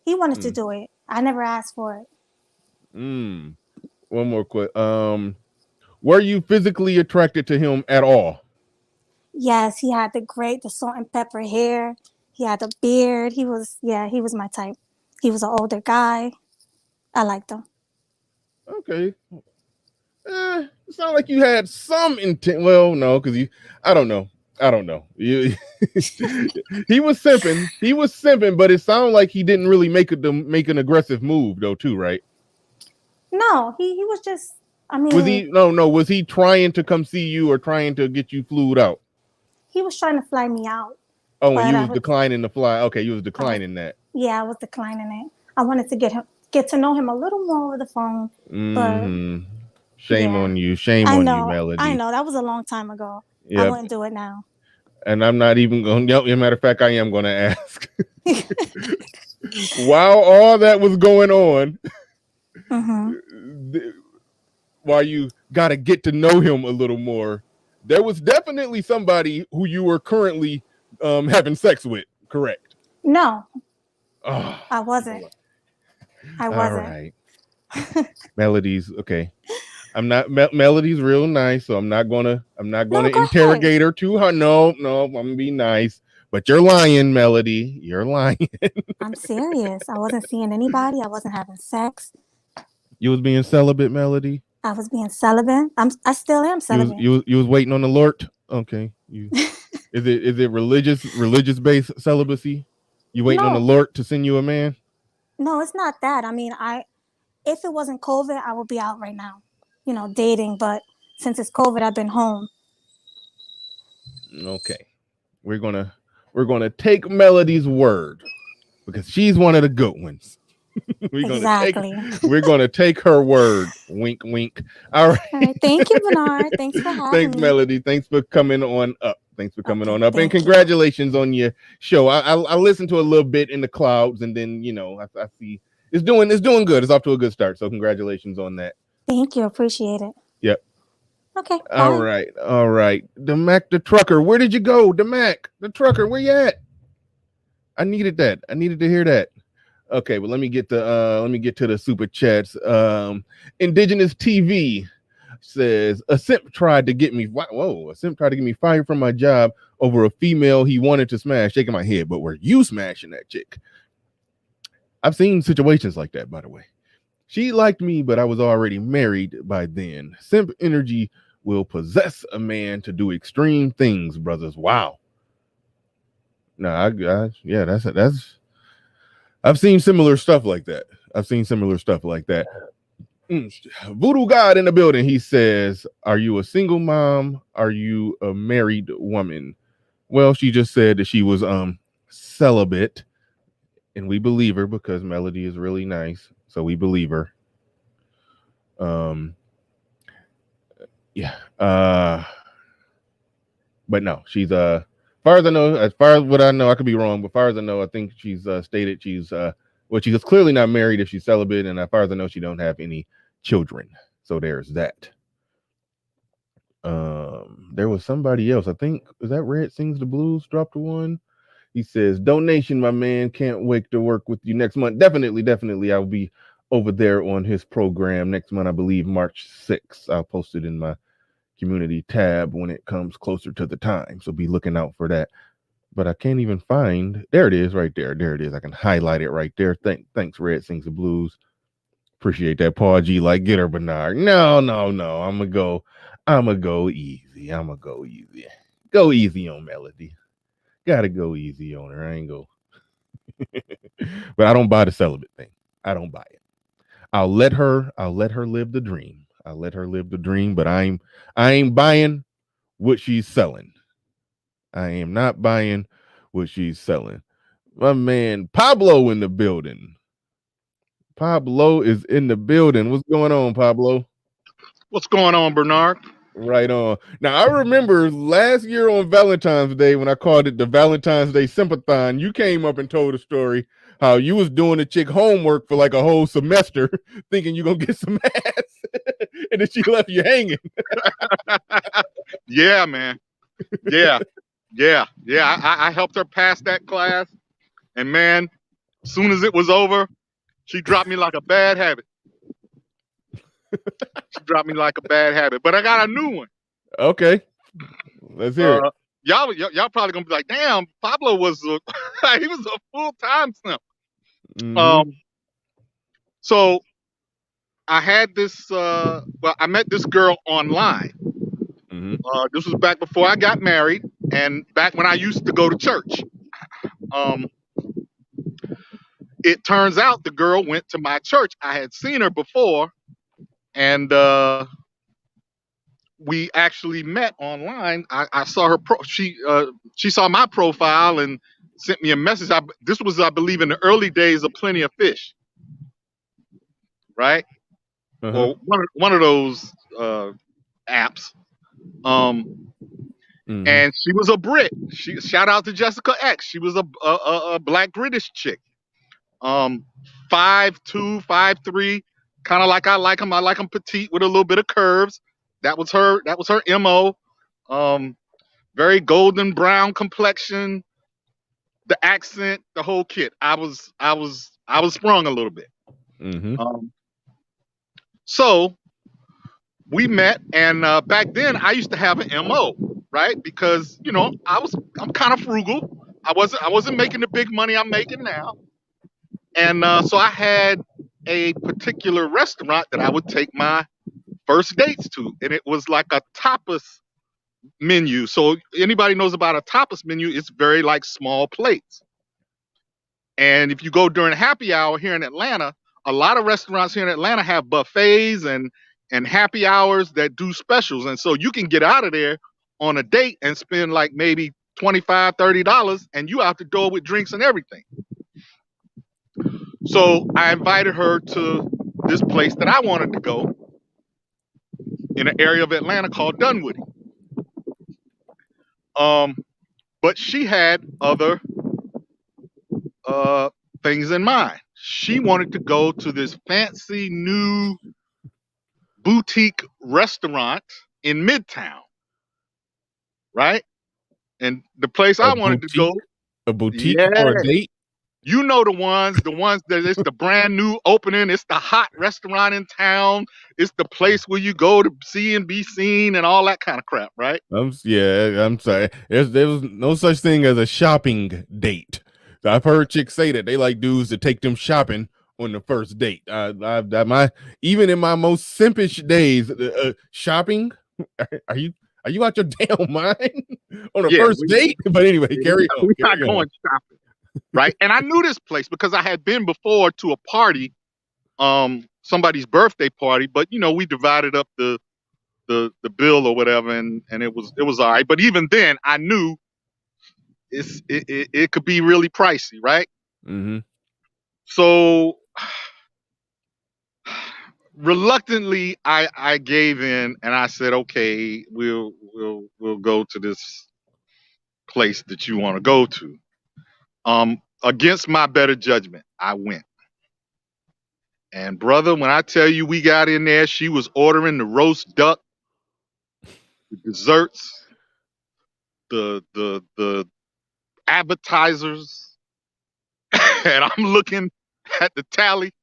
S7: he wanted to do it. I never asked for it.
S1: One more quick. Were you physically attracted to him at all?
S7: Yes, he had the salt and pepper hair. He had the beard. He was my type. He was an older guy. I liked him.
S1: Okay. It sounds like you had some intent. Well, no, because I don't know. You, he was simping. He was simping, but it sounded like he didn't really make an aggressive move though, too, right?
S7: No, he was just. I
S1: Was
S7: mean,
S1: he? No. Was he trying to come see you or trying to get you flued out?
S7: he was trying to fly me out,
S1: Oh, and
S7: but
S1: you was declining the fly. Okay, you was declining that.
S7: yeah, I was declining it. I wanted to get to know him a little more over the phone, but
S1: Shame
S7: yeah,
S1: on you. Shame
S7: I
S1: on you,
S7: know,
S1: Melody.
S7: that was a long time ago. I
S1: Yep.
S7: wouldn't do it now.
S1: And I'm not even going. Yep. As a matter of fact, I am going to ask. While all that was going on, while you got to get to know him a little more, there was definitely somebody who you were currently having sex with, correct?
S7: No,
S1: Oh,
S7: I wasn't. I
S1: all
S7: wasn't.
S1: right. Melody's okay. I'm not Melody's real nice, so I'm not gonna
S7: No, go
S1: interrogate
S7: ahead.
S1: her too hard. No, I'm gonna be nice. But you're lying, Melody. You're lying.
S7: I'm serious. I wasn't seeing anybody. I wasn't having sex.
S1: You was being celibate, Melody.
S7: I was being celibate. I still am celibate.
S1: You was waiting on the Lord. Okay. Is it religious based celibacy? You waiting on the
S7: No,
S1: Lord to send you a man?
S7: no, it's not that. I mean, if it wasn't COVID, I would be out right now, dating. But since it's COVID, I've been home.
S1: Okay. We're gonna take Melody's word because she's one of the good ones. We're gonna take her word. Wink, wink. All right.
S7: All right. Thank you, Bernard. Thanks for having
S1: Thanks,
S7: me.
S1: Melody. Thanks for coming on up. And
S7: thank you.
S1: congratulations on your show. I listened to a little bit in the clouds, and then I see it's doing good. It's off to a good start. So congratulations on that.
S7: Thank you. Appreciate it.
S1: Yep.
S7: Okay.
S1: All
S7: bye.
S1: right. The Mac the trucker. Where did you go? The Mac the trucker. Where you at? I needed that. I needed to hear that. Okay, well let me get to the super chats. Indigenous TV says a simp tried to get me. Whoa, a simp tried to get me fired from my job over a female he wanted to smash. Shaking my head, but were you smashing that chick? I've seen situations like that, by the way. She liked me, but I was already married by then. Simp energy will possess a man to do extreme things, brothers. Wow. No, yeah, that's. I've seen similar stuff like that. Voodoo God in the building. He says, "Are you a single mom? Are you a married woman?" Well, she just said that she was celibate, and we believe her because Melody is really nice, so we believe her. Yeah. But no, she's far as what I know, I could be wrong, but far as I know, I think she's stated she's she's clearly not married if she's celibate, and as far as I know, she don't have any children. So there's that. There was somebody else. I think is that Red Sings the Blues dropped one. He says, "Donation, my man. Can't wait to work with you next month. Definitely. I'll be over there on his program next month. I believe March 6th. I'll post it in my community tab when it comes closer to the time. So be looking out for that." But I can't even find. There it is, right there. There it is. I can highlight it right there. Thanks, Red Sings the Blues. Appreciate that. Paul G, like, get her, Bernard. No. I'ma go easy. Go easy on Melody. Gotta go easy on her. I ain't go. But I don't buy the celibate thing. I don't buy it. I'll let her live the dream. But I ain't buying what she's selling. I am not buying what she's selling. My man Pablo in the building. Pablo is in the building. What's going on, Pablo?
S8: What's going on, Bernard?
S1: Right on. Now, I remember last year on Valentine's Day when I called it the Valentine's Day Sympathon, you came up and told a story how you was doing a chick homework for like a whole semester thinking you're going to get some ass and then she left you hanging.
S8: Yeah, man. Yeah. I helped her pass that class. And, man, as soon as it was over, she dropped me like a bad habit. But I got a new one.
S1: Okay. Let's hear it.
S8: Y'all probably gonna be like, damn, Pablo was he was a full-time simp.
S1: Mm-hmm.
S8: So I had this. I met this girl online.
S1: Mhm.
S8: This was back before I got married, and back when I used to go to church. It turns out the girl went to my church. I had seen her before, and we actually met online. I saw her. She saw my profile and sent me a message. This was, I believe, in the early days of Plenty of Fish, right?
S1: Uh-huh.
S8: Or one of those apps.
S1: Mhm.
S8: And she was a Brit. Shout out to Jessica X. She was a black British chick. 5'2", 5'3", kind of like I like them. I like them petite with a little bit of curves. That was her MO. Very golden brown complexion, the accent, the whole kit. I was sprung a little bit.
S1: Mhm.
S8: So we met, and back then I used to have an MO, right? Because I'm kind of frugal. I wasn't making the big money I'm making now, and so I had a particular restaurant that I would take my first dates to, and it was like a tapas menu. So anybody knows about a tapas menu, it's very like small plates. And if you go during happy hour here in Atlanta, a lot of restaurants here in Atlanta have buffets and happy hours that do specials. And so you can get out of there on a date and spend like maybe $25, $30, and you out the door with drinks and everything. So I invited her to this place that I wanted to go in an area of Atlanta called Dunwoody. But she had other things in mind. She wanted to go to this fancy new boutique restaurant in Midtown, right? And the place I wanted to go,
S1: A boutique
S8: yeah,
S1: for a date?
S8: you know the ones that it's the brand new opening. It's the hot restaurant in town. It's the place where you go to see and be seen and all that kind of crap, right?
S1: I'm sorry. There's no such thing as a shopping date. I've heard chicks say that they like dudes to take them shopping on the first date. Even in my most simpish days, shopping. Are you out your damn mind on a first date? But anyway, carry on.
S8: We're not going shopping, right? And I knew this place because I had been before to a party, somebody's birthday party. But we divided up the bill or whatever, and it was all right. But even then, I knew it could be really pricey, right?
S1: Mm-hmm.
S8: So reluctantly, I gave in and I said, okay, we'll go to this place that you want to go to. Against my better judgment, I went. And brother, when I tell you we got in there, she was ordering the roast duck, the desserts, the appetizers, and I'm looking at the tally,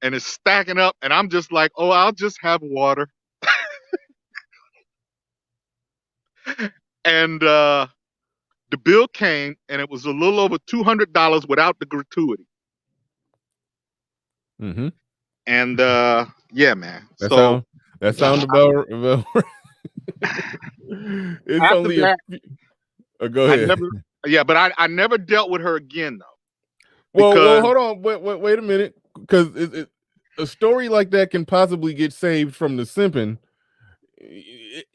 S8: and it's stacking up, and I'm just like, oh, I'll just have water. And the bill came, and it was a little over $200 without the gratuity.
S1: Mm-hmm.
S8: And yeah, man.
S1: That sound about it's
S8: after
S1: only
S8: that,
S1: go ahead.
S8: But I never dealt with her again though.
S1: Well, hold on. Wait a minute, because a story like that can possibly get saved from the simping.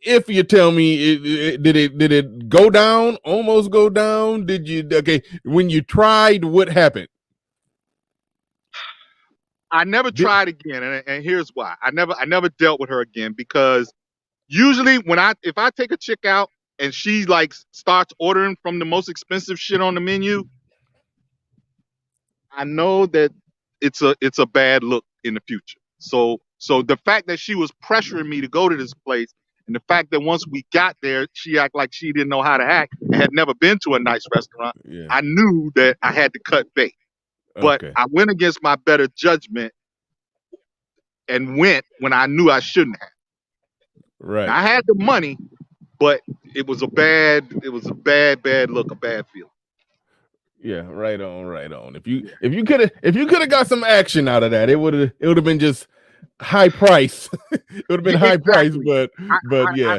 S1: If you tell me, did it go down? Almost go down? Did you? Okay, when you tried, what happened?
S8: I never tried again, and here's why. I never dealt with her again, because usually if I take a chick out and she like starts ordering from the most expensive shit on the menu, I know that it's a bad look in the future. So the fact that she was pressuring me to go to this place, and the fact that once we got there, she acted like she didn't know how to act and had never been to a nice restaurant, I knew that I had to cut bait. But I went against my better judgment and went when I knew I shouldn't have.
S1: Right.
S8: I had the money, but it was a bad look, a bad feeling.
S1: Yeah, right on. If you could have got some action out of that, it would have been just high price. It would have been
S8: Yeah,
S1: high price,
S8: exactly. I,
S1: but
S8: I, I,
S1: yeah.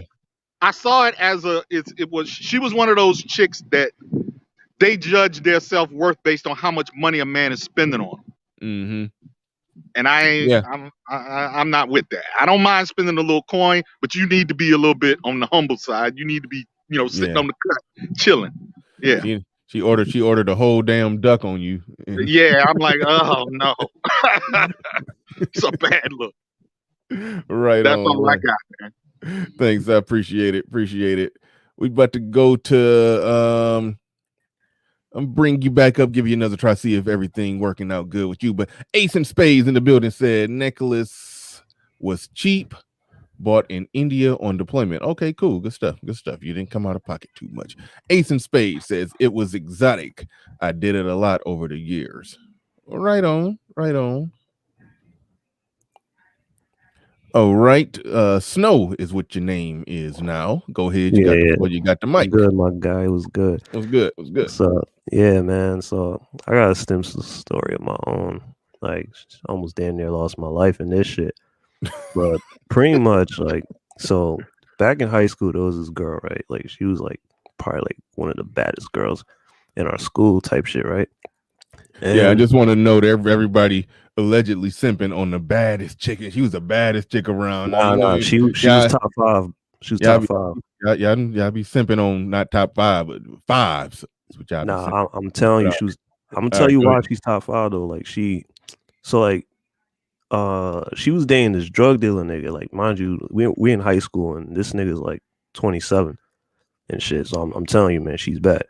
S8: I saw it as it was she was one of those chicks that they judge their self worth based on how much money a man is spending on them.
S1: Mm-hmm.
S8: And I ain't
S1: Yeah.
S8: I'm not with that. I don't mind spending a little coin, but you need to be a little bit on the humble side. You need to be, sitting
S1: Yeah.
S8: on the cut, chilling. Yeah.
S1: She ordered a whole damn duck on you. And
S8: Yeah. I'm like, oh no. It's a bad look.
S1: right
S8: That's
S1: on,
S8: all I
S1: right.
S8: got, man.
S1: Thanks. I appreciate it. Appreciate it. We about to go to I'm bring you back up, give you another try, see if everything working out good with you. But Ace and Spades in the building said necklace was cheap, bought in India on deployment. Okay, cool. Good stuff. Good stuff. You didn't come out of pocket too much. Ace and Spades says it was exotic. I did it a lot over the years. Right on. Right on. All right. Snow is what your name is now. Go ahead. You got the
S6: Yeah,
S1: floor. You got the
S6: was
S1: mic.
S6: good, my guy. It was good.
S1: It was good. It was good.
S6: So yeah, man. So I got a Stimson story of my own. Like, almost damn near lost my life in this shit. But pretty much, like, so back in high school, there was this girl, right? Like, she was like probably like one of the baddest girls in our school, type shit, right?
S1: Yeah, I
S6: And
S1: just want to know that everybody allegedly simping on the baddest chick. She was the baddest chick around. Now,
S6: nah, she was
S1: yeah,
S6: top five. She was
S1: y'all
S6: top
S1: be,
S6: five.
S1: y'all be simping on not top five, but fives. Is what y'all be simping.
S6: Nah, I'm telling you,
S1: But,
S6: she was. I'm gonna
S1: all
S6: tell
S1: right,
S6: you
S1: go
S6: why
S1: ahead.
S6: she's top five though. Like, so like she was dating this drug dealer nigga. Like, mind you, we in high school and this nigga's like 27 and shit. So I'm telling you, man, she's bad.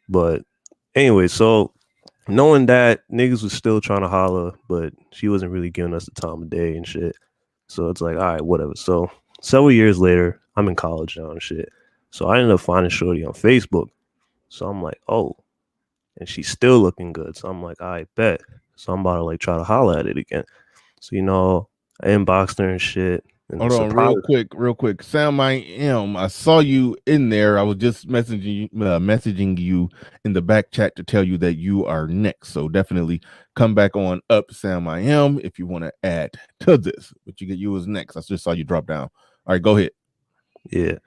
S6: But anyway, so knowing that, niggas was still trying to holler, but she wasn't really giving us the time of day and shit. So it's like, all right, whatever. So several years later, I'm in college now and shit. So I ended up finding Shorty on Facebook. So I'm like, oh, and she's still looking good. So I'm like, I bet. So I'm about to like try to holler at it again. So I inboxed her and shit. And the
S1: Hold on,
S6: surprise,
S1: real quick. Sam, I saw you in there. I was just messaging you in the back chat to tell you that you are next. So definitely come back on up, Sam. I am if you want to add to this. But you was next. I just saw you drop down. All right, go ahead.
S6: yeah.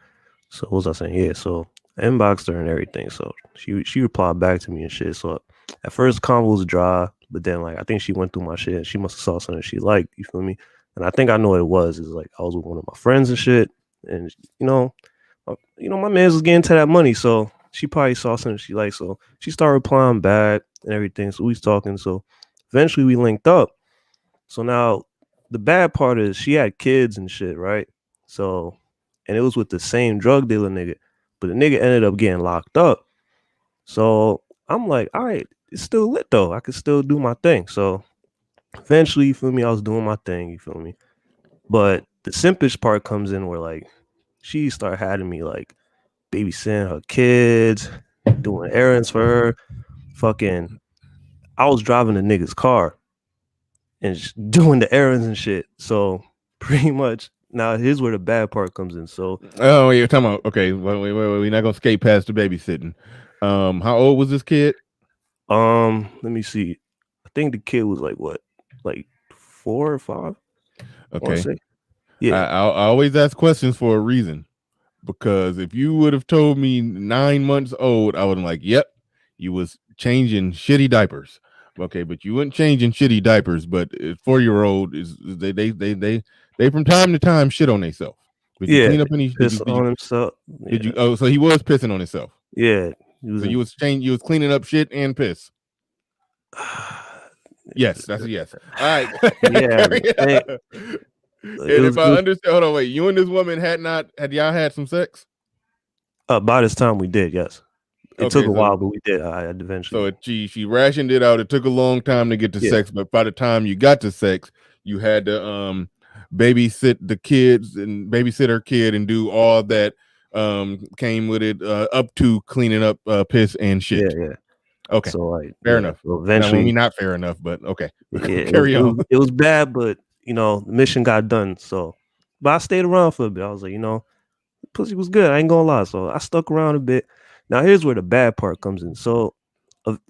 S6: So what was I saying? Yeah. So I inboxed her and everything. So she replied back to me and shit. So at first, convo was dry, but then like I think she went through my shit. And she must have saw something she liked. You feel me? And I think I know what it was. Is like I was with one of my friends and shit, and my man's was getting to that money, so she probably saw something she liked. So she started replying back and everything. So we was talking. So eventually we linked up. So now the bad part is she had kids and shit, right? So, and it was with the same drug dealer nigga, but the nigga ended up getting locked up. So I'm like, all right, it's still lit though. I could still do my thing. So eventually, you feel me? I was doing my thing, you feel me? But the simpish part comes in where like she started having me like babysitting her kids, doing errands for her. Fucking, I was driving the nigga's car and doing the errands and shit. So pretty much now here's where the bad part comes in. So
S1: Oh, you're talking about okay. Wait. We're not gonna skate past the babysitting. How old was this kid?
S6: let me see. I think the kid was like what, like 4 or 5. I want to
S1: Okay.
S6: say, yeah,
S1: I always ask questions for a reason. Because if you would have told me 9 months old, I would have like, yep, you was changing shitty diapers. Okay, but you weren't changing shitty diapers. But 4-year-old is they from time to time shit on themselves. Did you
S6: yeah,
S1: clean up any?
S6: piss on himself.
S1: Did
S6: Yeah,
S1: you? Oh, so he was pissing on himself.
S6: yeah, he
S1: So
S6: was
S1: you
S6: in.
S1: was You was cleaning up shit and piss. Yes, that's a yes. All right.
S6: Yeah, the thing, it
S1: And
S6: was
S1: if I
S6: it was
S1: understand, hold on, wait. You and this woman had y'all had some sex?
S6: by this time we did, yes. It took
S1: Okay,
S6: a
S1: so
S6: while, but we did. I eventually,
S1: she rationed it out. It took a long time to get to
S6: yeah,
S1: sex, but by the time you got to sex, you had to babysit the kids and babysit her kid and do all that came with it up to cleaning up piss and
S6: yeah,
S1: shit.
S6: yeah.
S1: Okay,
S6: So like,
S1: fair
S6: yeah.
S1: enough.
S6: So
S1: Now, when we
S6: eventually,
S1: not fair enough, but okay,
S6: yeah,
S1: carry on.
S6: it was bad, but the mission got done. So, but I stayed around for a bit. I was like, pussy was good. I ain't gonna lie. So I stuck around a bit. Now here's where the bad part comes in. So,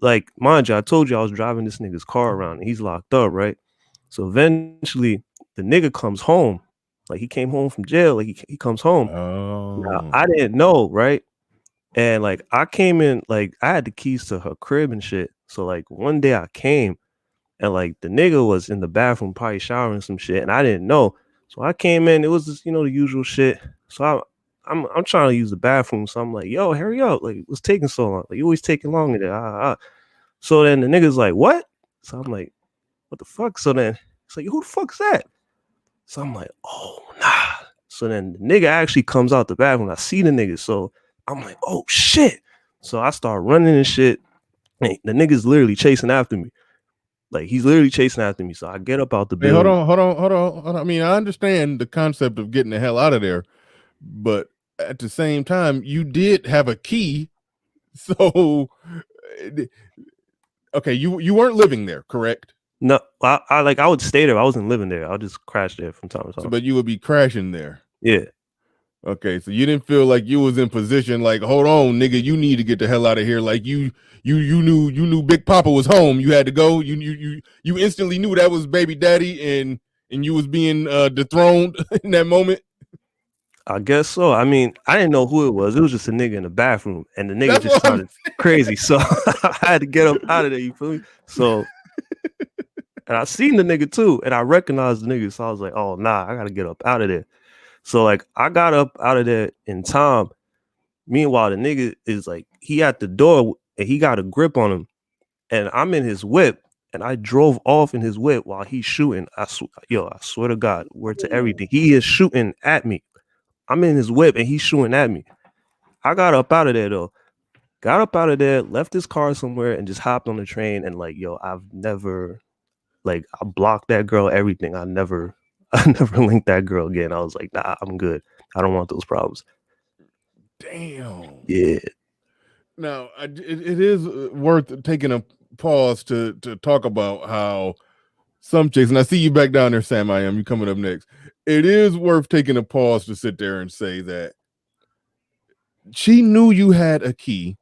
S6: like, mind you, I told you I was driving this nigga's car around and he's locked up, right? So eventually, the nigga comes home. Like he came home from jail. Like he comes home. Now,
S1: Oh.
S6: I didn't know, right? And like I came in, like I had the keys to her crib and shit. So like one day I came and like the nigga was in the bathroom probably showering some shit and I didn't know. So I came in, it was just, the usual shit. So I'm trying to use the bathroom. So I'm like, yo, hurry up. Like, what's taking so long? Like, you always taking longer there. So then the nigga's like, what? So I'm like, what the fuck? So then it's like, who the fuck's that? So I'm like, oh, nah. So then the nigga actually comes out the bathroom. I see the nigga. So I'm like, oh, shit. So I start running and shit. And the nigga's literally chasing after me. Like, he's literally chasing after me. So I get up out the
S1: Hey,
S6: building.
S1: hold on. I mean, I understand the concept of getting the hell out of there, but at the same time, you did have a key. So, okay, you weren't living there, correct?
S6: No, I would stay there. I wasn't living there. I'll just crash there from time to time.
S1: So, but you would be crashing there.
S6: Yeah.
S1: Okay, so you didn't feel like you was in position like, hold on, nigga, you need to get the hell out of here. Like you knew Big Papa was home. You had to go. You instantly knew that was baby daddy, and you was being dethroned in that moment.
S6: I guess so. I mean, I didn't know who it was. It was just a nigga in the bathroom, and the nigga
S1: That's
S6: just
S1: what I'm
S6: sounded crazy. So I had to get up out of there. You feel me? So, and I seen the nigga too, and I recognized the nigga. So I was like, oh nah, I gotta get up out of there. So like, I got up out of there in time. Meanwhile, the nigga is like, he at the door, and he got a grip on him, and I'm in his whip, and I drove off in his whip while he's shooting. I swear to God, word to everything, he is shooting at me. I'm in his whip and he's shooting at me. I got up out of there though. Got up out of there, left his car somewhere, and just hopped on the train. And like, I've never, like, I blocked that girl, everything. I never linked that girl again. I was like, nah, I'm good. I don't want those problems.
S1: Damn.
S6: Yeah.
S1: Now, it is worth taking a pause to talk about how some chicks, and I see you back down there, Sam. I am. You coming up next. It is worth taking a pause to sit there and say that she knew you had a key,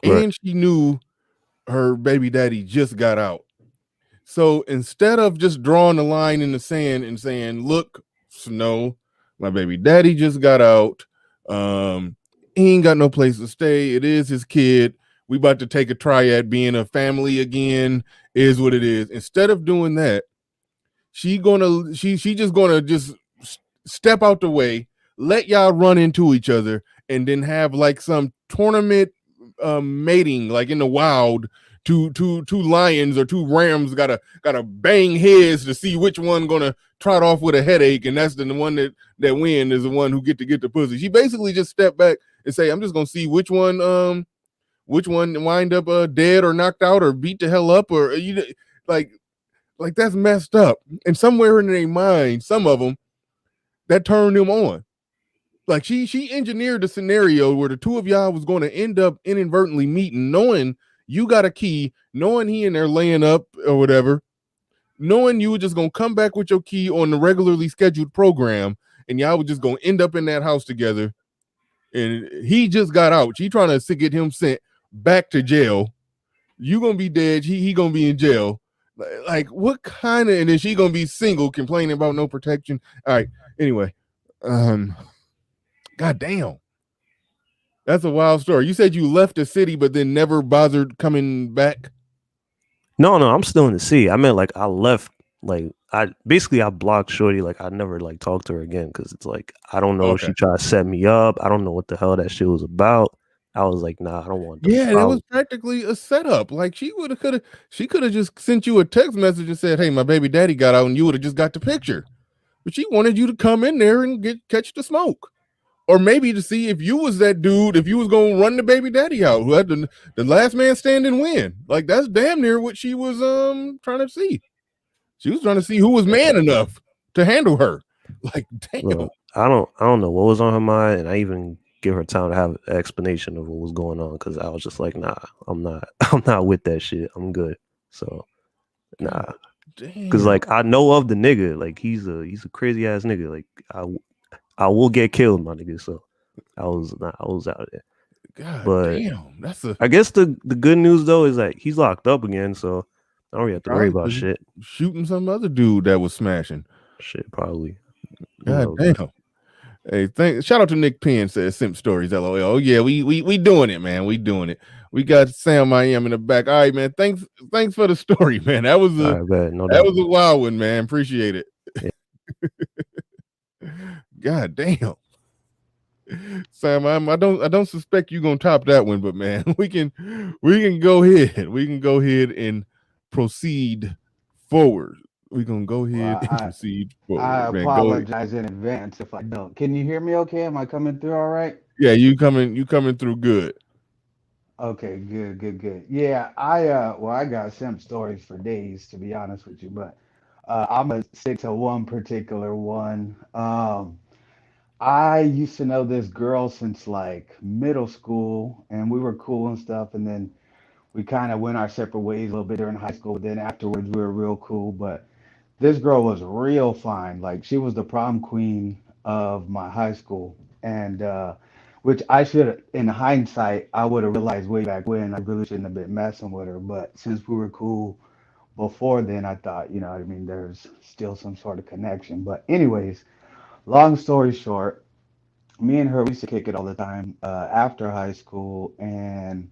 S6: Right.
S1: and she knew her baby daddy just got out. So instead of just drawing a line in the sand and saying, "Look, Snow, my baby daddy just got out. He ain't got no place to stay. It is his kid. We about to take a try at being a family again. Is what it is." Instead of doing that, she just gonna just step out the way, let y'all run into each other, and then have like some tournament mating, like in the wild. Two lions or two rams gotta bang heads to see which one gonna trot off with a headache, and that's the one that win is the one who get the pussy. She basically just stepped back and say, "I'm just gonna see which one wind up dead or knocked out or beat the hell up or like that's messed up." And somewhere in their mind, some of them, that turned them on. Like she engineered a scenario where the two of y'all was going to end up inadvertently meeting, knowing you got a key, knowing he in there laying up or whatever, knowing you were just gonna come back with your key on the regularly scheduled program, and y'all were just gonna end up in that house together. And he just got out. She trying to get him sent back to jail. You gonna be dead. He gonna be in jail. Like what kind of? And then she gonna be single, complaining about no protection. All right. Anyway, God damn. That's a wild story. You said you left the city, but then never bothered coming back.
S6: No, I'm still in the city. I meant like I left. Like I blocked Shorty. Like I never like talked to her again because it's like I don't know if she tried to set me up. I don't know what the hell that shit was about. I was like, nah, I don't want.
S1: Yeah, it was practically a setup. Like she could have just sent you a text message and said, "Hey, my baby daddy got out," and you would have just got the picture. But she wanted you to come in there and catch the smoke. Or maybe to see if you was that dude, if you was gonna run the baby daddy out, who had the last man standing win. Like that's damn near what she was trying to see. She was trying to see who was man enough to handle her. Like damn.
S6: Look, I don't know what was on her mind, and I even give her time to have an explanation of what was going on because I was just like, nah, I'm not with that shit. I'm good. So nah. Because like I know of the nigga, like he's a crazy ass nigga. Like I will get killed, my nigga. So I was out of there.
S1: God
S6: but
S1: damn,
S6: I guess the good news though is that he's locked up again, so I don't really have to worry about shit.
S1: Shooting some other dude that was smashing.
S6: Shit, probably. Who
S1: God
S6: knows, man?
S1: damn. Hey, shout out to Nick Penn says Simp Stories, LOL. Oh yeah, we doing it, man. We doing it. We got Sam I am in the back. All right, man. Thanks for the story, man. That was
S6: All
S1: a
S6: right, bet, no
S1: that
S6: doubt.
S1: was a wild one, man. Appreciate it.
S6: Yeah.
S1: God damn. Sam, I don't suspect you gonna top that one, but man, we can go ahead. We can go ahead and proceed forward. We gonna go
S9: Well,
S1: ahead and proceed
S9: I
S1: forward, man. Go.
S9: apologize in advance if I don't. Can you hear me okay? Am I coming through all right?
S1: Yeah, you coming through good.
S9: Okay, good, good, good. Yeah, well, I got some stories for days to be honest with you, but I'm gonna stick to one particular one. I used to know this girl since like middle school, and we were cool and stuff, and then we kind of went our separate ways a little bit during high school. But then afterwards, we were real cool. But this girl was real fine. Like she was the prom queen of my high school, and which I should, in hindsight, I would have realized way back when. I really shouldn't have been messing with her. But since we were cool before then, I thought, you know, what I mean, there's still some sort of connection. But anyways, long story short, me and her we used to kick it all the time after high school, and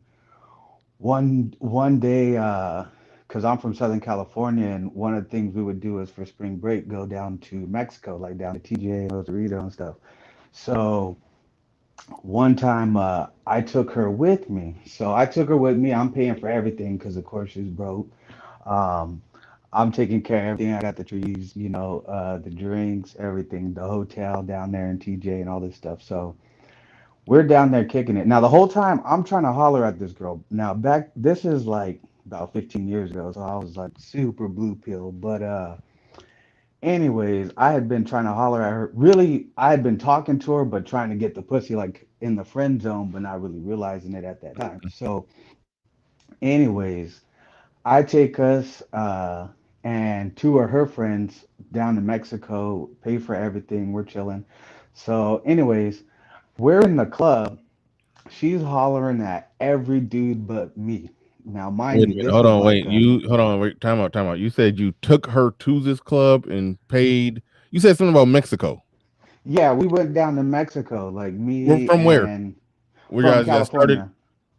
S9: one day, because I'm from Southern California, and one of the things we would do is for spring break go down to Mexico, like down to TJ, Los Doritos and stuff. So one time, I took her with me. So I took her with me. I'm paying for everything because of course she's broke. Um, I'm taking care of everything. I got the trees, you know, the drinks, everything, the hotel down there in TJ and all this stuff. So we're down there kicking it. Now, the whole time I'm trying to holler at this girl. Now, this is like about 15 years ago, so I was like super blue pill. But anyways, I had been trying to holler at her. Really, I had been talking to her, but trying to get the pussy like in the friend zone, but not really realizing it at that time. So, anyways, I take us and two of her friends down to Mexico, pay for everything. We're chilling. So, anyways, we're in the club. She's hollering at every dude but me. Now, mind
S1: Wait a
S9: you,
S1: minute.
S9: this
S1: Hold
S9: was
S1: on.
S9: like
S1: Wait. You hold on. Wait. Time out. Time out. You said you took her to this club and paid. You said something about Mexico.
S9: yeah, we went down to Mexico, like me
S1: From where?
S9: and
S1: Where
S9: from
S1: y'all started?
S9: California.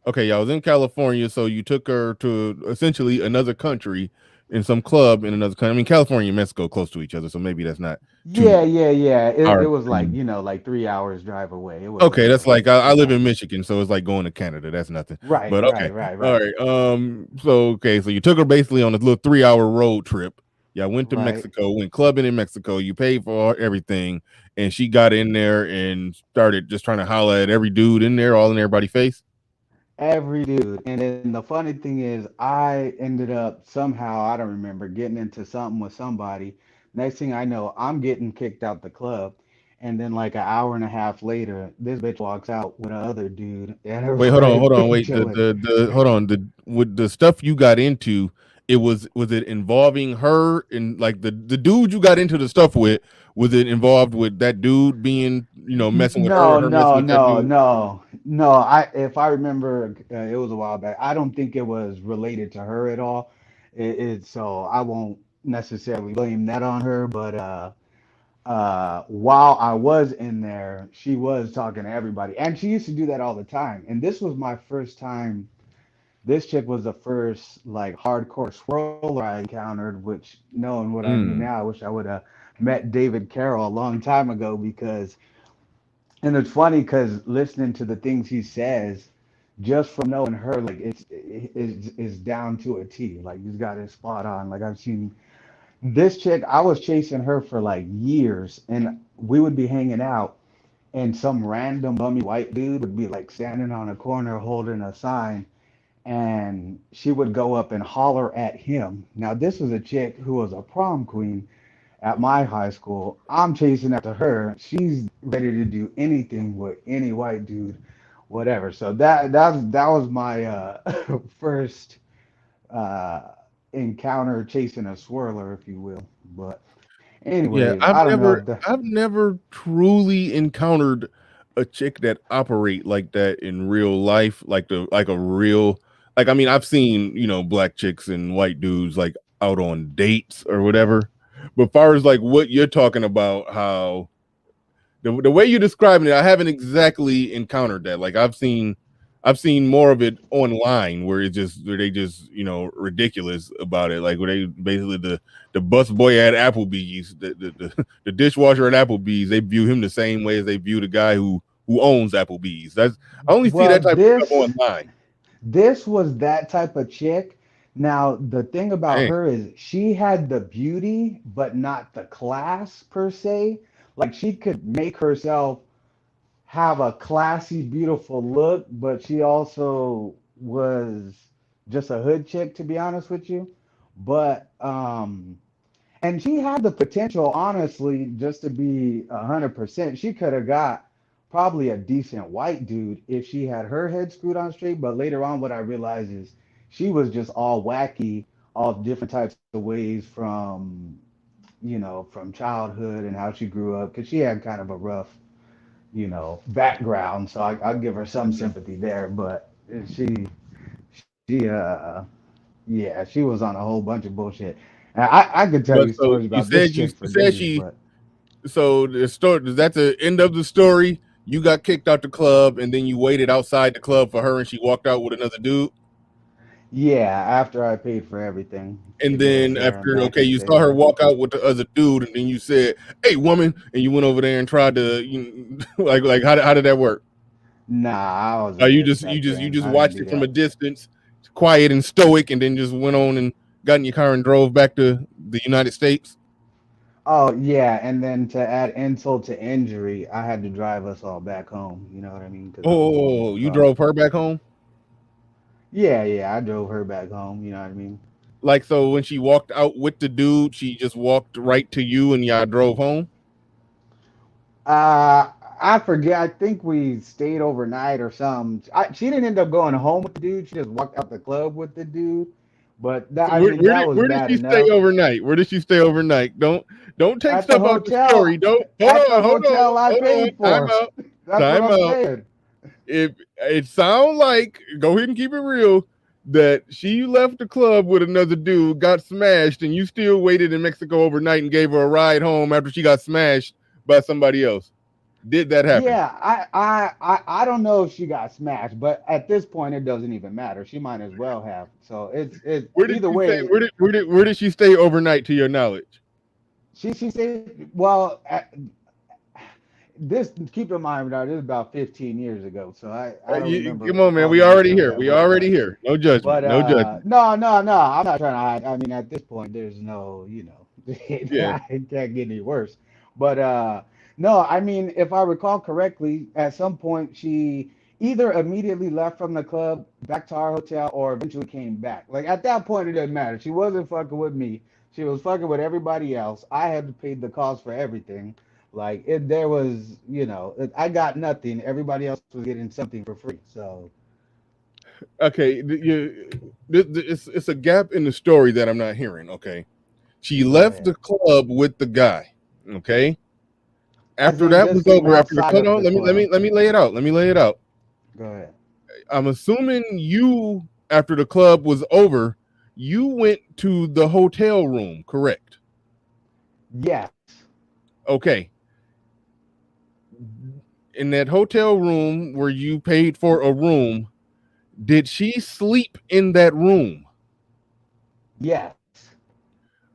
S1: Okay, y'all was in California, so you took her to essentially another country in some club in another country. I mean, California and Mexico close to each other, so maybe that's not too
S9: Yeah, yeah, yeah. It
S1: hard.
S9: was like, you know, like 3 hours drive away. It wasn't,
S1: Okay,
S9: you
S1: that's
S9: know,
S1: like I
S9: too
S1: live in
S9: bad.
S1: Michigan, so it's like going to Canada. That's nothing.
S9: Right,
S1: But okay,
S9: right, right,
S1: all
S9: right,
S1: right. So okay, so you took her basically on a little 3 hour road trip. Y'all went to
S9: right.
S1: Mexico, went clubbing in Mexico. You paid for everything, and she got in there and started just trying to holler at every dude in there, all in everybody's face.
S9: Every dude. And then the funny thing is, I ended up somehow, I don't remember, getting into something with somebody. Next thing I know, I'm getting kicked out the club. And then like an hour and a half later, this bitch walks out with another dude, and
S1: Wait,
S9: everybody
S1: hold on,
S9: been
S1: wait. The
S9: chilling.
S1: the the hold on. The with the stuff you got into, was it involving her and like the dude you got into the stuff with? Was it involved with that dude being messing with her,
S9: No,
S1: her messing
S9: no,
S1: with that
S9: no,
S1: dude?
S9: no, no. If I remember, it was a while back. I don't think it was related to her at all. So I won't necessarily blame that on her. But while I was in there, she was talking to everybody, and she used to do that all the time. And this was my first time. This chick was the first like hardcore swirler I encountered. Which, knowing what I knew
S1: Mm.
S9: now, I wish I would have met David Carroll a long time ago because. And it's funny because listening to the things he says, just from knowing her, like it's down to a T. Like he's got it spot on. Like I've seen this chick. I was chasing her for like years, and we would be hanging out, and some random bummy white dude would be like standing on a corner holding a sign, and she would go up and holler at him. Now this was a chick who was a prom queen at my high school. I'm chasing after her. She's ready to do anything with any white dude, whatever. So that was my first uh, encounter chasing a swirler, if you will. But
S1: Yeah,
S9: anyways, I don't know if the
S1: I've never truly encountered a chick that operate like that in real life, like a real like I mean, I've seen, black chicks and white dudes like out on dates or whatever. But far as like what you're talking about, how the way you're describing it, I haven't exactly encountered that. Like I've seen more of it online where they just ridiculous about it. Like where they basically the bus boy at Applebee's, the dishwasher at Applebee's, they view him the same way as they view the guy who owns Applebee's. I only see that
S9: Well,
S1: type of stuff online.
S9: this was that type of chick. Now, the thing about
S1: Dang.
S9: her is she had the beauty, but not the class per se. Like she could make herself have a classy, beautiful look, but she also was just a hood chick, to be honest with you. But and she had the potential, honestly, just to be 100%. She could have got probably a decent white dude if she had her head screwed on straight. But later on, what I realized is she was just all wacky, all different types of ways from, from childhood and how she grew up, because she had kind of a rough, background. So I'll give her some sympathy there. But she, yeah, she was on a whole bunch of bullshit. And I could tell
S1: But
S9: you
S1: so
S9: stories
S1: you
S9: about this
S1: said
S9: chick for
S1: you said
S9: days,
S1: she
S9: but
S1: so the story, is that the end of the story? You got kicked out the club and then you waited outside the club for her and she walked out with another dude.
S9: yeah, after I paid for everything to
S1: And
S9: get us
S1: then
S9: there and
S1: after,
S9: back
S1: okay,
S9: and
S1: you
S9: stay
S1: saw her
S9: there.
S1: walk out with the other dude, and then you said, "Hey, woman," and you went over there and tried to, like how did that work?
S9: Nah, I
S1: Are
S9: wasn't
S1: you
S9: ready
S1: just
S9: back
S1: you
S9: then.
S1: just
S9: I didn't
S1: watched
S9: do
S1: it from a
S9: that.
S1: distance, quiet and stoic, and then just went on and got in your car and drove back to the United States?
S9: Oh yeah, and then to add insult to injury, I had to drive us all back home. You know what I mean? Because I was alone in the
S1: Oh, you
S9: car.
S1: drove her back home?
S9: Yeah, yeah, I drove her back home. You know what I mean?
S1: Like, so when she walked out with the dude, she just walked right to you and y'all drove home?
S9: Uh, I forget. I think we stayed overnight or something. She didn't end up going home with the dude. She just walked out the club with the dude. But that, I mean, that was
S1: Where did
S9: bad
S1: she stay
S9: enough.
S1: overnight? Where did she stay overnight? Don't take
S9: At the
S1: stuff out the story.
S9: hotel,
S1: Don't
S9: at the
S1: hold on,
S9: hotel I
S1: hold on.
S9: paid
S1: Time
S9: for.
S1: out.
S9: That's what
S1: Time
S9: I'm
S1: out.
S9: saying.
S1: If it sounds like, go ahead and keep it real, that she left the club with another dude, got smashed, and you still waited in Mexico overnight and gave her a ride home after she got smashed by somebody else. Did that happen?
S9: Yeah, I don't know if she got smashed, but at this point it doesn't even matter. She might as well have. So it's
S1: Where did
S9: either
S1: you say
S9: way.
S1: where did she stay overnight to your knowledge?
S9: She said, well, this keep in mind that this is about 15 years ago, so I don't
S1: Come
S9: remember
S1: on, man.
S9: all
S1: We
S9: the
S1: already
S9: details
S1: here.
S9: that
S1: We
S9: well,
S1: already here. No judgment.
S9: but
S1: No judgment.
S9: no, no, no, I'm not trying to hide. I mean, at this point, there's no, it
S1: Yeah.
S9: can't get any worse. But no, I mean, if I recall correctly, at some point she either immediately left from the club back to our hotel or eventually came back. Like at that point, it doesn't matter. She wasn't fucking with me. She was fucking with everybody else. I had to pay the cost for everything. Like there was, I got nothing. Everybody else was getting something for free. So
S1: Okay. It's a gap in the story that I'm not hearing. Okay. She
S9: go
S1: left
S9: ahead.
S1: the club with the guy. Okay.
S9: As
S1: After
S9: in,
S1: that
S9: just
S1: was
S9: came
S1: over, after the
S9: outside
S1: hold
S9: of
S1: on,
S9: the club.
S1: let me lay it out. Let me lay it out.
S9: Go ahead.
S1: I'm assuming you, after the club was over, you went to the hotel room, correct?
S9: Yes.
S1: Okay. In that hotel room where you paid for a room, did she sleep in that room?
S9: Yes.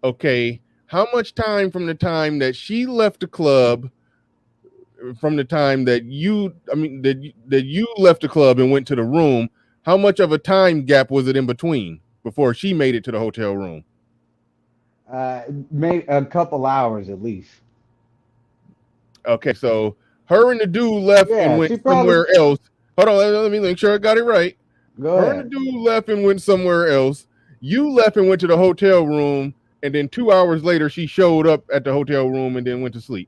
S1: Okay. How much time from the time that she left the club, from the time that that you left the club and went to the room, how much of a time gap was it in between before she made it to the hotel room?
S9: Made a couple hours at least.
S1: Okay, so her and the dude left and
S9: Yeah,
S1: went
S9: she probably.
S1: somewhere else. Hold on, let me make sure I got it right.
S9: Go
S1: Her and the
S9: ahead.
S1: dude left and went somewhere else. You left and went to the hotel room, and then 2 hours later, she showed up at the hotel room and then went to sleep.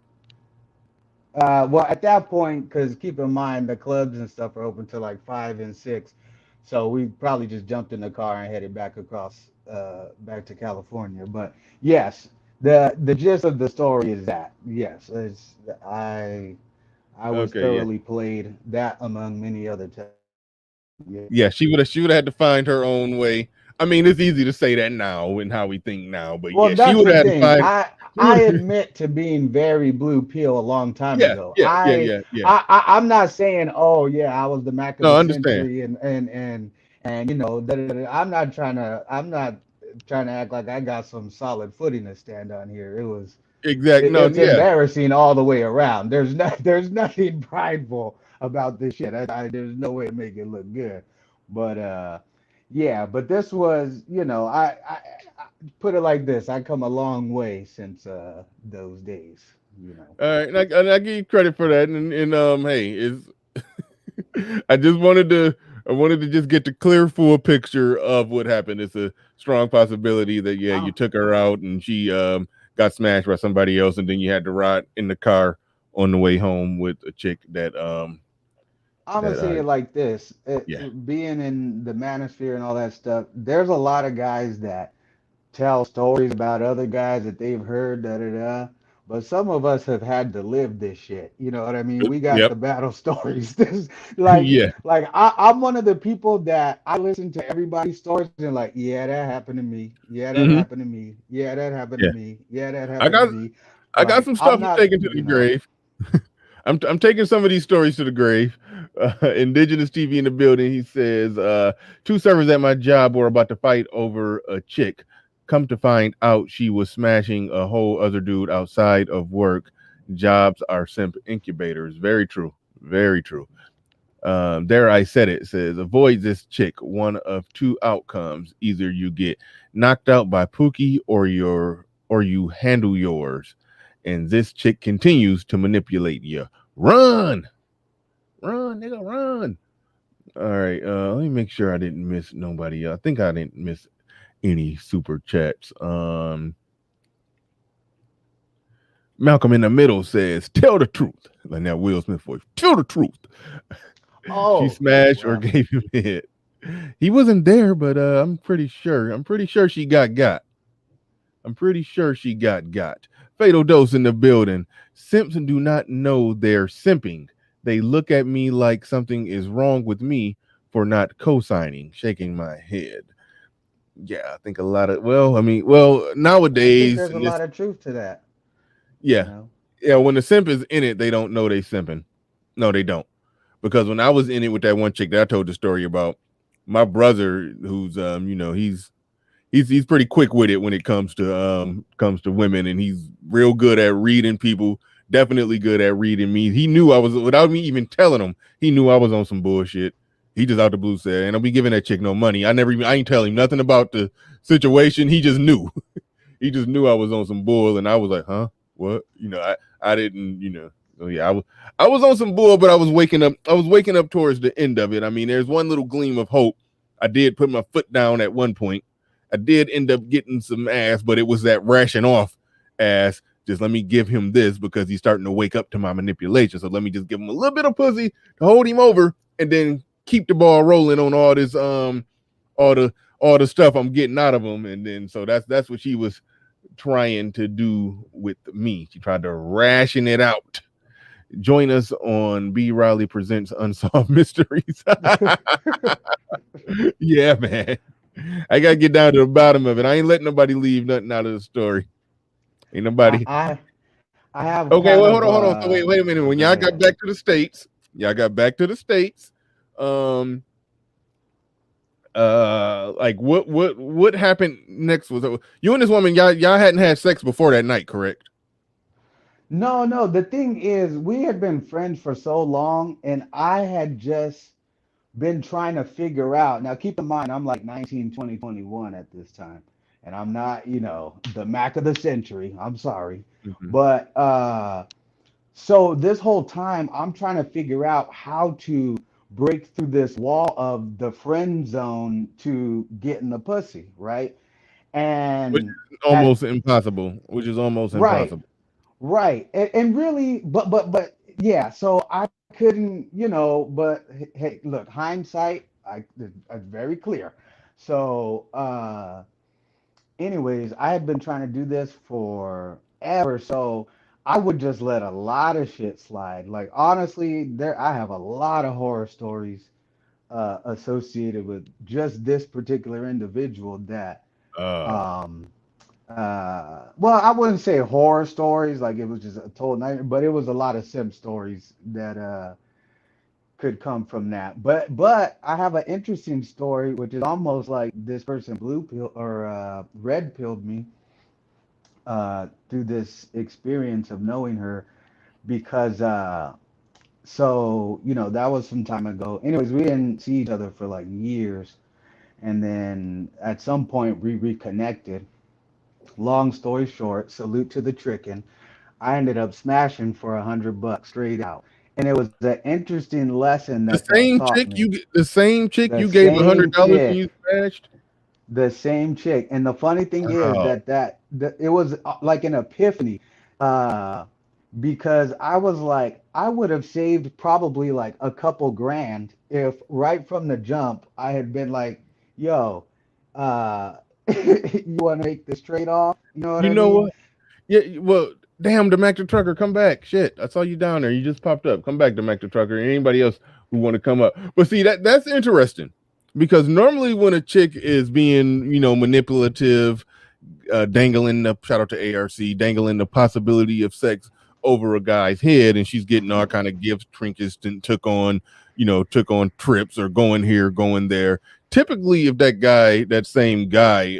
S9: Well, at that point, because keep in mind the clubs and stuff are open till like 5 and 6, so we probably just jumped in the car and headed back across, back to California. But yes, the gist of the story is that yes, I was
S1: Okay, yeah,
S9: thoroughly played that among many other times. Yeah.
S1: yeah. She would have had to find her own way. I mean, it's easy to say that now and how we think now, but
S9: Well,
S1: yeah, she
S9: that's
S1: would
S9: the
S1: have had to
S9: thing.
S1: find.
S9: I admit to being very blue pill a long time
S1: Yeah,
S9: ago.
S1: yeah, yeah, yeah, yeah.
S9: I'm not saying, oh yeah, I was the Mac of
S1: No,
S9: the
S1: I understand.
S9: century and you know, I'm not trying to act like I got some solid footing to stand on here.
S1: Exact. No,
S9: It's
S1: yeah.
S9: embarrassing all the way around. There's nothing prideful about this shit. There's no way to make it look good. But yeah, but this was, you know, I put it like this. I come a long way since those days, you know.
S1: All right, and I give you credit for that. And hey, is I just wanted to I wanted to just get the clear full picture of what happened. It's a strong possibility that yeah, you
S9: I,
S1: took her out and she got smashed by somebody else, and then you had to ride in the car on the way home with a chick
S9: I'm gonna
S1: that
S9: say it like this:
S1: yeah.
S9: being in the manosphere and all that stuff, there's a lot of guys that tell stories about other guys that they've heard, da da da. But some of us have had to live this shit. You know what I mean? We got
S1: Yep.
S9: the battle stories. This
S1: Yeah.
S9: I'm one of the people that I listen to everybody's stories and like, yeah, that happened to me. Yeah, that
S1: Hmm.
S9: happened to me. Yeah, that happened to
S1: Yeah.
S9: me. Yeah, that
S1: I
S9: happened to
S1: got
S9: me.
S1: I got
S9: Like
S1: some
S9: I'm
S1: stuff I'm
S9: not,
S1: taking to the
S9: you know.
S1: grave. I'm taking some of these stories to the grave. Indigenous TV in the building. He says, two servers at my job were about to fight over a chick. Come to find out, she was smashing a whole other dude outside of work. Jobs are simp incubators. Very true. Very true. There I said it. Says avoid this chick. One of two outcomes: either you get knocked out by Pookie, or you handle yours. And this chick continues to manipulate you. Run, run, nigga, run. All right. Let me make sure I didn't miss nobody. I think I didn't miss any super chats. Malcolm in the middle says, "Tell the truth." Like that Will Smith voice. Tell the truth. She
S9: Oh,
S1: smashed or
S9: well,
S1: gave him hit. He wasn't there, but I'm pretty sure. I'm pretty sure she got. I'm pretty sure she got. Fatal dose in the building. Simps do not know they're simping. They look at me like something is wrong with me for not co-signing. Shaking my head. Yeah, I think a lot of
S9: I think
S1: nowadays
S9: there's a
S1: in this
S9: lot of truth to that, you
S1: yeah.
S9: know.
S1: Yeah, when the simp is in it, they don't know they simping. No, they don't. Because when I was in it with that one chick that I told the story about, my brother, who's he's pretty quick with it when it comes to women, and he's real good at reading people. Definitely good at reading me. He knew I was without me even telling him. He knew I was on some bullshit. He just out the blue said, "And I'll be giving that chick no money." I ain't telling him nothing about the situation. He just knew. He just knew I was on some bull, and I was like, "Huh? What?" I didn't, So yeah, I was on some bull, but I was waking up. I was waking up towards the end of it. I mean, there's one little gleam of hope. I did put my foot down at one point. I did end up getting some ass, but it was that ration off ass. Just let me give him this because he's starting to wake up to my manipulation. So let me just give him a little bit of pussy to hold him over, and then keep the ball rolling on all this all the all the stuff I'm getting out of him. And then so that's what she was trying to do with me. She tried to ration it out. Join us on B. Riley Presents Unsolved Mysteries. Yeah, man. I gotta get down to the bottom of it. I ain't letting nobody leave nothing out of the story. Ain't
S9: I
S1: nobody.
S9: I, I have
S1: Okay,
S9: kind
S1: well,
S9: of
S1: hold on. So wait a minute. When
S9: go
S1: y'all got
S9: ahead.
S1: back to the states, y'all got back to the states. Um, like what happened next? Was you and this woman? Y'all hadn't had sex before that night, correct?
S9: No, no, the thing is, we had been friends for so long, and I had just been trying to figure out. Now, keep in mind, I'm like 19, 20, 21 at this time, and I'm not, you know, the Mac of the century. I'm sorry.
S1: Mhm.
S9: But so this whole time, I'm trying to figure out how to break through this wall of the friend zone to getting the pussy, right?
S1: Which
S9: And
S1: is
S9: at
S1: almost impossible. Which is almost
S9: right,
S1: impossible.
S9: right, and really, but yeah. So I couldn't, you know. But hey, look, hindsight, it's very clear. So, anyways, I had been trying to do this forever. So I would just let a lot of shit slide. Like honestly, I have a lot of horror stories associated with just this particular individual that
S1: Uh,
S9: um well, I wouldn't say horror stories, like it was just a total nightmare, but it was a lot of simp stories that could come from that. But I have an interesting story, which is almost like this person blue pill or red pilled me through this experience of knowing her because so that was some time ago. Anyways, we didn't see each other for like years, and then at some point we reconnected. Long story short, salute to the trickin'. I ended up smashing for $100 straight out, and it was an interesting lesson that taught me.
S1: The same chick
S9: The
S1: you gave a hundred
S9: same
S1: dollars when you
S9: chick,
S1: smashed.
S9: the same chick, and the funny thing is
S1: Oh,
S9: that it was like an epiphany, uh, because I was like, I would have saved probably like a couple grand if right from the jump I had been like, yo, you want to make this trade off? You know what
S1: you
S9: I
S1: know
S9: mean?
S1: what? Yeah, well, damn, the Mac the Trucker, come back. Shit, I saw you down there. You just popped up. Come back, the Mac the Trucker. Anybody else who want to come up? But see, that's interesting because normally when a chick is being, manipulative, dangling the shout out to ARC, dangling the possibility of sex over a guy's head, and she's getting all kind of gifts, trinkets, and took on trips or going here, going there. Typically, if that same guy,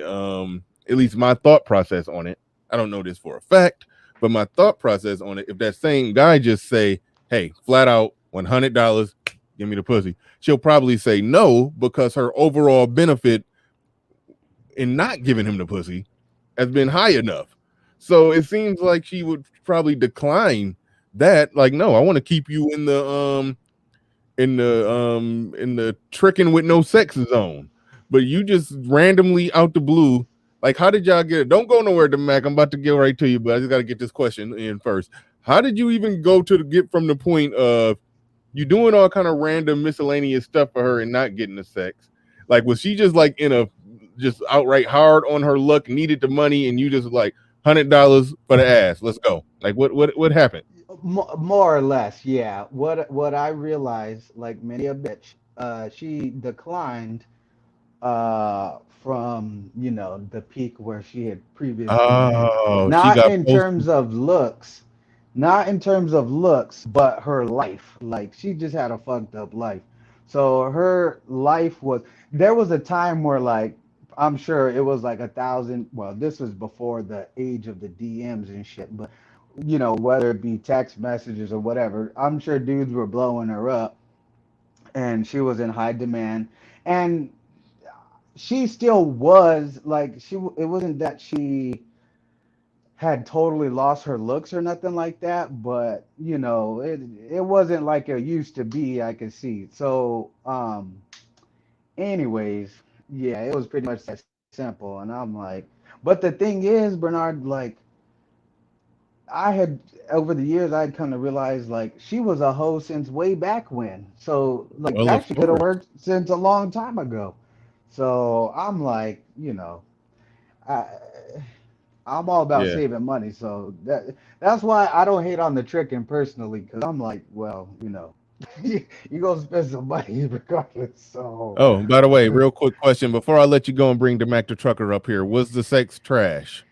S1: at least my thought process on it, I don't know this for a fact, but my thought process on it, if that same guy just say, "Hey, flat out, $100, give me the pussy," she'll probably say no because her overall benefit in not giving him the pussy has been high enough. So it seems like she would probably decline that. Like, no, I want to keep you in the tricking with no sex zone. But you just randomly out the blue, like, how did y'all get it? Don't go nowhere, the Mac. I'm about to get right to you, but I just got to get this question in first. How did you even go to get from the point of you doing all kind of random miscellaneous stuff for her and not getting the sex? Like, was she just like in a just outright hard on her luck, needed the money, and you just like $100 for the ass? Let's go. Like, what happened?
S9: More or less, yeah. What I realized, like many a bitch, she declined from the peak where she had previously been.
S1: Oh, she
S9: Not
S1: got
S9: in
S1: posted.
S9: terms of looks, not in terms of looks, but her life. Like she just had a fucked up life. So her life was. There was a time where like I'm sure it was like 1,000. Well, this was before the age of the DMs and shit, but whether it be text messages or whatever, I'm sure dudes were blowing her up, and she was in high demand. And she still was like it wasn't that she had totally lost her looks or nothing like that, but it wasn't like it used to be. I could see. So anyways, yeah, it was pretty much that simple. And I'm like, but the thing is, Bernard, like I had over the years I had come to realize like she was a hoe since way back when. So like
S1: Well,
S9: that
S1: of
S9: shit could have
S1: course.
S9: worked since a long time ago. So I'm like, I I'm all about
S1: Yeah.
S9: saving money. So that's why I don't hate on the tricking personally, because I'm like, well, you gonna spend some money regardless. So
S1: Oh, by the way, real quick question before I let you go and bring the Mac the Trucker up here. Was the sex trash?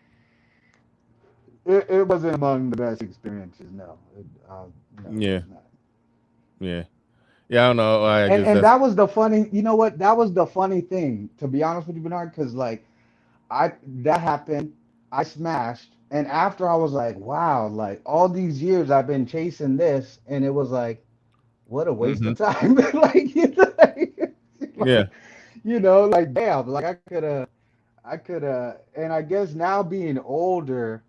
S9: it wasn't among the best experiences. No, no, it
S1: Yeah.
S9: was not.
S1: Yeah. Yeah, I don't know. I
S9: And
S1: just
S9: and
S1: that's
S9: that was the funny. You know what? That was the funny thing, to be honest with you, Bernard, because like I that happened. I smashed, and after I was like, wow, like all these years I've been chasing this, and it was like, what a waste
S1: hmm
S9: of time. like,
S1: yeah.
S9: like damn, like I could have, and I guess now being older,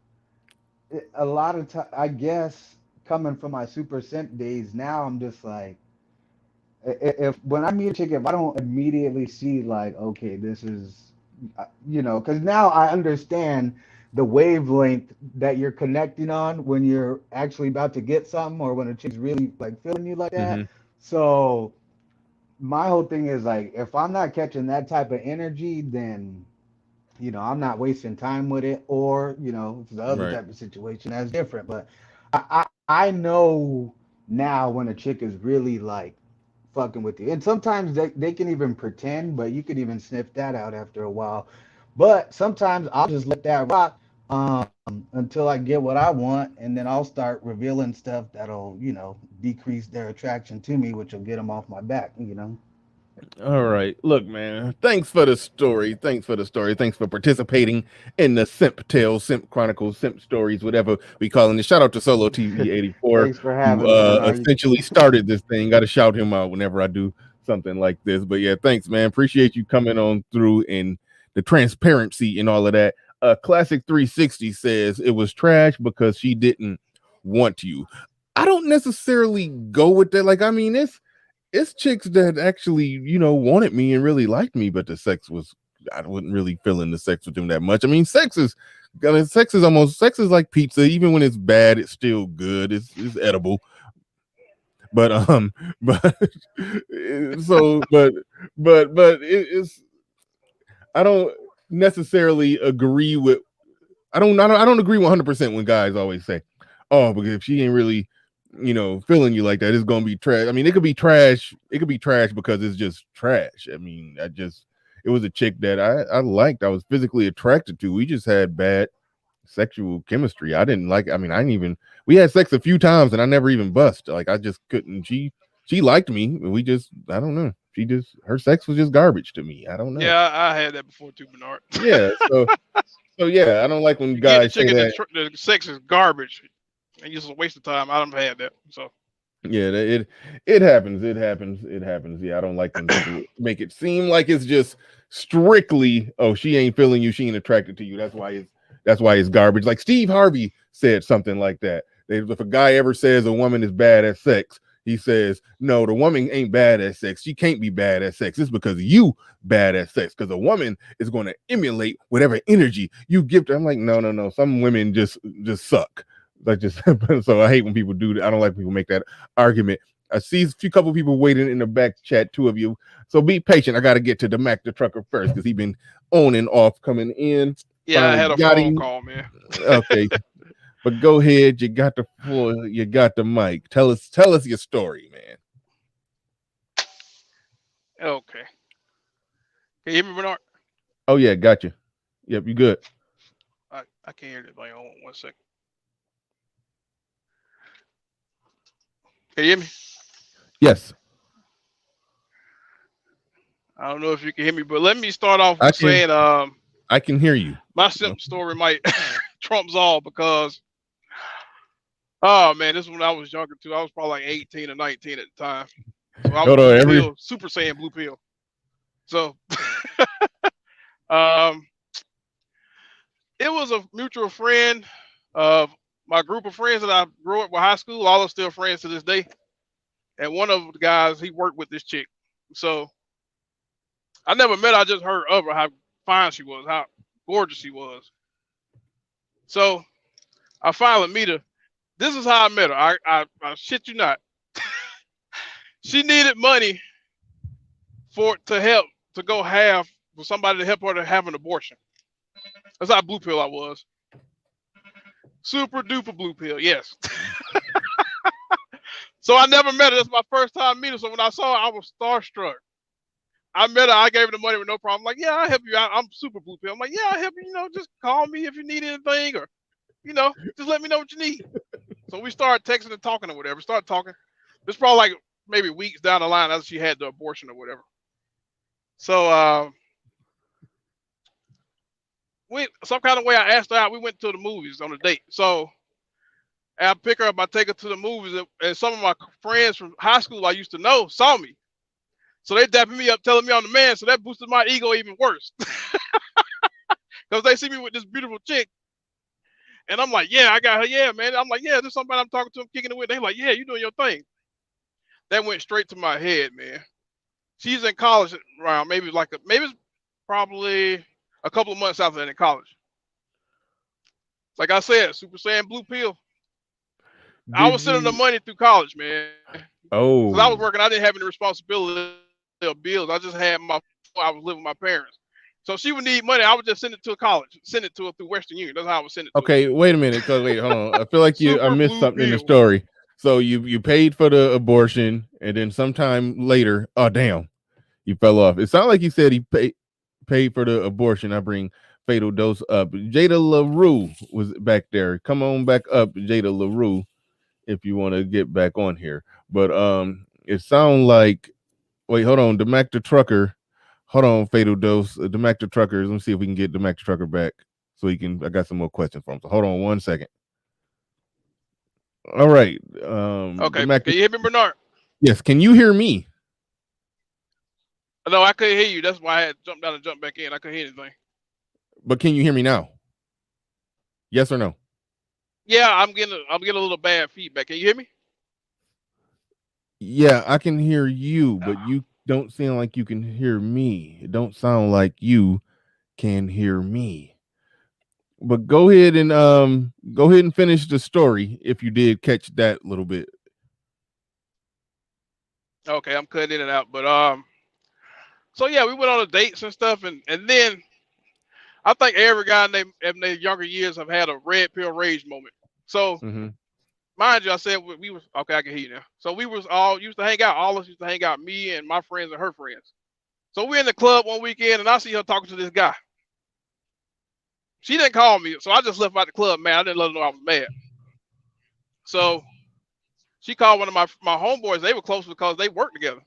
S9: a lot of time, I guess coming from my super simp days, now I'm just like, if when I meet a chick, if I don't immediately see like, okay, this is, because now I understand the wavelength that you're connecting on when you're actually about to get something, or when a chick's really like feeling you like that.
S1: hmm
S9: So my whole thing is like, if I'm not catching that type of energy, then I'm not wasting time with it. Or if it's the other
S1: Right.
S9: type of situation, that's different. But I know now when a chick is really like fucking with you, and sometimes they can even pretend, but you can even sniff that out after a while. But sometimes I'll just let that rock until I get what I want, and then I'll start revealing stuff that'll, decrease their attraction to me, which will get them off my back.
S1: All right. Look, man. Thanks for the story. Thanks for the story. Thanks for participating in the Simp Tales, Simp Chronicles, Simp Stories, whatever we calling it. Shout out to Solo TV 84,
S9: Thanks for
S1: who
S9: having me, Bernard.
S1: essentially started this thing. Got to shout him out whenever I do something like this. But yeah, thanks, man. Appreciate you coming on through and the transparency and all of that. Classic 360 says it was trash because she didn't want you. I don't necessarily go with that. Like, I mean, it's chicks that actually, wanted me and really liked me, but the sex was, I wasn't really feeling the sex with them that much. I mean, sex is like pizza. Even when it's bad, it's still good. It's edible. But but so but it's I don't necessarily agree with I don't agree 100% when guys always say, "Oh, because if she ain't really, feeling you like that, it's gonna be trash." I mean, it could be trash. It could be trash because it's just trash. I mean, it was a chick that I liked. I was physically attracted to. We just had bad sexual chemistry. I didn't like. I mean, I didn't even. We had sex a few times, and I never even bust. Like I just couldn't. She liked me. We just. I don't know. Her sex was just garbage to me. I don't know.
S10: Yeah, I had that before too, Bernard.
S1: Yeah. So yeah, I don't like when
S10: You get the
S1: guys say
S10: chicken
S1: that.
S10: the sex is garbage, and it's a waste of time. I don't had that, so.
S1: Yeah, it happens. It happens. It happens. Yeah, I don't like when people make it seem like it's just strictly, oh, she ain't feeling you, she ain't attracted to you. That's why it's garbage. Like Steve Harvey said something like that. If a guy ever says a woman is bad at sex, he says, no, the woman ain't bad at sex. She can't be bad at sex. It's because you bad at sex. Because a woman is going to emulate whatever energy you give to. I'm like, no. Some women just suck. Like just so I hate when people do that. I don't like people make that argument. I see a few couple people waiting in the back chat, two of you. So be patient. I got to get to the Mac the trucker first because he been on and off coming in.
S10: Yeah,
S1: Finally
S10: I had a
S1: got
S10: phone
S1: him.
S10: call, man.
S1: Okay. But go ahead, you got the floor, you got the mic. Tell us your story, man.
S10: Okay. Can you hear me, Bernard?
S1: Oh yeah, got you. Yep, you good.
S10: I can't hear this thing. Hold on 1 second. Can you hear me?
S1: Yes.
S10: I don't know if you can hear me, but let me start off with saying
S1: I can hear you.
S10: My simp story might trumps all because oh man, this is when I was younger too. I was probably like 18 or 19 at the time. So I was blue pill, Super Saiyan blue pill. So it was a mutual friend of my group of friends that I grew up with high school. All are still friends to this day. And one of the guys, he worked with this chick. So I never met her, I just heard of her, how fine she was, how gorgeous she was. So I finally meet her. This is how I met her. I shit you not. She needed money for somebody to help her to have an abortion. That's how blue pill I was. Super duper blue pill, yes. So I never met her. That's my first time meeting her. So when I saw her, I was starstruck. I met her. I gave her the money with no problem. I'm like, yeah, I'll help you out. I'm super blue pill. I'm like, yeah, I'll help you. Just call me if you need anything or, just let me know what you need. So we started texting and talking or whatever. Start talking. It's probably like maybe weeks down the line after she had the abortion or whatever. So some kind of way I asked her out. We went to the movies on a date. So I pick her up, I take her to the movies, and some of my friends from high school I used to know saw me. So they dapping me up, telling me I'm the man. So that boosted my ego even worse. Because they see me with this beautiful chick. And I'm like, yeah, I got her. Yeah, man. I'm like, yeah, there's somebody I'm talking to. I'm kicking it with. They're like, yeah, you doing your thing. That went straight to my head, man. She's in college around maybe it's probably a couple of months after that in college. Like I said, Super Saiyan blue pill. I was sending the money through college, man.
S1: Oh.
S10: Because I was working, I didn't have any responsibility of bills. I just had I was living with my parents. So she would need money. I would just send it to college, send it to her through Western Union. That's how I would send it to her.
S1: Okay, wait a minute. Wait, hold on. I feel like I missed something in the story. So you paid for the abortion, and then sometime later, oh damn, you fell off. It sounded like you said he paid for the abortion. I bring Fatal Dose up. Jada LaRue was back there. Come on back up, Jada LaRue, if you want to get back on here. But it sound like hold on, DeMac the Trucker. Hold on, Fatal Dose. DeMac the Trucker. Let me see if we can get DeMac the Trucker back so he can. I got some more questions for him. So hold on 1 second. All right.
S10: Okay.
S1: DeMac,
S10: Can you hear me, Bernard?
S1: yes. Can you hear me?
S10: No, I couldn't hear you. That's why I had jumped down and jumped back in. I couldn't hear anything.
S1: But can you hear me now? Yes or no?
S10: Yeah, I'm getting a little bad feedback. Can you hear me?
S1: Yeah, I can hear you, but you don't sound like you can hear me. It don't sound like you can hear me. But go ahead and finish the story if you did catch that little bit.
S10: Okay, I'm cutting in and out, but so yeah, we went on dates and stuff, and then I think every guy in their younger years have had a red pill rage moment. So mind you, I said we was okay. I can hear you now. So we was all used to hang out. All of us used to hang out. Me and my friends and her friends. So we're in the club one weekend, and I see her talking to this guy. She didn't call me, so I just left out the club, man. I didn't let her know I was mad. So she called one of my homeboys. They were close because they worked together.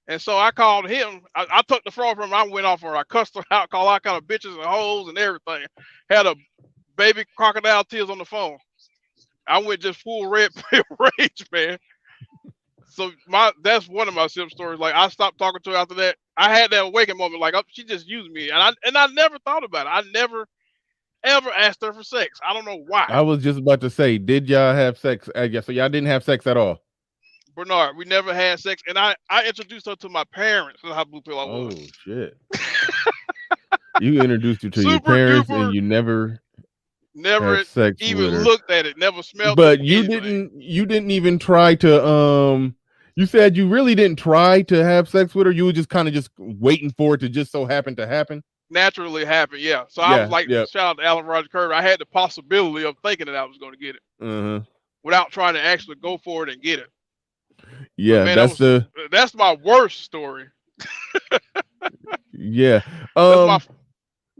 S10: And so I called him. I took the phone from him. I went off her. I cussed her out, called all kind of bitches and hoes and everything. Had a baby crocodile tears on the phone. I went just full red pill rage, man. So that's one of my simp stories. Like I stopped talking to her after that. I had that awakening moment, like she just used me, and I never thought about it. I never ever asked her for sex. I don't know why.
S1: I was just about to say, did y'all have sex? Yeah, so y'all didn't have sex at all.
S10: Bernard, we never had sex, and I introduced her to my parents. That's how blue pill I was.
S1: Oh shit! You introduced her to your parents, and you never had sex
S10: even
S1: with her.
S10: Looked at it, never smelled
S1: but
S10: it.
S1: You didn't even try to you said you really didn't try to have sex with her. You were just kind of just waiting for it to just so happen to happen.
S10: Naturally happen, yeah. So I was like, shout out to Alan Roger Curry. I had the possibility of thinking that I was going to get it without trying to actually go for it and get it.
S1: Yeah,
S10: man, that's my worst story.
S1: Yeah.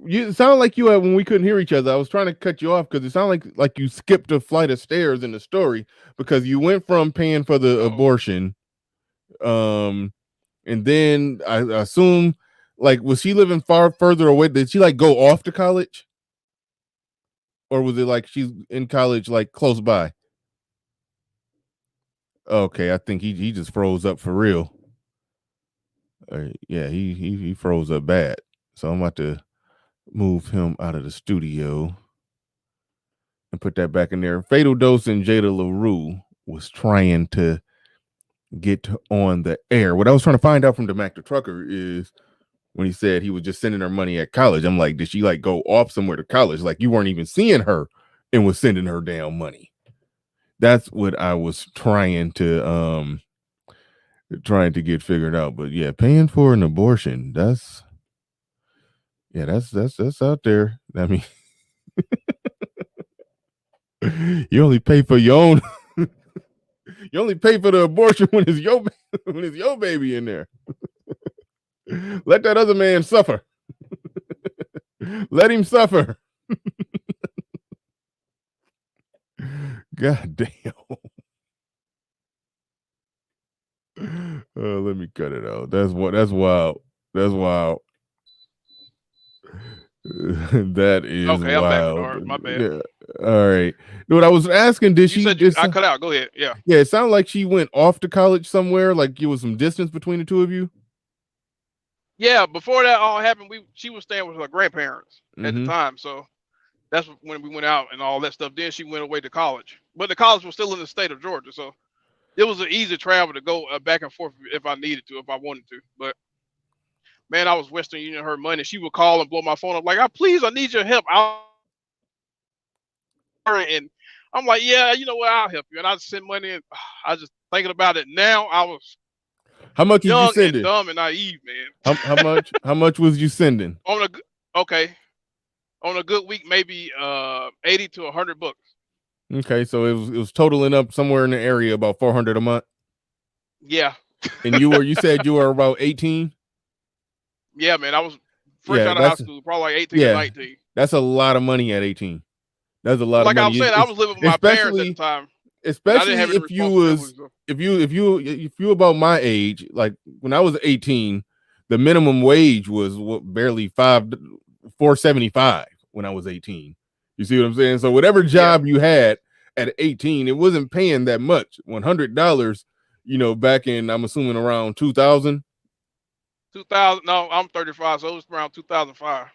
S1: You sound like you had when we couldn't hear each other. I was trying to cut you off because it sounded like you skipped a flight of stairs in the story because you went from paying for the abortion, and then I assume like was she living far further away? Did she like go off to college, or was it like she's in college like close by? Okay, I think he just froze up for real. Yeah, he froze up bad. So I'm about to move him out of the studio and put that back in there. Fatal Dose and Jada LaRue was trying to get on the air. What I was trying to find out from DeMac the Trucker is when he said he was just sending her money at college. I'm like, did she like go off somewhere to college? Like you weren't even seeing her and was sending her damn money. That's what I was trying to get figured out. But yeah, paying for an abortion, that's out there. I mean, you only pay for your own. You only pay for the abortion when it's your baby in there. Let that other man suffer. Let him suffer. God damn. Let me cut it out. That's wild. That's wild. That is
S10: okay,
S1: wild.
S10: I'm back, Bernard. My bad.
S1: Yeah. All right. What I was asking, did
S10: you
S1: she?
S10: Said I cut out. Go ahead. Yeah.
S1: Yeah, it sounded like she went off to college somewhere. Like there was some distance between the two of you.
S10: Yeah. Before that all happened, she was staying with her grandparents at the time. So that's when we went out and all that stuff. Then she went away to college, but the college was still in the state of Georgia, so it was an easy travel to go back and forth if I needed to, if I wanted to. But man, I was Western Union her money. She would call and blow my phone up like, I need your help. And I'm like, yeah, you know what? I'll help you. And I send money. And I just thinking about it now. I was
S1: how much
S10: young
S1: was you sending?
S10: And dumb and naive, man.
S1: How much? How much was you sending?
S10: On a good week, maybe 80 to 100 bucks.
S1: Okay, so it was totaling up somewhere in the area about 400 a month.
S10: Yeah.
S1: And you said you were about 18.
S10: Yeah, man. I was fresh
S1: Yeah,
S10: out of high
S1: that's
S10: school, probably like 18 or
S1: yeah,
S10: 19.
S1: that's a lot of money at 18. That's a lot of
S10: Like I was
S1: money.
S10: saying, I was living with my parents at the time, and I didn't have
S1: Especially
S10: any
S1: if you was
S10: responsibilities. So.
S1: if you about my age, like when I was 18, the minimum wage was barely 4.75 when I was 18. You see what I'm saying? So whatever job you had at 18, it wasn't paying that much. $100, back in, I'm assuming, around 2000.
S10: 2000. No, I'm 35, so it was around 2005.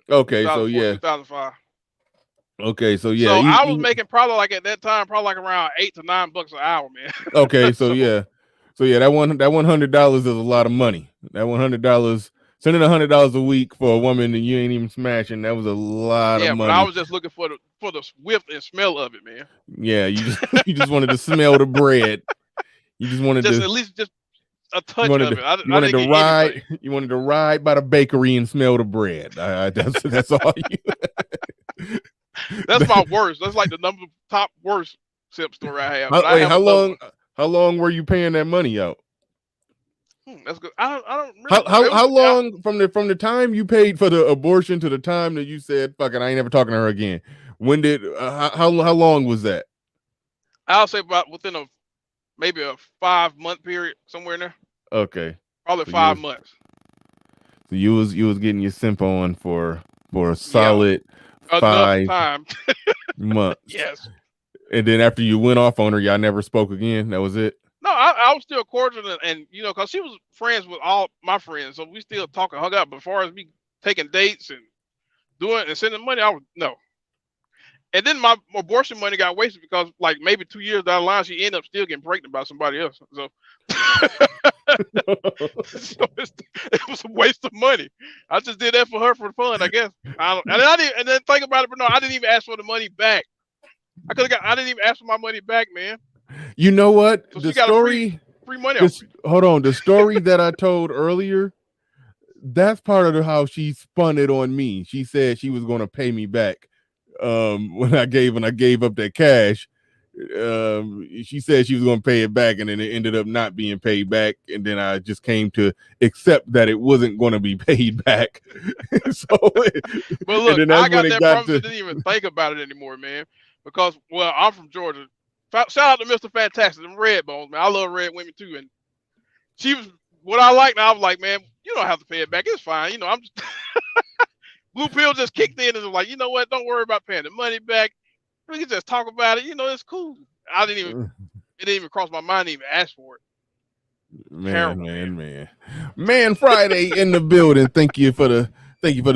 S1: Okay, so
S10: 2004,
S1: yeah.
S10: 2005.
S1: Okay, so yeah.
S10: So I was making probably like at that time, probably like around $8 to $9 an hour, man.
S1: Okay, so yeah. So yeah, that $100 is a lot of money. That $100, sending $100 a week for a woman that you ain't even smashing, that was a lot of
S10: Yeah, but I
S1: money.
S10: was just looking for the whiff and smell of it, man.
S1: Yeah, you just you just wanted to smell the bread. You just wanted
S10: Just
S1: to
S10: at least just a touch of it. I
S1: wanted
S10: didn't
S1: to
S10: get
S1: ride.
S10: anything.
S1: You wanted to ride by the bakery and smell the bread. That's all you.
S10: That's my worst. That's like the top worst simp story I have. But I
S1: Wait,
S10: have another one.
S1: how long were you paying that money out?
S10: That's good. I don't remember.
S1: How long from the time you paid for the abortion to the time that you said, "Fuck it, I ain't never talking to her again"? When did how long was that?
S10: I'll say about within maybe a 5-month period, somewhere in there.
S1: Okay,
S10: Probably 5 months.
S1: So you was getting your simp on for a solid
S10: enough
S1: 5
S10: time.
S1: months.
S10: Yes.
S1: And then after you went off on her, y'all never spoke again. That was it.
S10: No, I was still cordial, and because she was friends with all my friends, so we still talk and hung out. But as far as me taking dates and doing and sending money, no. And then my abortion money got wasted because, like, maybe 2 years down the line, she ended up still getting pregnant by somebody else. So, it was a waste of money. I just did that for her for fun, I guess. And then think about it, but no, I didn't even ask for the money back. I didn't even ask for my money back, man.
S1: You know what?
S10: So
S1: the
S10: she got
S1: story.
S10: Free money off me.
S1: Hold on. The story that I told earlier, that's part of how she spun it on me. She said she was going to pay me back when I gave up that cash. She said she was going to pay it back, and then it ended up not being paid back. And then I just came to accept that it wasn't going to be paid back. But
S10: look, I got that promise and didn't even think about it anymore, man. Because, well, I'm from Georgia. Shout out to Mr. Fantastic, them red bones, man. I love red women too. And she was what I liked, and I was like, man, you don't have to pay it back. It's fine. I'm just blue pill just kicked in and was like, you know what? Don't worry about paying the money back. We can just talk about it. It's cool. It didn't even cross my mind to even ask for it.
S1: Man Friday in the building. Thank you for the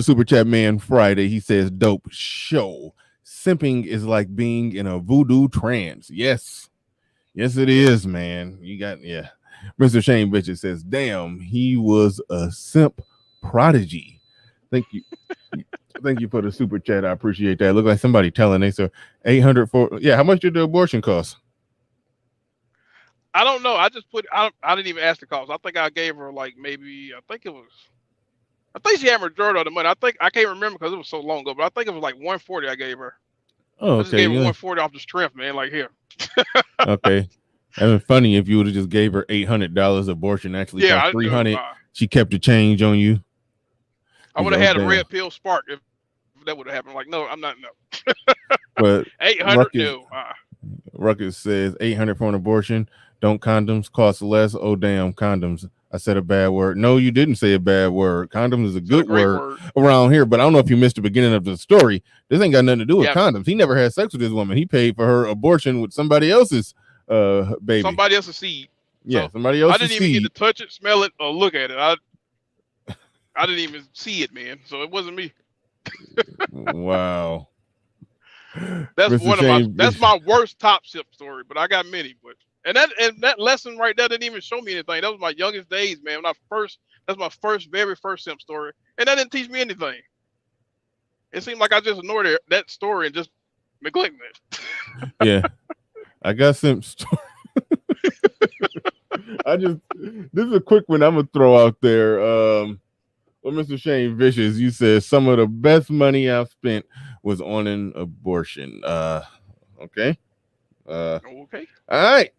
S1: super chat, Man Friday. He says, dope show. Simping is like being in a voodoo trance. Yes, it is, man. You got Mr. Shane Bitches says, damn, he was a simp prodigy. Thank you. Thank you for the super chat. I appreciate that. Look like somebody telling they so 800 for how much did the abortion cost?
S10: I don't know. I just I didn't even ask the cost. I think I gave her like maybe I think she had majority of the money. I can't remember because it was so long ago, but I think it was like 140 I gave her.
S1: Oh, okay.
S10: I just gave her 140 off the strength, man. Like here.
S1: Okay. That was funny if you would have just gave her $800. Abortion actually cost $300. She kept the change on you.
S10: I would have had a red pill spark if that would have happened. Like, no, I'm not. No.
S1: But
S10: 800. No.
S1: Ruckus says 800 for an abortion. Don't condoms cost less? Oh damn, condoms. I said a bad word. No, you didn't say a bad word. Condoms is a good word around here, but I don't know if you missed the beginning of the story. This ain't got nothing to do with condoms. He never had sex with this woman. He paid for her abortion with somebody else's baby.
S10: Somebody else's seed.
S1: Yeah,
S10: so
S1: somebody else's
S10: seed. I didn't even get to touch it, smell it, or look at it. I didn't even see it, man. So it wasn't me.
S1: Wow.
S10: That's my worst top sip story, but I got many. But and that lesson right there didn't even show me anything. That was my youngest days, man. That's my very first simp story, and that didn't teach me anything. It seemed like I just ignored that story and just neglected it.
S1: Yeah, I got simp story. This is a quick one I'm gonna throw out there. Well, Mr. Shane Vicious, you said some of the best money I've spent was on an abortion. Okay.
S10: Okay.
S1: All right.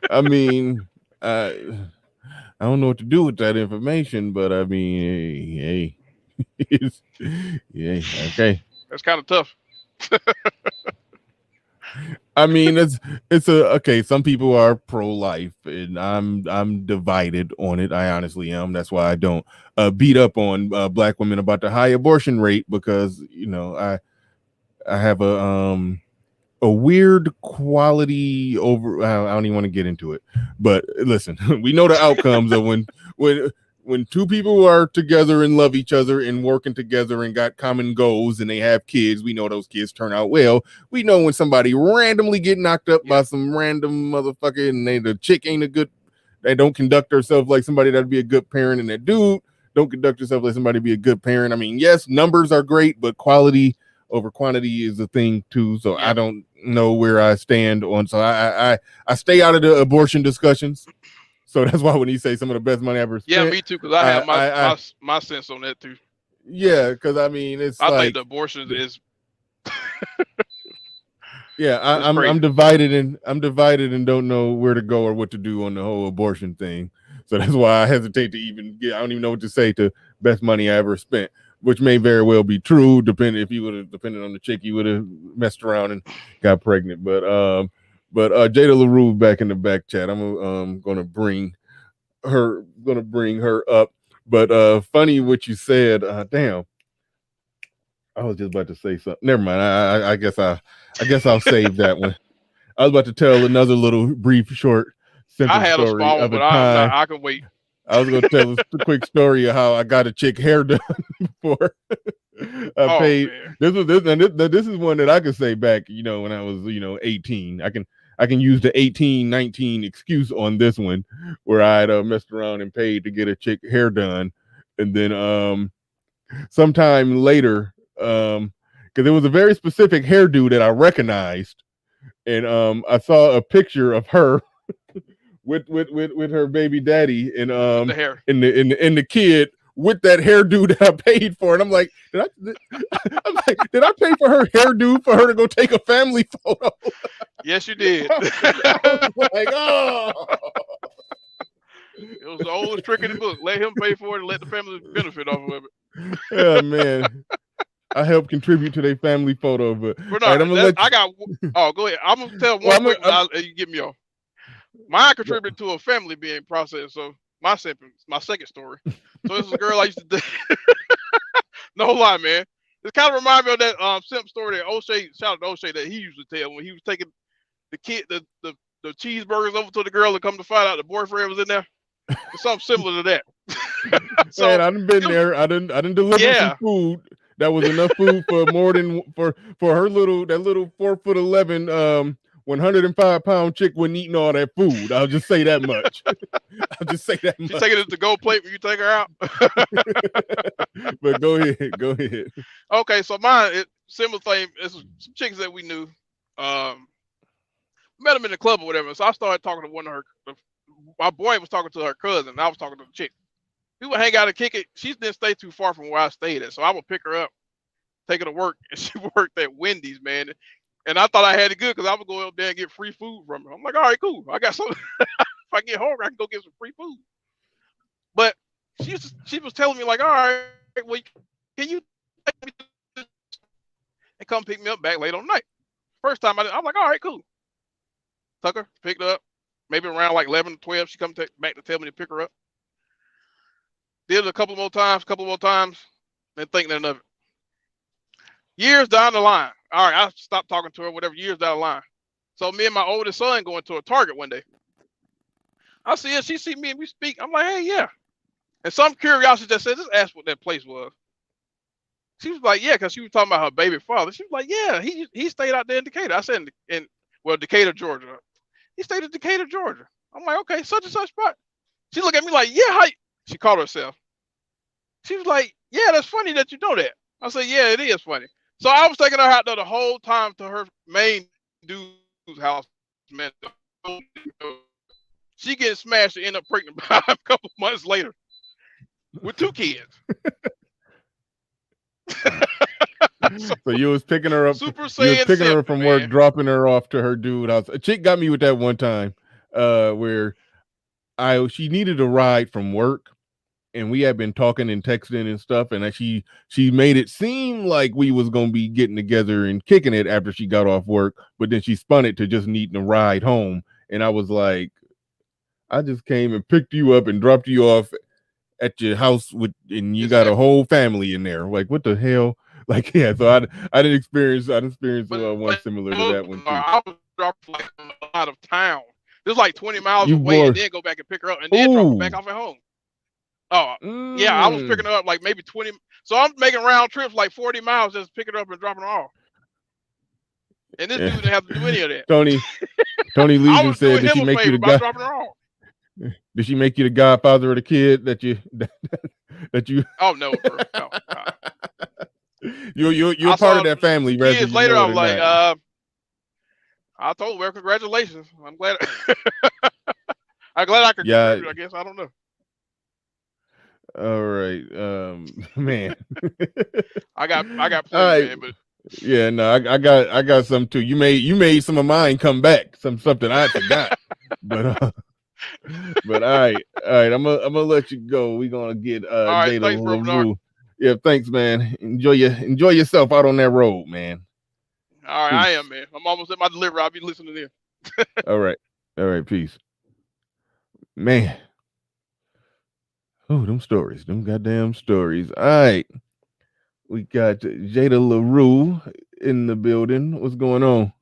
S1: I mean, I don't know what to do with that information, but I mean, hey, yeah, okay.
S10: That's kind of tough.
S1: I mean, it's a okay. Some people are pro life, and I'm divided on it. I honestly am. That's why I don't beat up on black women about the high abortion rate, because I have a weird quality over. I don't even want to get into it, but listen, we know the outcomes of when when two people are together and love each other and working together and got common goals and they have kids. We know those kids turn out well. We know when somebody randomly get knocked up by some random motherfucker and the chick ain't a good. They don't conduct herself like somebody that'd be a good parent, and that dude don't conduct herself like somebody be a good parent. I mean, yes, numbers are great, but quality over quantity is a thing too. So I don't know where I stand on. So I stay out of the abortion discussions. So that's why when he say some of the best money I ever spent,
S10: Yeah, me too. Because I have my sense on that too.
S1: Yeah, because I mean, it's
S10: I
S1: like
S10: think the abortion is.
S1: Yeah, I'm divided and don't know where to go or what to do on the whole abortion thing. So that's why I hesitate to even get. I don't even know what to say to best money I ever spent, which may very well be true. Depending if you would have depended on the chick, you would have messed around and got pregnant. But Jada LaRue back in the back chat. I'm gonna bring her up. But funny what you said. Damn. I was just about to say something. Never mind. I guess I'll save that one. I was about to tell another little brief, short, simple story of a time.
S10: I can wait.
S1: I was going to tell a quick story of how I got a chick hair done before I paid. Man. This is one that I could say back, when I was, 18. I can use the 18, 19 excuse on this one where I had messed around and paid to get a chick hair done, and then sometime later, because it was a very specific hairdo that I recognized, and I saw a picture of her with her baby daddy and
S10: the hair.
S1: in the kid with that hairdo that I paid for, and I'm like, did I pay for her hairdo for her to go take a family photo?
S10: Yes, you did.
S1: I was like, oh.
S10: It was the oldest trick in the book. Let him pay for it and let the family benefit off of it.
S1: Yeah, man. I helped contribute to their family photo, but
S10: no, go ahead. I'm gonna tell one quick and you get me off. Mine contributed to a family being processed. So my second story. So this is a girl I used to date. No lie, man. It kind of reminds me of that Simp story that O'Shea, shout out to O'Shea, that he used to tell when he was taking the cheeseburgers over to the girl and come to find out the boyfriend was in there. It's something similar to that.
S1: So, man, I done been there. I done delivered some food. That was enough food for more than for her little 4'11", 105-pound chick wasn't eating all that food. I'll just say that much. She's
S10: taking it to go plate when you take her out.
S1: But go ahead.
S10: Okay, so mine, similar thing. It's some chicks that we knew. Met them in the club or whatever. So I started talking to one of her. My boy was talking to her cousin. And I was talking to the chick. We would hang out and kick it. She didn't stay too far from where I stayed at. So I would pick her up, take her to work. And she worked at Wendy's, man. And I thought I had it good because I would go up there and get free food from her. I'm like, all right, cool. I got something. If I get hungry, I can go get some free food. But she was telling me, like, all right, well, can you take me and come pick me up back late on the night? First time I'm like, all right, cool. Took her, picked her up. Maybe around like 11 or 12, she come back to tell me to pick her up. Did it a couple more times, then think nothing of it. Years down the line, all right, I stopped talking to her, whatever, years down the line. So me and my oldest son going to a Target one day. I see her, she see me and we speak. I'm like, hey, yeah. And some curiosity just said, just ask what that place was. She was like, yeah, because she was talking about her baby father. She was like, yeah, he stayed out there in Decatur. I said, in Decatur, Georgia. He stayed in Decatur, Georgia. I'm like, okay, such and such spot. She looked at me like, yeah, she called herself. She was like, yeah, that's funny that you know that. I said, yeah, it is funny. So I was taking her out there the whole time to her main dude's house, man. She getting smashed and end up pregnant by a couple months later with 2 kids.
S1: So you was picking her up.
S10: Super Saiyan
S1: picking her up from work,
S10: man.
S1: dropping her off to her dude house. A chick got me with that one time, where she needed a ride from work, and we had been talking and texting and stuff, and she made it seem like we was gonna be getting together and kicking it after she got off work, but then she spun it to just needing a ride home, and I was like, I just came and picked you up and dropped you off at your house and you got a
S10: Exactly.
S1: whole family in there. Like, what the hell? Like, yeah. So I didn't experience
S10: But
S1: one similar to that one too.
S10: I was dropped like out of town. This is like 20 miles
S1: You
S10: away, and
S1: brought
S10: then go back and pick her up, and then drop her back
S1: ooh
S10: off at home. Oh, yeah, I was
S1: mm.
S10: picking her up like maybe 20. So I'm making round trips like 40 miles just picking her up and dropping her off. And this dude
S1: Yeah.
S10: didn't have to do any of that.
S1: Tony
S10: I
S1: Legion
S10: was
S1: said,
S10: doing
S1: did
S10: him
S1: she
S10: a
S1: make you
S10: favor
S1: the
S10: by
S1: guy?
S10: dropping her off.
S1: Did she make you the godfather of the kid that you that you
S10: Oh no, bro. No.
S1: you're
S10: I
S1: part
S10: saw
S1: of that
S10: the
S1: family, whether
S10: kids
S1: you
S10: later.
S1: know
S10: I
S1: it
S10: was
S1: or
S10: like,
S1: not.
S10: I told her, congratulations. I'm glad. I'm glad I could
S1: Yeah.
S10: contribute. I guess I don't know.
S1: All right, man.
S10: I got
S1: All
S10: plenty,
S1: right.
S10: man. But
S1: Yeah, no, I got some too. You made some of mine come back. Something I forgot. But but all right. I'm gonna let you go. We're gonna get
S10: all right,
S1: Jada
S10: thanks, bro, Bernard.
S1: LaRue. Yeah, thanks, man. Enjoy yourself out on that road, man.
S10: All right, I am,
S1: Peace.
S10: man. I'm almost at my delivery. I'll be listening in.
S1: All right. All right, peace. Man. Oh, them stories. Them goddamn stories. All right. We got Jada LaRue in the building. What's going on?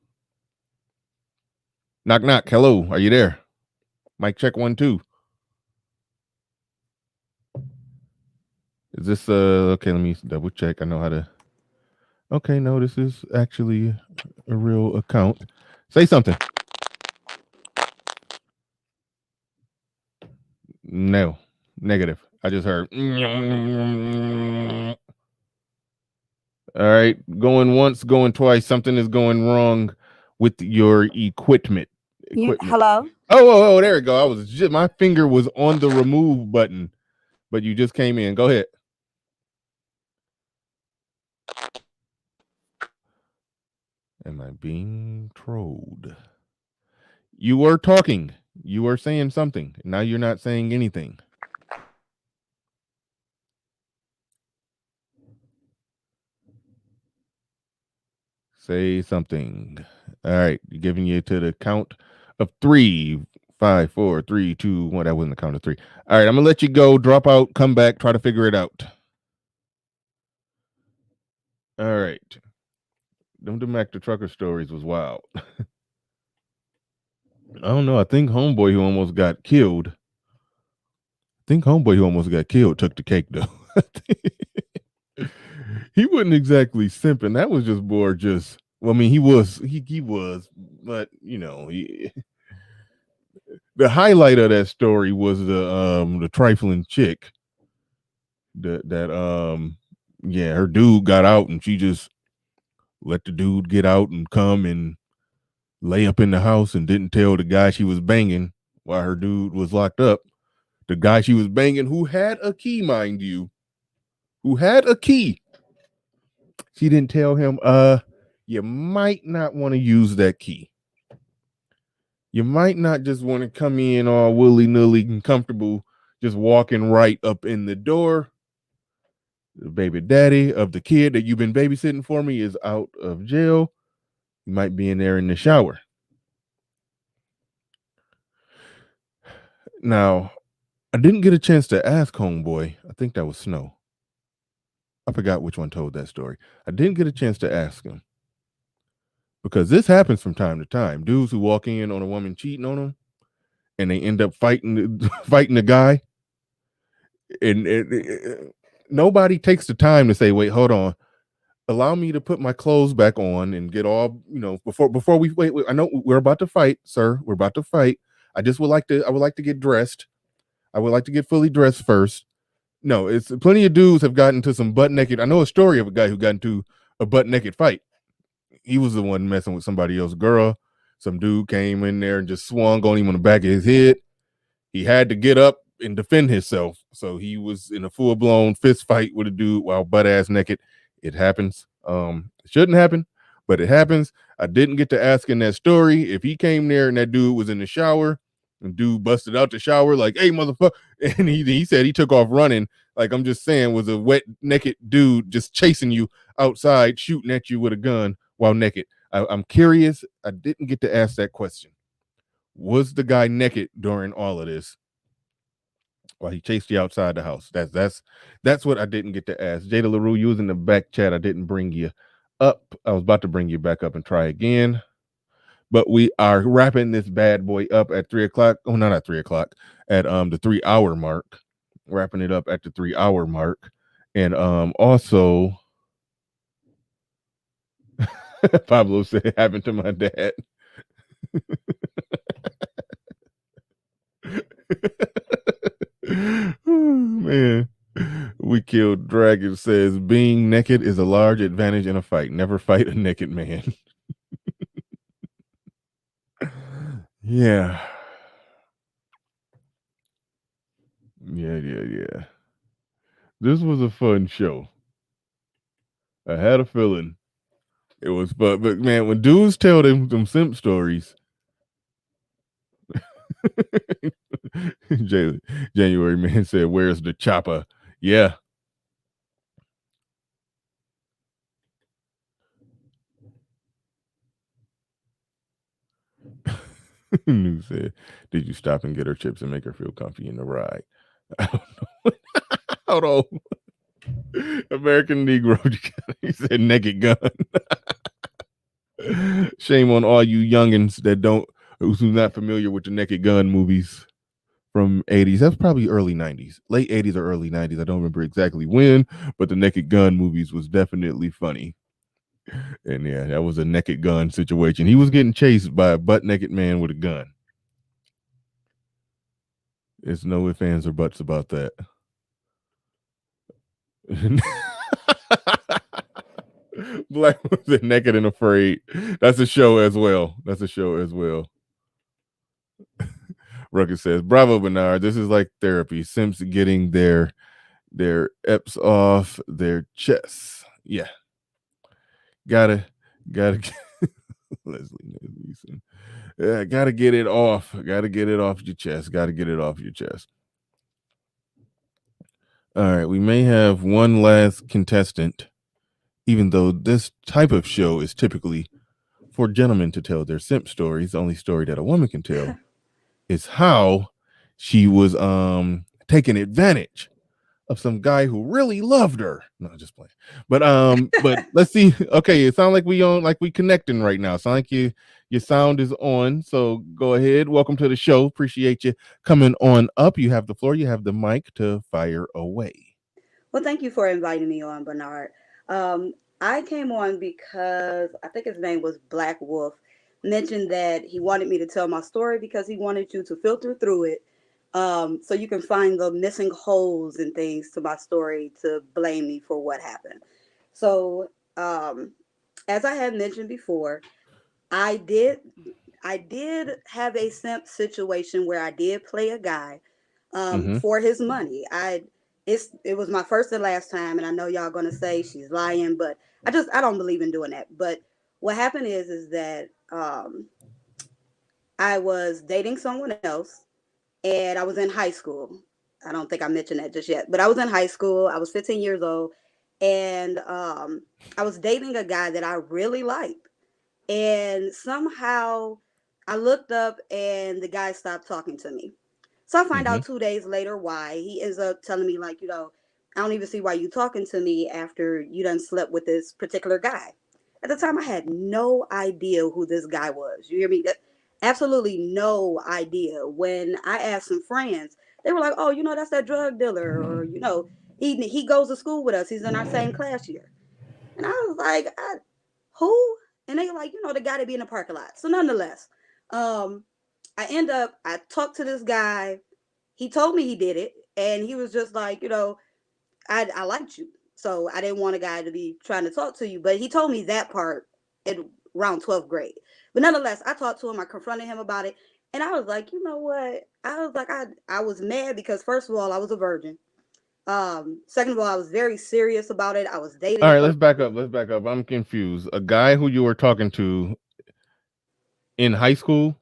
S1: Knock knock. Hello. Are you there? Mic check 1 2. Is this okay, let me double check. I know how to. Okay, no, this is actually a real account. Say something. No. Negative. I just heard. All right, going once, going twice. Something is going wrong with your equipment.
S11: Hello?
S1: Oh, there we go. My finger was on the remove button, but you just came in. Go ahead. Am I being trolled? You were talking. You were saying something. Now you're not saying anything. Say something. All right, giving you to the count of 3, 5, 4, 3, 2, 1. That wasn't the count of 3. All right, I'm gonna let you go. Drop out. Come back. Try to figure it out. All right. Them Mac the Trucker stories was wild. I don't know. I think Homeboy who almost got killed. Took the cake though. He wasn't exactly simping. That was just more just. Well, I mean, he was, but you know, the highlight of that story was the trifling chick. Yeah, her dude got out and she just let the dude get out and come and lay up in the house and didn't tell the guy she was banging while her dude was locked up. The guy she was banging, who had a key, mind you, she didn't tell him, you might not want to use that key. You might not just want to come in all willy-nilly and comfortable, just walking right up in the door. The baby daddy of the kid that you've been babysitting for me is out of jail. You might be in there in the shower. Now, I didn't get a chance to ask Homeboy. I think that was Snow. I forgot which one told that story. I didn't get a chance to ask him. Because this happens from time to time. Dudes who walk in on a woman cheating on them and they end up fighting the guy. And nobody takes the time to say, wait, hold on. Allow me to put my clothes back on and get all, before we wait. I know we're about to fight, sir. We're about to fight. I would like to get dressed. I would like to get fully dressed first. No, it's plenty of dudes have gotten to some butt naked. I know a story of a guy who got into a butt naked fight. He was the one messing with somebody else's girl. Some dude came in there and just swung on him on the back of his head. He had to get up and defend himself. So he was in a full-blown fist fight with a dude while butt-ass naked. It happens. It shouldn't happen, but it happens. I didn't get to ask in that story if he came there and that dude was in the shower. And dude busted out the shower like, "Hey, motherfucker!" And he said he took off running. Like, I'm just saying, was a wet, naked dude just chasing you outside, shooting at you with a gun while naked. I'm curious. I didn't get to ask that question. Was the guy naked during all of this while he chased you outside the house? That's what I didn't get to ask. Jada LaRue, you was in the back chat. I didn't bring you up. I was about to bring you back up and try again. But we are wrapping this bad boy up at 3:00. Oh, not at 3:00, at the 3 hour mark. Wrapping it up at the 3 hour mark. And also Pablo said it happened to my dad. Oh, man. We Killed Dragon says being naked is a large advantage in a fight. Never fight a naked man. Yeah. Yeah. This was a fun show. I had a feeling it was fun, but man, when dudes tell them simp stories, January man said, "Where's the chopper?" Yeah. New said, "Did you stop and get her chips and make her feel comfy in the ride?" I don't know. Hold on. American Negro. He said naked gun. Shame on all you youngins that who's not familiar with the Naked Gun movies from 80s. That's probably early 90s. Late 80s or early 90s. I don't remember exactly when, but the Naked Gun movies was definitely funny. And yeah, that was a naked gun situation. He was getting chased by a butt naked man with a gun. There's no ifs, ands, or buts about that. Black was naked and afraid. That's a show as well. Ruckus says, "Bravo, Bernard. This is like therapy. Simps getting their eps off their chests. Yeah, gotta Leslie Nielsen. Yeah, gotta get it off. Gotta get it off your chest. All right, we may have one last contestant, even though this type of show is typically for gentlemen to tell their simp stories. The only story that a woman can tell is how she was taking advantage of some guy who really loved her. No, just playing. But let's see. Okay, it sounds like we connecting right now. Sound like your sound is on. So go ahead. Welcome to the show. Appreciate you coming on up. You have the floor. You have the mic to fire away.
S11: Well, thank you for inviting me on, Bernard. I came on because I think his name was Black Wolf, mentioned that he wanted me to tell my story because he wanted you to filter through it so you can find the missing holes and things to my story to blame me for what happened. So, as I had mentioned before, I did I did have a simp situation where I did play a guy for his money. It was my first and last time, and I know y'all gonna say she's lying, but I don't believe in doing that. But what happened is that I was dating someone else, and I was in high school. I don't think I mentioned that just yet, but I was in high school. I was 15 years old, and I was dating a guy that I really liked. And somehow I looked up and the guy stopped talking to me. So I find out 2 days later why. He ends up telling me, like, I don't even see why you talking to me after you done slept with this particular guy. At the time, I had no idea who this guy was. You hear me? Absolutely no idea. When I asked some friends, they were like, "Oh, that's that drug dealer," or he goes to school with us. He's in our same class year. And I was like, who? And they were like, the guy that be in the parking lot. So nonetheless, I talked to this guy. He told me he did it. And he was just like, I liked you. So I didn't want a guy to be trying to talk to you. But he told me that part in around 12th grade. But nonetheless, I talked to him. I confronted him about it. And I was like, you know what? I was like, I was mad because first of all, I was a virgin. Second of all, I was very serious about it. I was dating.
S1: All right, let's back up. I'm confused. A guy who you were talking to in high school?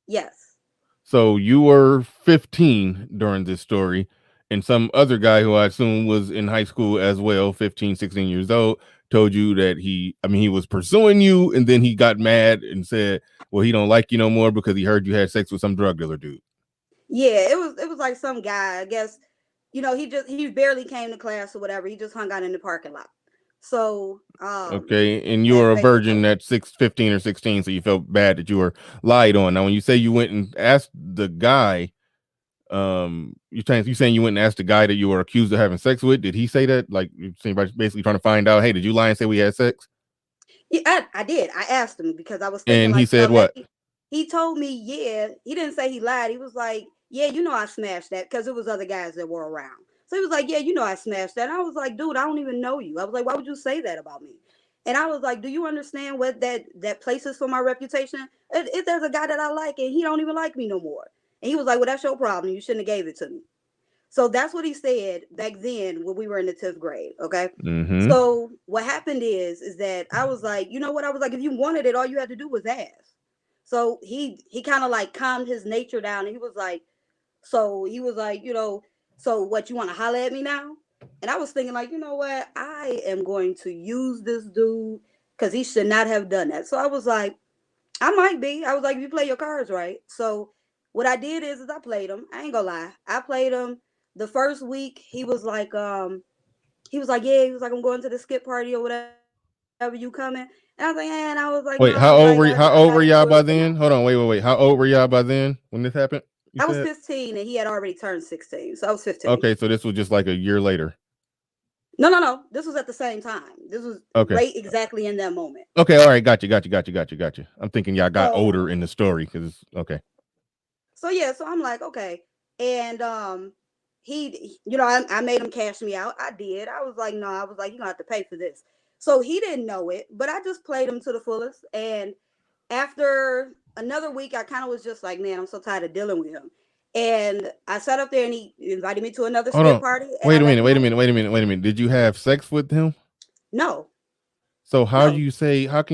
S11: Yes.
S1: So you were 15 during this story, and some other guy who I assume was in high school as well, 15, 16 years old, told you that he was pursuing you, and then he got mad and said, well, he don't like you no more because he heard you had sex with some drug dealer dude.
S11: Yeah, it was like some guy, I guess, he barely came to class or whatever. He just hung out in the parking lot. So,
S1: Okay, and you
S11: that's
S1: were a
S11: basically
S1: virgin at 15 or 16, so you felt bad that you were lied on. Now, when you say you went and asked the guy, you saying you went and asked the guy that you were accused of having sex with? Did he say that? Like, you seem basically trying to find out, hey, did you lie and say we had sex?
S11: Yeah, I did. I asked him because I was thinking
S1: And he
S11: like,
S1: said what?
S11: he told me, yeah. He didn't say he lied. He was like, yeah, I smashed that because it was other guys that were around. So he was like, yeah, I smashed that. And I was like, dude, I don't even know you. I was like, why would you say that about me? And I was like, do you understand what that places for my reputation? If there's a guy that I like and he don't even like me no more. And he was like, well, that's your problem. You shouldn't have gave it to me. So that's what he said back then when we were in the 10th grade. Okay.
S1: Mm-hmm.
S11: So what happened is that I was like, you know what? I was like, if you wanted it, all you had to do was ask. So he kind of like calmed his nature down. And he was like, so what, you want to holler at me now? And I was thinking like, you know what? I am going to use this dude because he should not have done that. So I was like, I might be. I was like, if you play your cards right. So what I did is I played him. I ain't gonna lie. I played him the first week. Yeah, he was like, I'm going to the skip party or whatever, you coming? And I was like, and I was like, no, I was like,
S1: Wait,
S11: I got
S1: how
S11: into
S1: old
S11: it
S1: were
S11: for
S1: y'all
S11: now.
S1: by then? Hold on, wait. How old were y'all by then when this happened? You
S11: I was
S1: said?
S11: 15 and he had already turned 16. So I was 15.
S1: Okay, so this was just like a year later.
S11: No. This was at the same time. This was
S1: Okay.
S11: right exactly in that moment.
S1: Okay, all right, got you. I'm thinking y'all got
S11: So
S1: older in the story because okay.
S11: so I'm like, okay. And I made him cash me out. I did. I was like, no, I was like, you're gonna have to pay for this. So he didn't know it, but I just played him to the fullest. And after another week, I kind of was just like, man, I'm so tired of dealing with him. And I sat up there and he invited me to another
S1: Hold
S11: skip
S1: on.
S11: party and I
S1: Wait a
S11: left
S1: minute,
S11: him alone.
S1: wait a minute. Did you have sex with him?
S11: No,
S1: So
S11: no.
S1: how can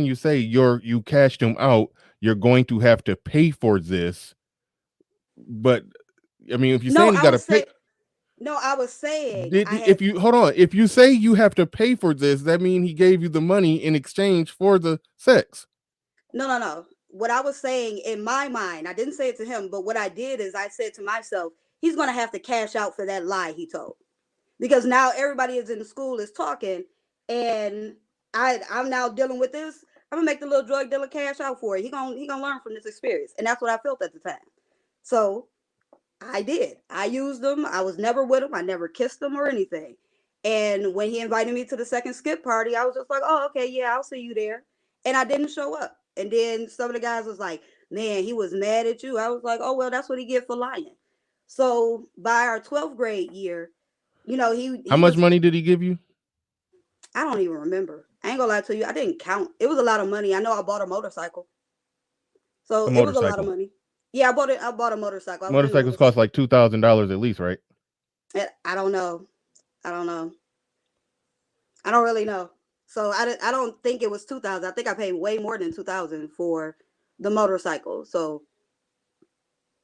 S1: you say you cashed him out? You're going to have to pay for this. But I mean, if you're
S11: No,
S1: saying you
S11: I
S1: got to
S11: was
S1: pay,
S11: saying no, I was saying
S1: did
S11: I had
S1: if you hold on, if you say you have to pay for this, that means he gave you the money in exchange for the sex.
S11: no. What I was saying in my mind, I didn't say it to him, but what I did is I said to myself, he's gonna have to cash out for that lie he told. Because now everybody is in the school is talking and I'm now dealing with this. I'm gonna make the little drug dealer cash out for it. He gonna learn from this experience. And that's what I felt at the time. So I did. I used them. I was never with him. I never kissed him or anything. And when he invited me to the second skip party, I was just like, oh, okay, yeah, I'll see you there. And I didn't show up. And then some of the guys was like, man, he was mad at you. I was like, oh, well, that's what he get for lying. So by our 12th grade year,
S1: How
S11: he
S1: much
S11: was,
S1: money did he give you?
S11: I don't even remember. I ain't gonna lie to you. I didn't count. It was a lot of money. I know I bought a motorcycle.
S1: A
S11: So it was a lot of
S1: motorcycle.
S11: money. Yeah, I bought a motorcycle. I was in the
S1: Motorcycles cost
S11: military.
S1: like $2,000 at least, right?
S11: And I don't know. I don't know. I don't really know. So I don't think it was 2,000. I think I paid way more than 2,000 for the motorcycle. So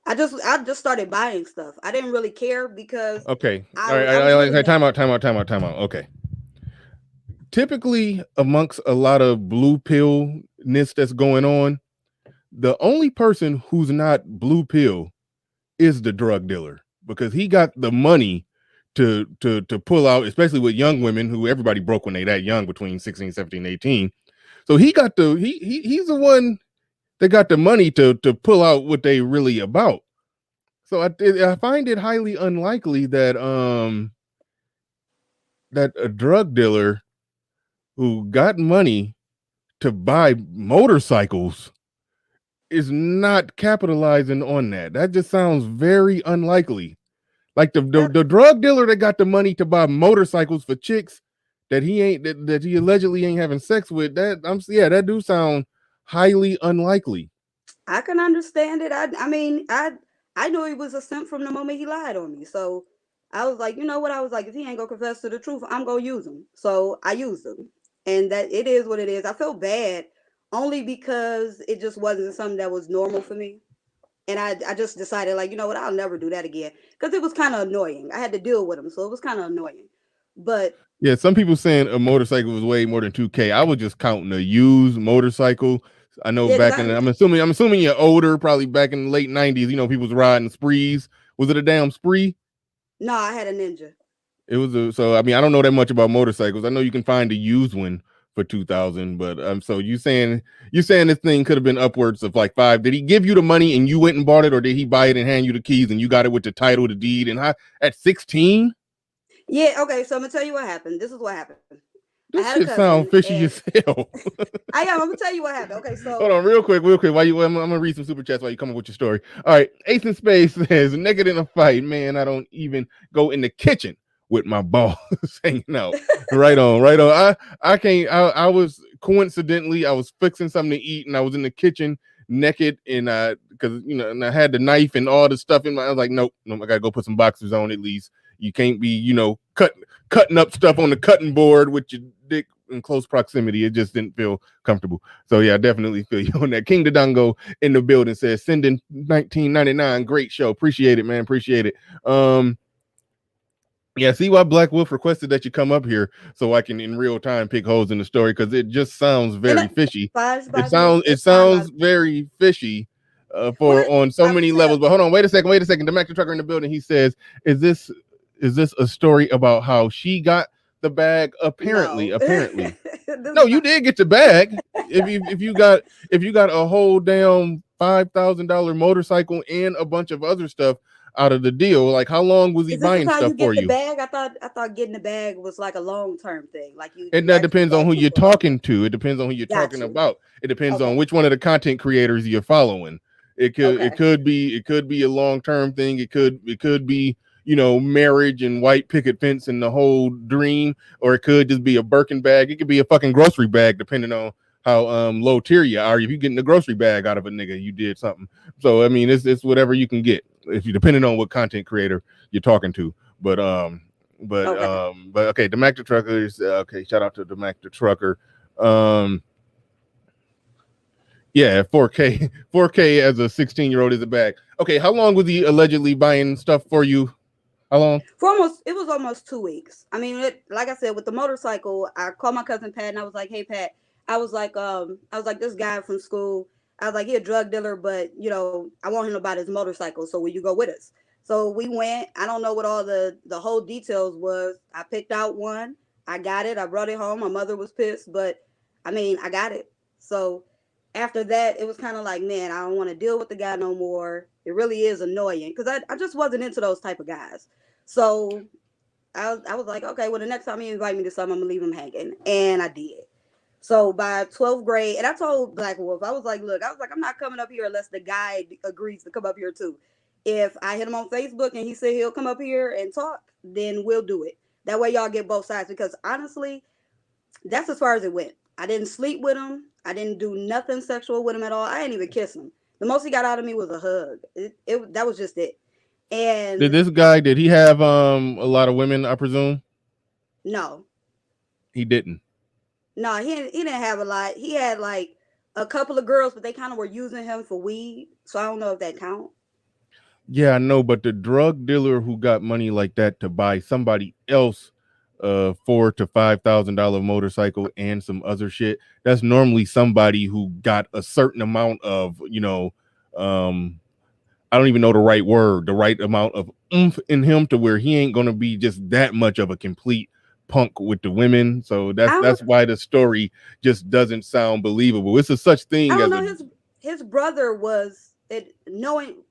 S11: I just started buying stuff. I didn't really care because
S1: Okay.
S11: I
S1: All right.
S11: I was really
S1: Okay.
S11: mad.
S1: Time out. Okay. Typically, amongst a lot of blue pillness that's going on, the only person who's not blue pill is the drug dealer because he got the money to pull out, especially with young women who everybody broke when they that young between 16, 17, 18. So he got he's the one that got the money to pull out what they really about. So I find it highly unlikely that a drug dealer who got money to buy motorcycles is not capitalizing on that. That just sounds very unlikely. Like
S11: That
S1: the drug dealer that got the money to buy motorcycles for chicks that he allegedly ain't having sex with. That do sound highly unlikely.
S11: I can understand it. I mean, I knew he was a simp from the moment he lied on me. So I was like, you know what? I was like, if he ain't gonna confess to the truth, I'm gonna use him. So I used him, and that it is what it is. I felt bad only because it just wasn't something that was normal for me. And I just decided, like, you know what, I'll never do that again, because it was kind of annoying. I had to deal with him, so it was kind of annoying. But
S1: Yeah, some people saying a motorcycle was way more than 2K. I was just counting a used motorcycle. I know
S11: yeah, because
S1: back in I'm assuming you're older, probably back in the late 90s, people was riding sprees. Was it a damn spree?
S11: no, I had a Ninja.
S1: It was so I mean, I don't know that much about motorcycles. I know you can find a used one for 2000, but so you saying this thing could have been upwards of like 5. Did he give you the money and you went and bought it, or did he buy it and hand you the keys and you got it with the title, the deed, and at 16?
S11: Yeah, okay, so I'm gonna tell you what happened. This is what happened. I
S1: This
S11: had a
S1: shit sound
S11: cousin,
S1: fishy
S11: and
S1: as hell.
S11: I'm gonna tell you what happened. Okay,
S1: Hold
S11: so
S1: on, real quick. While I'm gonna read some super chats while you come up with your story. All right, Ace in Space says, "Naked in a fight, man. I don't even go in the kitchen with my balls hanging out." Right on, right on. I can't. I was coincidentally I was fixing something to eat and I was in the kitchen naked and because and I had the knife and all the stuff in my. I was like, nope, I gotta go put some boxers on at least. You can't be cutting up stuff on the cutting board with your dick in close proximity. It just didn't feel comfortable. So yeah, I definitely feel you on that. King Dodongo in the building says, "Send in 1999. Great show. Appreciate it, man. Appreciate it." Yeah, see why Black Wolf requested that you come up here so I can in real time pick holes in the story, because it just sounds
S11: and
S1: very fishy. It
S11: Spies,
S1: sounds it
S11: it's fine,
S1: sounds very fishy
S11: Well,
S1: for on so
S11: I'm gonna
S1: many
S11: tell
S1: levels. But hold on, wait a second. The Mac Trucker in the building. He says, "Is this a story about how she got the bag?"
S11: no,
S1: Apparently.
S11: this
S1: No,
S11: is
S1: you
S11: not.
S1: did get the bag. If you got a whole damn $5,000 motorcycle and a bunch of other stuff out of the deal, like how long was he
S11: Is this is
S1: buying
S11: how
S1: stuff
S11: you
S1: for
S11: get the
S1: you?
S11: bag? I thought getting the bag was like a long-term thing. Like you
S1: And
S11: you
S1: that
S11: actually
S1: depends on
S11: bag
S1: who you're
S11: it for a long
S1: talking
S11: time.
S1: to. It depends on who you're
S11: Got
S1: talking
S11: you.
S1: about. It depends
S11: Okay.
S1: on which one of the content creators you're following. It could it
S11: Okay.
S1: could be it could be a long-term thing. It could be marriage and white picket fence and the whole dream, or it could just be a Birkin bag. It could be a fucking grocery bag, depending on how low tier you are. If you're getting a grocery bag out of a nigga, you did something. So I mean, it's whatever you can get, if you depending on what content creator you're talking to. But
S11: Okay.
S1: but okay, the Mac the Trucker is okay. Shout out to the Mac the Trucker. Um, yeah, 4K, 4K as a 16-year-old is a bag. Okay, how long was he allegedly buying stuff for you? How long?
S11: It was almost 2 weeks. I mean, like I said, with the motorcycle, I called my cousin Pat and I was like, "Hey Pat," I was like, "This guy from school, I was like, he a drug dealer, but I want him to buy this motorcycle. So will you go with us?" So we went. I don't know what all the whole details was. I picked out one. I got it. I brought it home. My mother was pissed, but I mean, I got it. So after that, it was kind of like, man, I don't want to deal with the guy no more. It really is annoying because I just wasn't into those type of guys. So I was like, okay, well, the next time you invite me to something, I'm gonna leave him hanging, and I did. So by 12th grade, and I told Black Wolf, I was like, look, I'm not coming up here unless the guy agrees to come up here too. If I hit him on Facebook and he said he'll come up here and talk, then we'll do it. That way, y'all get both sides. Because honestly, that's as far as it went. I didn't sleep with him. I didn't do nothing sexual with him at all. I didn't even kiss him. The most he got out of me was a hug. That was just it.
S1: Did
S11: And
S1: this guy did he have a lot of women? I presume
S11: no,
S1: he didn't.
S11: no, he didn't have a lot. He had like a couple of girls, but they kind of were using him for weed. So I don't know if that count.
S1: Yeah, I know, but the drug dealer who got money like that to buy somebody else $4,000 to $5,000 motorcycle and some other shit, that's normally somebody who got a certain amount of, um I don't even know the right word, the right amount of oomph in him to where he ain't gonna be just that much of a complete punk with the women. So
S11: I
S1: that's
S11: don't
S1: why the story just doesn't sound believable. It's a such
S11: I
S1: thing
S11: don't
S1: as
S11: know.
S1: a
S11: His brother was it knowing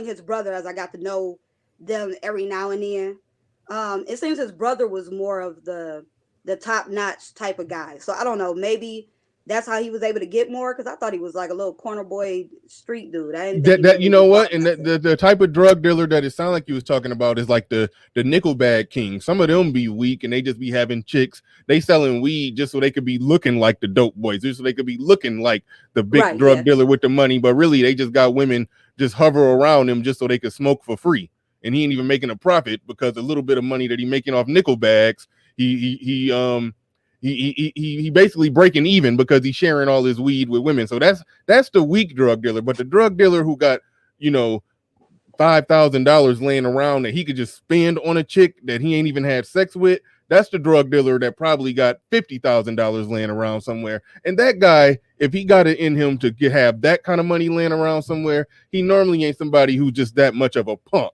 S11: his brother as I got to know them every now and then. It seems his brother was more of the top notch type of guy. So I don't know. Maybe that's how he was able to get more, because I thought he was like a little corner boy street dude. I didn't think he
S1: that you
S11: really
S1: know
S11: was
S1: what,
S11: about
S1: and
S11: nothing.
S1: the type of drug dealer that it sounded like you was talking about is like the nickel bag king. Some of them be weak and they just be having chicks. They selling weed just so they could be looking like the dope boys, just so they could be looking like the big
S11: Right?
S1: drug
S11: Yeah.
S1: dealer with the money, but really they just got women just hover around him just so they could smoke for free, and he ain't even making a profit because a little bit of money that he making off nickel bags, he basically breaking even because he's sharing all his weed with women. So that's the weak drug dealer. But the drug dealer who got you know, $5,000 laying around that he could just spend on a chick that he ain't even had sex with. That's the drug dealer that probably got $50,000 laying around somewhere. And that guy, if he got it in him to have that kind of money laying around somewhere, he normally ain't somebody who's just that much of a punk.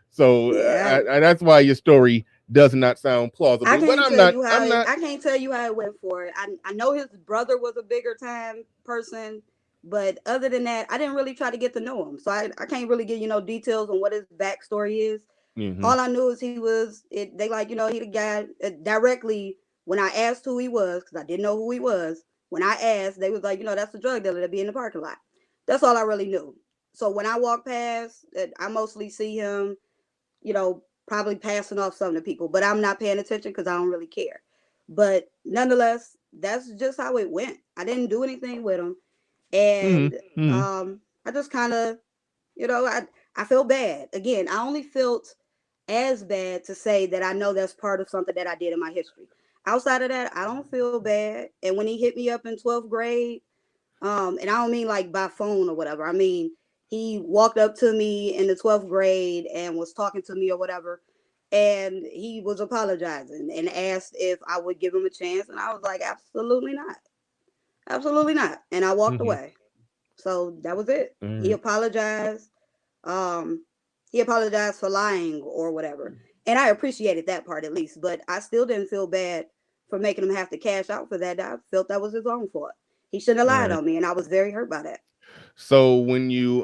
S1: So
S11: Yeah,
S1: that's why your story does not sound
S11: I
S1: plausible. But
S11: can't
S1: I'm
S11: tell
S1: not.
S11: you how
S1: I'm
S11: it.
S1: not.
S11: I can't tell you how it went for it. I know his brother was a bigger time person, but other than that, I didn't really try to get to know him. So I can't really give you no details on what his backstory is.
S1: Mm-hmm.
S11: All I knew is he was. They like he the guy directly when I asked who he was because I didn't know who he was. When I asked, they was like that's the drug dealer that be in the parking lot. That's all I really knew. So when I walk past, I mostly see him probably passing off something to people, but I'm not paying attention because I don't really care. But nonetheless, that's just how it went. I didn't do anything with him, and
S1: Mm-hmm. Mm-hmm.
S11: I just kind of, I felt bad. Again, I only felt as bad to say that I know that's part of something that I did in my history. Outside of that, I don't feel bad. And when he hit me up in 12th grade, and I don't mean like by phone or whatever. I mean he walked up to me in the 12th grade and was talking to me or whatever, and he was apologizing and asked if I would give him a chance, and I was like, absolutely not, absolutely not, and I walked
S1: Mm-hmm.
S11: away. So that was it. He
S1: Mm-hmm.
S11: apologized. Um, he apologized for lying or whatever, and I appreciated that part at least. But I still didn't feel bad for making him have to cash out for that. I felt that was his own fault. He shouldn't have
S1: All
S11: lied
S1: right.
S11: on me, and I was very hurt by that.
S1: So when you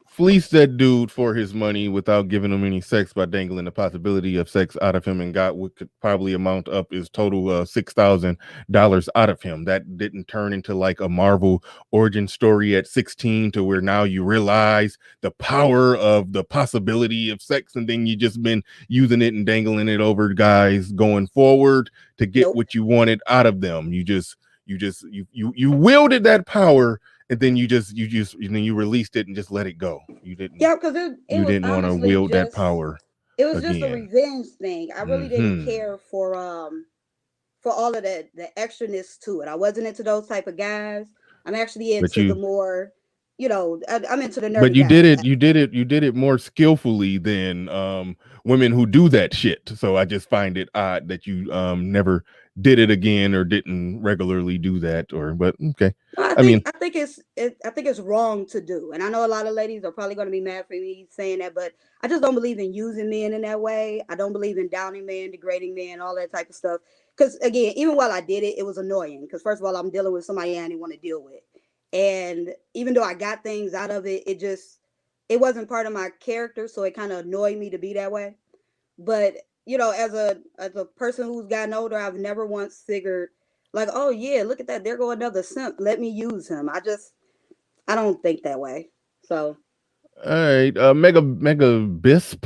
S1: fleeced that dude for his money without giving him any sex by dangling the possibility of sex out of him and got what could probably amount up his total $6,000 out of him. That didn't turn into like a Marvel origin story at 16 to where now you realize the power of the possibility of sex, and then you just been using it and dangling it over guys going forward to get
S11: Nope.
S1: what you wanted out of them. You wielded that power, and then and then you released it and just let it go.
S11: Yeah, because it
S1: You
S11: was
S1: didn't want to
S11: honestly
S1: wield that
S11: just
S1: power
S11: it was just a
S1: again.
S11: revenge thing. I really didn't
S1: Hmm.
S11: care for all of the extraness to it. I wasn't into those type of guys. I'm actually
S1: But
S11: into the
S1: you
S11: more, I'm into the
S1: but
S11: nerdy
S1: you did
S11: guys.
S1: it you did it more skillfully than women who do that shit. So I just find it odd that you never did it again or didn't regularly do that. Or but okay.
S11: No,
S1: I mean,
S11: I think it's wrong to do, and I know a lot of ladies are probably going to be mad for me saying that, but I just don't believe in using men in that way. I don't believe in downing men, degrading men, all that type of stuff. Because again, even while I did it, it was annoying. Because first of all, I'm dealing with somebody I didn't want to deal with, and even though I got things out of it, it wasn't part of my character, so it kind of annoyed me to be that way. But as a person who's gotten older, I've never once figured like, oh yeah, look at that, there go another simp. Let me use him. I don't think that way. So
S1: all right. Mega Bisp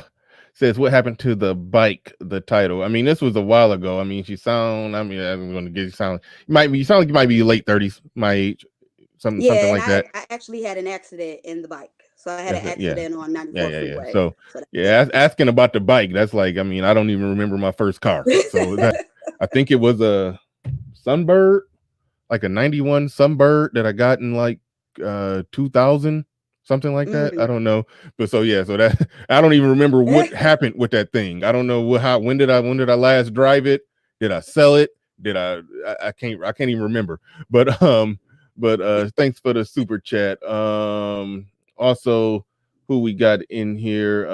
S1: says, "What happened to the bike? The title. I mean, this was a while ago. I mean, she sound. I mean, I'm going to get you sound. You sound like you might be late 30s, my age, something
S11: yeah, and
S1: like that.
S11: I actually had an accident in the bike. So I had an
S1: That's it. Yeah,
S11: accident on
S1: yeah,
S11: 94
S1: yeah, yeah.
S11: freeway.
S1: So
S11: So
S1: yeah, asking about the bike. That's like, I mean, I don't even remember my first car. So that I think it was a Sunbird, like a '91 Sunbird that I got in like 2000, something like that. I
S11: mm.
S1: don't know, but so yeah, so that I don't even remember what happened with that thing. I don't know how when did I last drive it? Did I sell it? Did I can't even remember. But thanks for the super chat. Also, who we got in here?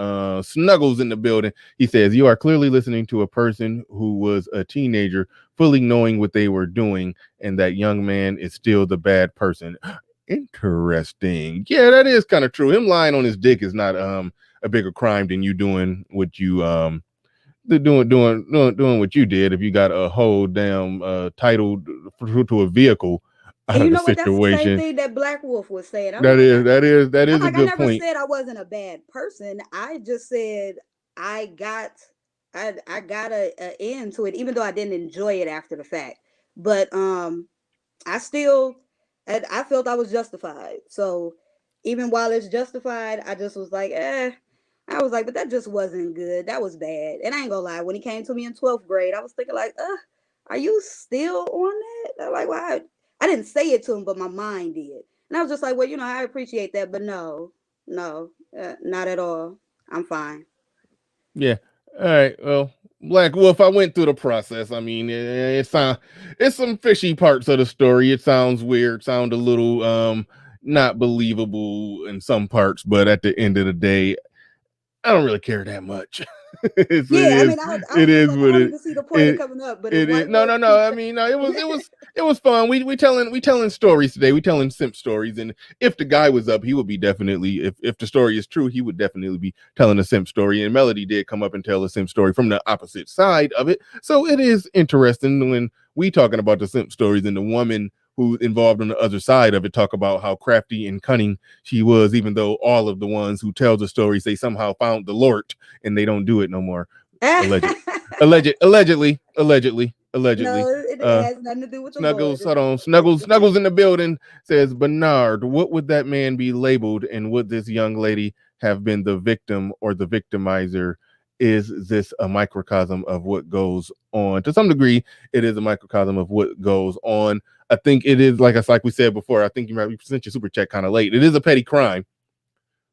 S1: Snuggles in the building. He says, "You are clearly listening to a person who was a teenager, fully knowing what they were doing, and that young man is still the bad person." Interesting. Yeah, that is kind of true. Him lying on his dick is not a bigger crime than you doing what you doing what you did if you got a whole damn title to a vehicle out
S11: And
S1: of
S11: you
S1: the
S11: know what? That's the same
S1: situation.
S11: thing that Black Wolf was saying.
S1: That
S11: I'm
S1: is a
S11: like, I
S1: good
S11: never
S1: point.
S11: said I wasn't a bad person. I just said I got I got a end to it, even though I didn't enjoy it after the fact. But I still I felt I was justified. So even while it's justified, I just was like, I was like, but that just wasn't good. That was bad. And I ain't gonna lie, when he came to me in 12th grade, I was thinking like, are you still on that? I'm like, well, I didn't say it to him, but my mind did. And I was just like, well, I appreciate that, but no. No, not at all. I'm fine.
S1: Yeah. All right. Well, Black Wolf, I went through the process. I mean, it's some fishy parts of the story. It sounds weird, sound a little not believable in some parts, but at the end of the day, I don't really care that much. It's,
S11: Yeah, I mean, I
S1: it
S11: was just
S1: is
S11: like, I
S1: what
S11: don't
S1: it
S11: even see the point of
S1: it
S11: coming up. But if
S1: it is.
S11: White
S1: No,
S11: Wolf
S1: no, no.
S11: keeps,
S1: I mean, no. It was fun. We telling stories today. We telling simp stories, and if the guy was up, he would be definitely. If the story is true, he would definitely be telling a simp story. And Melody did come up and tell a simp story from the opposite side of it. So it is interesting when we talking about the simp stories and the woman who's involved on the other side of it talk about how crafty and cunning she was, even though all of the ones who tell the stories they somehow found the Lord and they don't do it no more. Alleged, allegedly.
S11: no, it has nothing to do with the Lord.
S1: Snuggles, hold on, Snuggles in the building says, Bernard, what would that man be labeled, and would this young lady have been the victim or the victimizer? Is this a microcosm of what goes on? To some degree, it is a microcosm of what goes on. I think it is, like we said before. I think you might be sent your super chat kind of late. It is a petty crime.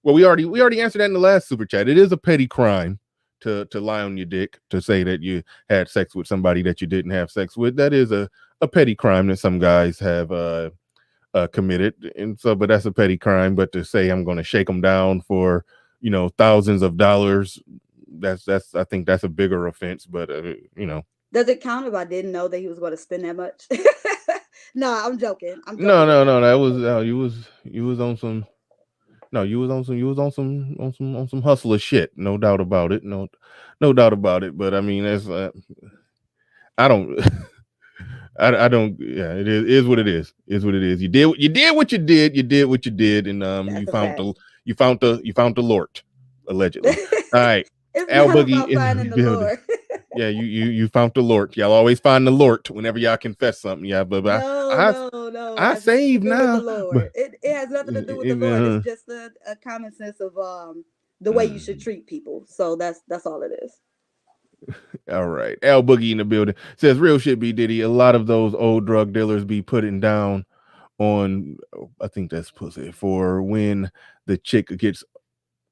S1: Well, we already answered that in the last super chat. It is a petty crime to lie on your dick, to say that you had sex with somebody that you didn't have sex with. That is a petty crime that some guys have committed, and so, but that's a petty crime. But to say I'm going to shake them down for thousands of dollars, that's I think that's a bigger offense. But
S11: Does it count if I didn't know that he was going to spend that much? No, I'm joking. I'm
S1: no,
S11: joking.
S1: that was you was on some. No, you was on some hustler shit, no doubt about it. No doubt about it. But I mean, that's I don't I don't. Yeah, it is what it is. Is what it is. You did what you did. You did what you did, and you
S11: That's a
S1: found
S11: fact.
S1: the Lord, allegedly. All right,
S11: It's
S1: Al
S11: not
S1: Boogie
S11: about
S1: in the
S11: finding the
S1: building.
S11: Lord.
S1: Yeah, you found the Lord. Y'all always find the Lord whenever y'all confess something. Yeah, but
S11: No,
S1: I
S11: no, no. It
S1: I
S11: has nothing to
S1: save
S11: do with the
S1: now. But
S11: Lord. It has nothing to do with the Lord. It's just a common sense of the way you should treat people. So that's all it is.
S1: All right. Al Boogie in the building says real shit, B Diddy. A lot of those old drug dealers be putting down on, I think that's pussy, for when the chick gets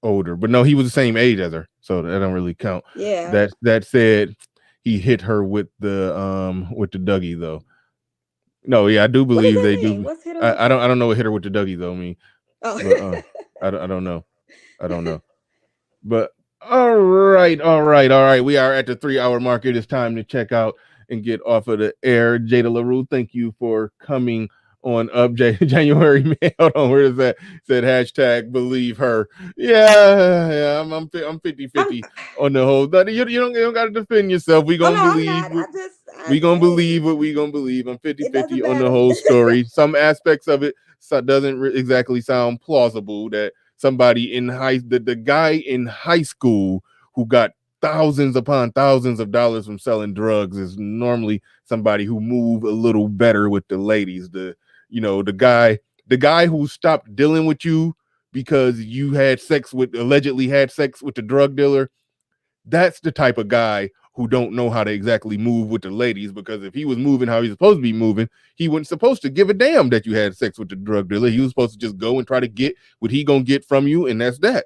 S1: older. But no, he was the same age as her, so that don't really count.
S11: Yeah.
S1: That said, he hit her with the Dougie though. No, yeah, I do
S11: What does
S1: believe
S11: that
S1: they
S11: mean?
S1: do.
S11: What's hit her with
S1: I
S11: the
S1: don't know what hit her with the Dougie though mean,
S11: Oh.
S1: but I don't know. I don't know. But all right. We are at the 3 hour mark. It is time to check out and get off of the air. Jada LaRue, thank you for coming on up. January May. Hold on, where is that? Said hashtag believe her. Yeah, I'm 50-50 on the whole. You don't gotta defend yourself. We
S11: Oh
S1: gonna
S11: no, I'm
S1: believe.
S11: not.
S1: We gonna
S11: Hey,
S1: believe what we gonna believe. I'm
S11: it
S1: 50-50
S11: doesn't
S1: on the
S11: matter.
S1: whole story. Some aspects of it doesn't exactly sound plausible that somebody the guy in high school who got thousands upon thousands of dollars from selling drugs is normally somebody who move a little better with the ladies. The guy who stopped dealing with you because you allegedly had sex with the drug dealer, that's the type of guy who don't know how to exactly move with the ladies, because if he was moving how he's supposed to be moving, he wasn't supposed to give a damn that you had sex with the drug dealer. He was supposed to just go and try to get what he gonna get from you, and that's that.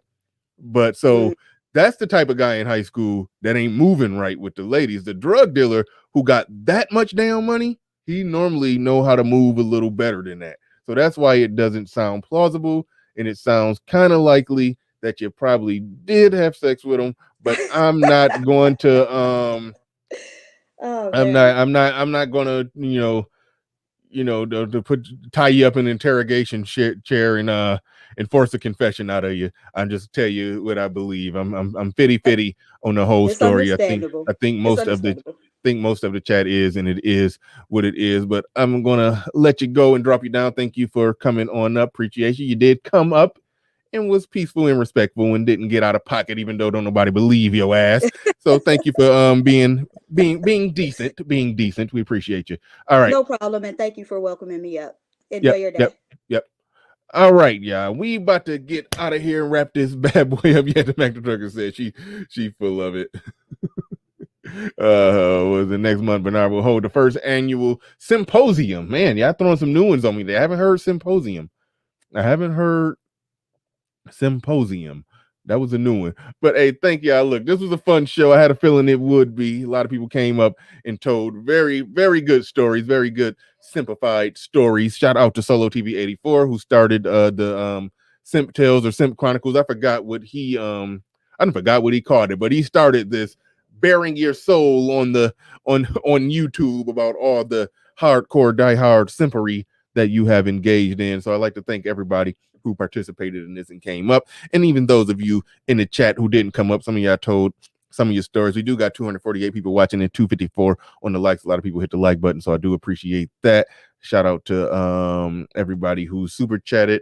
S1: But so that's the type of guy in high school that ain't moving right with the ladies. The drug dealer who got that much damn money, he normally know how to move a little better than that. So that's why it doesn't sound plausible, and it sounds kind of likely that you probably did have sex with him. But I'm not going to
S11: Oh
S1: I'm
S11: man.
S1: not I'm not I'm not gonna to tie you up in an interrogation chair and force a confession out of you. I'm just tell you what I believe. I'm fitty on the whole
S11: It's
S1: story.
S11: understandable.
S1: I think
S11: It's
S1: most of the
S11: understandable.
S1: chat is, and it is what it is. But I'm gonna let you go and drop you down. Thank you for coming on up. Appreciate you. You did come up and was peaceful and respectful and didn't get out of pocket, even though don't nobody believe your ass. So thank you for being decent. We appreciate you. All right.
S11: No problem, and thank you for welcoming me up. Enjoy
S1: Yep,
S11: your
S1: yep,
S11: day.
S1: yep. All right, y'all. We about to get out of here and wrap this bad boy up. Yeah, the Mac the Trucker said she full of it. Was the next month Bernard will hold the first annual symposium. Man, y'all throwing some new ones on me there. I haven't heard symposium. I haven't heard Symposium. That was a new one. But hey, thank y'all. Look, this was a fun show. I had a feeling it would be. A lot of people came up and told very, very good stories, very good simplified stories. Shout out to Solo TV 84 who started the Simp Tales or Simp Chronicles. I forgot what he forgot what he called it, but he started this bearing your soul on YouTube about all the hardcore diehard simpery that you have engaged in. So I'd like to thank everybody who participated in this and came up, and even those of you in the chat who didn't come up. Some of y'all told some of your stories. We do got 248 people watching and 254 on the likes. A lot of people hit the like button, so I do appreciate that. Shout out to everybody who super chatted,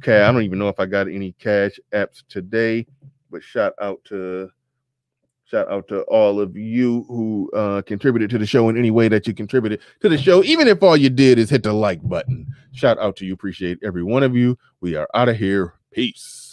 S1: I don't even know if I got any cash apps today, but shout out to all of you who contributed to the show in any way that you contributed to the show, even if all you did is hit the like button. Shout out to you. Appreciate every one of you. We are out of here. Peace.